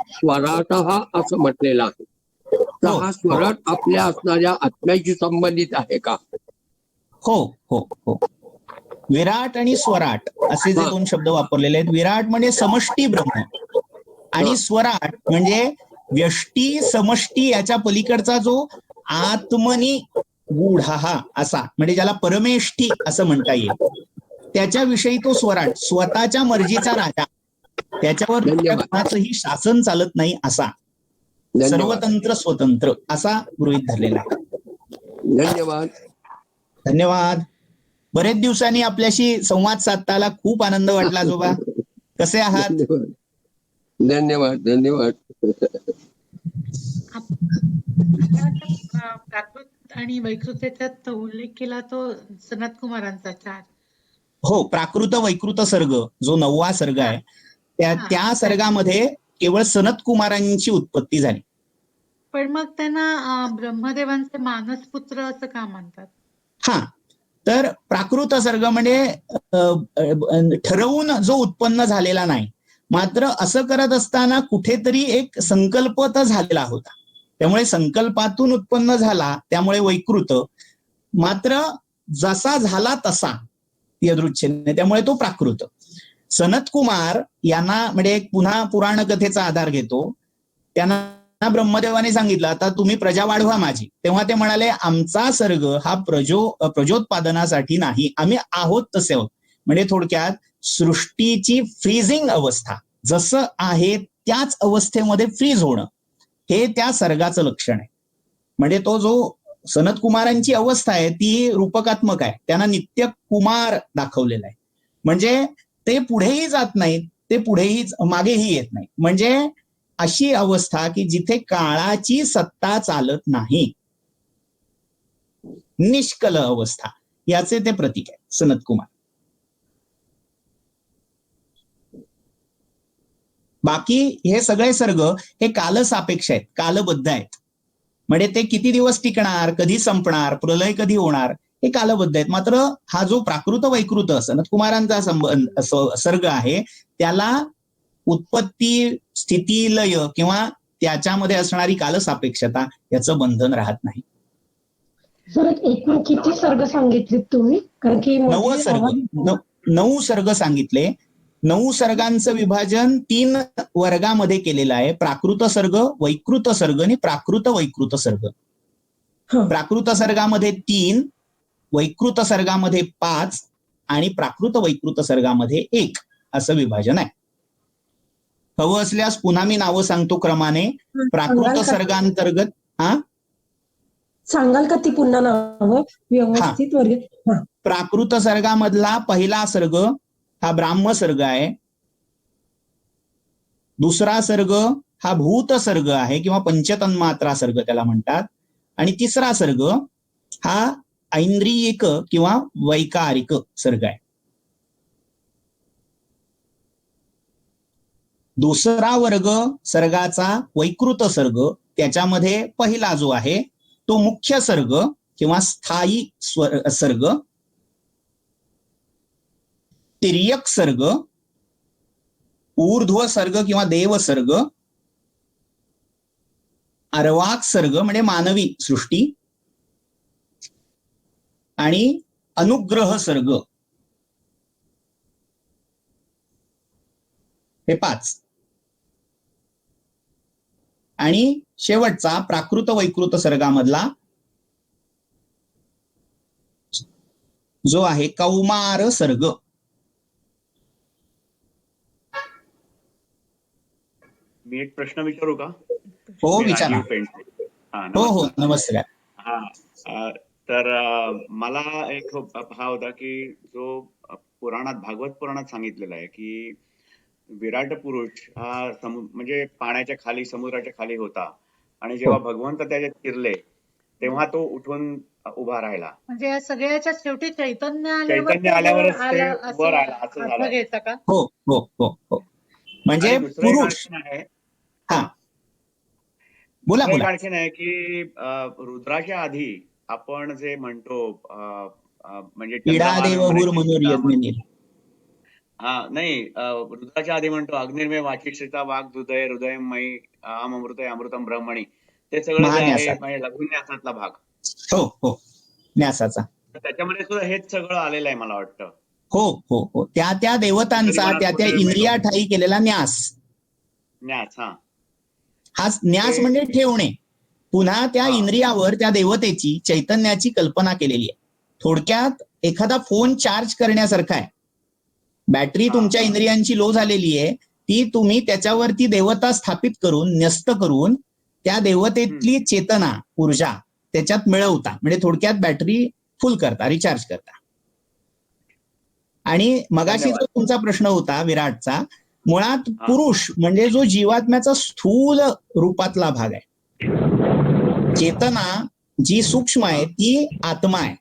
स्वराट असं म्हटलेलं आहे. तर हो, हा हो. स्वराट आपल्या असणाऱ्या आत्म्याशी संबंधित आहे का? हो हो हो. विराट आणि स्वराट असे जे हा. दोन शब्द वापरलेले आहेत. विराट म्हणजे समष्टी ब्रह्म आणि स्वराट म्हणजे व्यष्टी समष्टी याच्या पलीकडचा जो आत्मनी गूढा असा, म्हणजे ज्याला परमेष्ठी असं म्हणता येईल, त्याच्याविषयी तो स्वराट, स्वतःच्या मर्जीचा राजा, त्याच्यावर दुसऱ्या धन्यवाद. कोणाचंही शासन चालत नाही असा, धन्यवाद. सर्वतंत्र स्वतंत्र असा गृहीत धरलेला आहे. धन्यवाद. धन्यवाद. बरेच दिवसांनी आपल्याशी संवाद साधता आला, खूप आनंद वाटला आजोबा. कसे आहात? धन्यवाद. धन्यवाद. धन्यवाद. आपण प्राकृत आणि वैकृत याच्यात उल्लेख केला तो सनत कुमारांचा 4. हो, प्राकृत वैकृत सर्ग जो 9वा सर्ग आहे, त्या सर्गामध्ये केवळ सनत कुमारांची उत्पत्ती झाली. पण मग त्यांना ब्रह्मदेवांचे मानसपुत्र असं का म्हणतात? हा, तर प्राकृत सर्ग म्हणजे ठरवून जो उत्पन्न झालेला नाही, मात्र असं करत असताना कुठेतरी एक संकल्प तर झालेला होता, त्यामुळे संकल्पातून उत्पन्न झाला, त्यामुळे वैकृत. मात्र जसा झाला तसा यदृच्छेने, त्यामुळे तो प्राकृत. सनत कुमार यांना म्हणजे एक पुन्हा पुराण कथेचा आधार घेतो. त्यांना ब्रह्मदेवाने सांगितलं, आता तुम्ही प्रजा वाढवा माझी. तेव्हा ते म्हणाले, आमचा सर्ग हा प्रजोत्पादनासाठी नाही, आम्ही आहोत तसे आहोत. म्हणजे थोडक्यात सृष्टीची फ्रीजिंग अवस्था, जसं आहे त्याच अवस्थेमध्ये फ्रीज होणं, हे त्या सर्गाचं लक्षण आहे. म्हणजे तो जो सनत कुमारांची अवस्था आहे ती रूपकात्मक आहे. त्यांना नित्य कुमार दाखवलेला आहे. म्हणजे ते पुढेही जात नाहीत, ते पुढेही मागेही येत नाही. म्हणजे अशी अवस्था की जिथे काळाची सत्ता चालत नाही, निष्कल अवस्था, याचे ते प्रतीक आहे सनत कुमार. बाकी हे सगळे सर्ग हे कालसापेक्ष आहेत, कालबद्ध आहेत. म्हणजे ते किती दिवस टिकणार, कधी संपणार, प्रलय कधी होणार, हे कालबद्ध आहेत. मात्र हा जो प्राकृत वैकृत सनत कुमारांचा सर्ग आहे, त्याला उत्पत्ती, स्थिती, लय किंवा त्याच्यामध्ये असणारी कालसापेक्षता याचं बंधन राहत नाही. सर एकूण किती सर्ग सांगितलेत तुम्ही? कारण की 9 सर्ग सांगितले. 9 सर्गांचं विभाजन 3 वर्गामध्ये केलेलं आहे. प्राकृत सर्ग, वैकृत सर्ग आणि प्राकृत वैकृत सर्ग. प्राकृत सर्गामध्ये 3, वैकृत सर्गामध्ये 5 आणि प्राकृत वैकृत सर्गामध्ये 1 असं विभाजन आहे. हवं असल्यास पुन्हा मी नावं सांगतो क्रमाने. प्राकृत सर्गांतर्गत सांगाल का ती पुन्हा नावं व्यवस्थित वर्ग? प्राकृत सर्गामधला पहिला सर्ग हा ब्राह्म सर्ग आहे. दुसरा सर्ग हा भूत सर्ग आहे किंवा पंचतन्मात्रा सर्ग त्याला म्हणतात. आणि तिसरा सर्ग हा ऐंद्रियिक किंवा वैकारिक सर्ग आहे. दुसरा वर्ग सर्गाचा वैकृत सर्ग, त्याच्यामध्ये पहिला जो आहे तो मुख्य सर्ग किंवा स्थायी सर्ग, तिर्यक सर्ग, ऊर्ध्व सर्ग किंवा देव सर्ग, अर्वाक सर्ग म्हणजे मानवी सृष्टी, आणि अनुग्रह सर्ग, हे 5. आणि शेवटचा प्राकृत वैकृत सर्गामधला जो आहे कौमार सर्ग. मी एक प्रश्न विचारू का? हो, मी विचारा. राजीव पेंडसे. हो, नमस्कार. तर मला एक हा होता की जो पुराणात, भागवत पुराणात सांगितलेला आहे की विराट पुरुष हा म्हणजे पाण्याच्या खाली, समुद्राच्या खाली होता, आणि जेव्हा भगवंत त्याच्यात शिरले तेव्हा तो उठून उभा राहिला. म्हणजे या सगळ्याच्या शेवटी चैतन्य आल्यावरच ते वर आला असं झालं. घ्यायचं का? हो हो हो हो. म्हणजे पुरुष आहे, बोला एक बोला. आणखीन आहे की रुद्राच्या आधी आपण जे म्हणतो म्हणजे इडादेव हुर मनोर यज्ञ. नाही रुद्राच्या आधी म्हणतो अग्निर्मय वाचिष्ठता वाघ हृदय हृदयमयी अमृत अमृतम ब्रह्मणी, ते सगळं जे आहे महान्यासात. म्हणजे लघुन्यासातला भाग. हो हो, न्यासाचा. तर त्याच्यामध्ये सुद्धा हेच सगळं आलेलं आहे मला वाटतं. हो हो हो, त्या त्या देवतांचा त्या त्या इंद्रिया ठाई केलेला न्यास. न्यास. हा न्यास म्हणजे ठेवणे. पुन्हा त्या इंद्रियावर त्या देवतेची चैतन्याची कल्पना केलेली आहे. थोडक्यात एखादा फोन चार्ज करण्यासारखा आहे. बॅटरी तुमच्या इंद्रियांची लो झालेली आहे, ती तुम्ही त्याच्यावरती देवता स्थापित करून न्यस्त करून त्या देवतेतली चेतना ऊर्जा त्याच्यात मिळवता. म्हणजे थोडक्यात बॅटरी फुल करता, रिचार्ज करता. आणि मगाशी जो तुमचा प्रश्न होता विराटचा, मुळात पुरुष म्हणजे जो जीवात्म्याचा स्थूल रूपातला भाग आहे. चेतना जी सूक्ष्म आहे ती आत्मा आहे.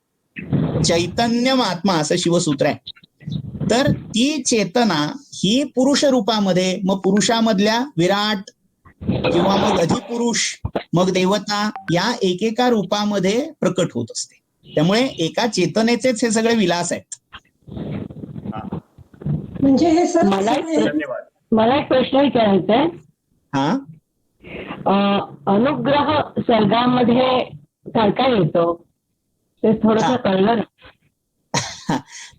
चैतन्यम आत्मा असं शिवसूत्र आहे. तर ती चेतना ही पुरुष रूपामध्ये, मग पुरुषामधल्या विराट किंवा मग अधिपुरुष, मग देवता, या एकेका रूपामध्ये प्रकट होत असते. त्यामुळे एका चेतनेचेच हे सगळे विलास आहेत. म्हणजे हे सर धन्यवाद. मला एक प्रश्न विचारायचा आहे. हा, अनुग्रह सर्गामध्ये काय काय येतो ते थोडंसं कळलं.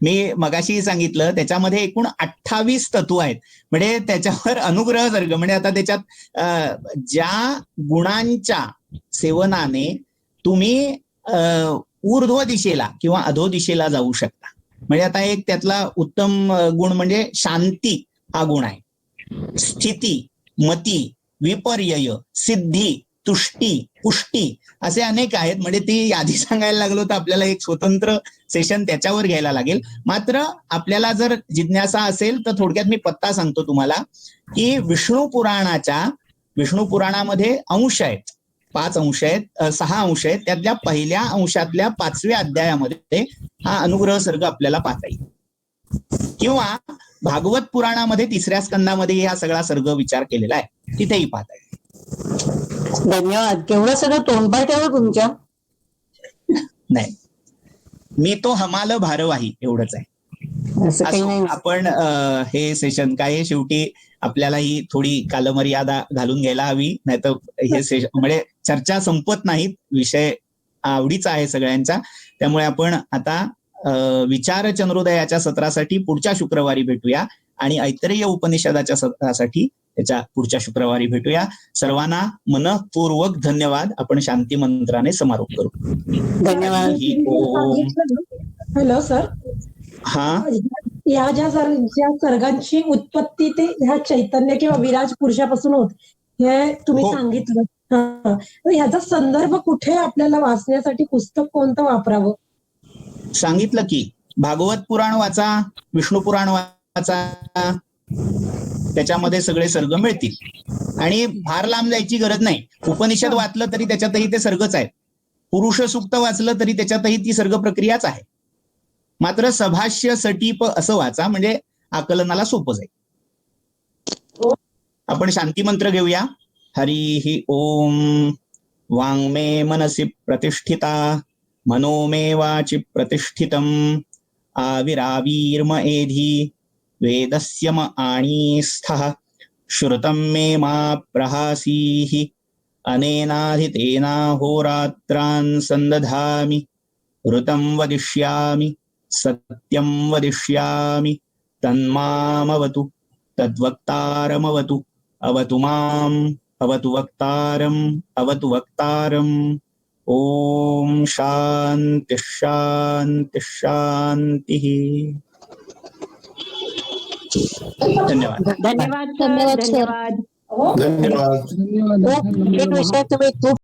मी मगाशी सांगितलं त्याच्यामध्ये एकूण 28 तत्व आहेत. म्हणजे त्याच्यावर अनुग्रह सर्ग म्हणजे आता त्याच्यात ज्या गुणांच्या सेवनाने तुम्ही ऊर्ध्व दिशेला किंवा अधो दिशेला जाऊ शकता. म्हणजे आता एक त्यातला उत्तम गुण म्हणजे शांती हा गुण आहे. स्थिती, मती, विपर्यय, सिद्धी, तुष्टी, पुष्टी असे अनेक आहेत. म्हणजे ती यादी सांगायला लागलो तर आपल्याला एक स्वतंत्र सेशन त्याच्यावर घ्यायला लागेल. मात्र आपल्याला जर जिज्ञासा असेल तर थोडक्यात मी पत्ता सांगतो तुम्हाला की विष्णू पुराणामध्ये अंश आहेत, 5 अंश आहेत, 6 अंश आहेत. त्यातल्या पहिल्या अंशातल्या 5व्या अध्यायामध्ये हा अनुग्रह सर्ग आपल्याला पाहता येईल. किंवा भागवत पुराणामध्ये 3ऱ्या स्कंदामध्ये हा सगळा सर्ग विचार केलेला आहे, तिथेही पाहता येईल. धन्यवाद. केवढं सगळं तोंडपाट्यावर तुमच्या. नाही, मी तो हमाल भारवाही एवढंच आहे. असं काही नाही. आपण हे सेशन काय शेवटी आपल्याला ही थोडी कालमर्यादा घालून घ्यायला हवी, नाहीतर हे सेशन म्हणजे चर्चा संपत नाहीत. विषय आवडीचा आहे सगळ्यांचा. त्यामुळे आपण आता विचार चंद्रोदयाच्या सत्रासाठी पुढच्या शुक्रवारी भेटूया आणि ऐतरेय उपनिषदाच्या सत्रासाठी त्याच्या पुढच्या शुक्रवारी भेटूया. सर्वांना मनपूर्वक धन्यवाद. आपण शांती मंत्राने समारोप करू. धन्यवाद. हॅलो सर, हा, या ज्या सर्गांची उत्पत्ती ते ह्या चैतन्य किंवा विराज पुरुषापासून होत हे तुम्ही सांगितलं. तर ह्याचा संदर्भ कुठे आपल्याला वाचण्यासाठी पुस्तक कोणतं वापरावं? सांगितलं की भागवत पुराण वाचा, विष्णू पुराण वाचा, त्याच्यामध्ये सगळे सर्ग मिळतील. आणि फार लांब जायची गरज नाही. उपनिषद वाचलं तरी त्याच्यातही ते सर्गच आहेत. पुरुष सूक्त वाचलं तरी त्याच्यातही ती सर्ग प्रक्रियाच आहे. मात्र सभाष्य सटीप असं वाचा म्हणजे आकलनाला सोपं जाईल. आपण शांती मंत्र घेऊया. हरिः ओम. वाङ्मे मनसि प्रतिष्ठिता मनो मे वाचि प्रतिष्ठितम् आविरावीर्म एधि वेदस्य म आणीस्थः श्रुतं मे मा प्रहासीः अनेनाधितेना होरात्रान् संदधामि ऋतं वदिष्यामि सत्यं वदिष्यामि तन्मामवतु तद्वक्तारमवतु अवतु माम् अवतु वक्तारम् अवतु वक्तारम्. ओम शांति शांति शांति. धन्यवाद. धन्यवाद. धन्यवाद. धन्यवाद. एक विषय तुम्ही खूप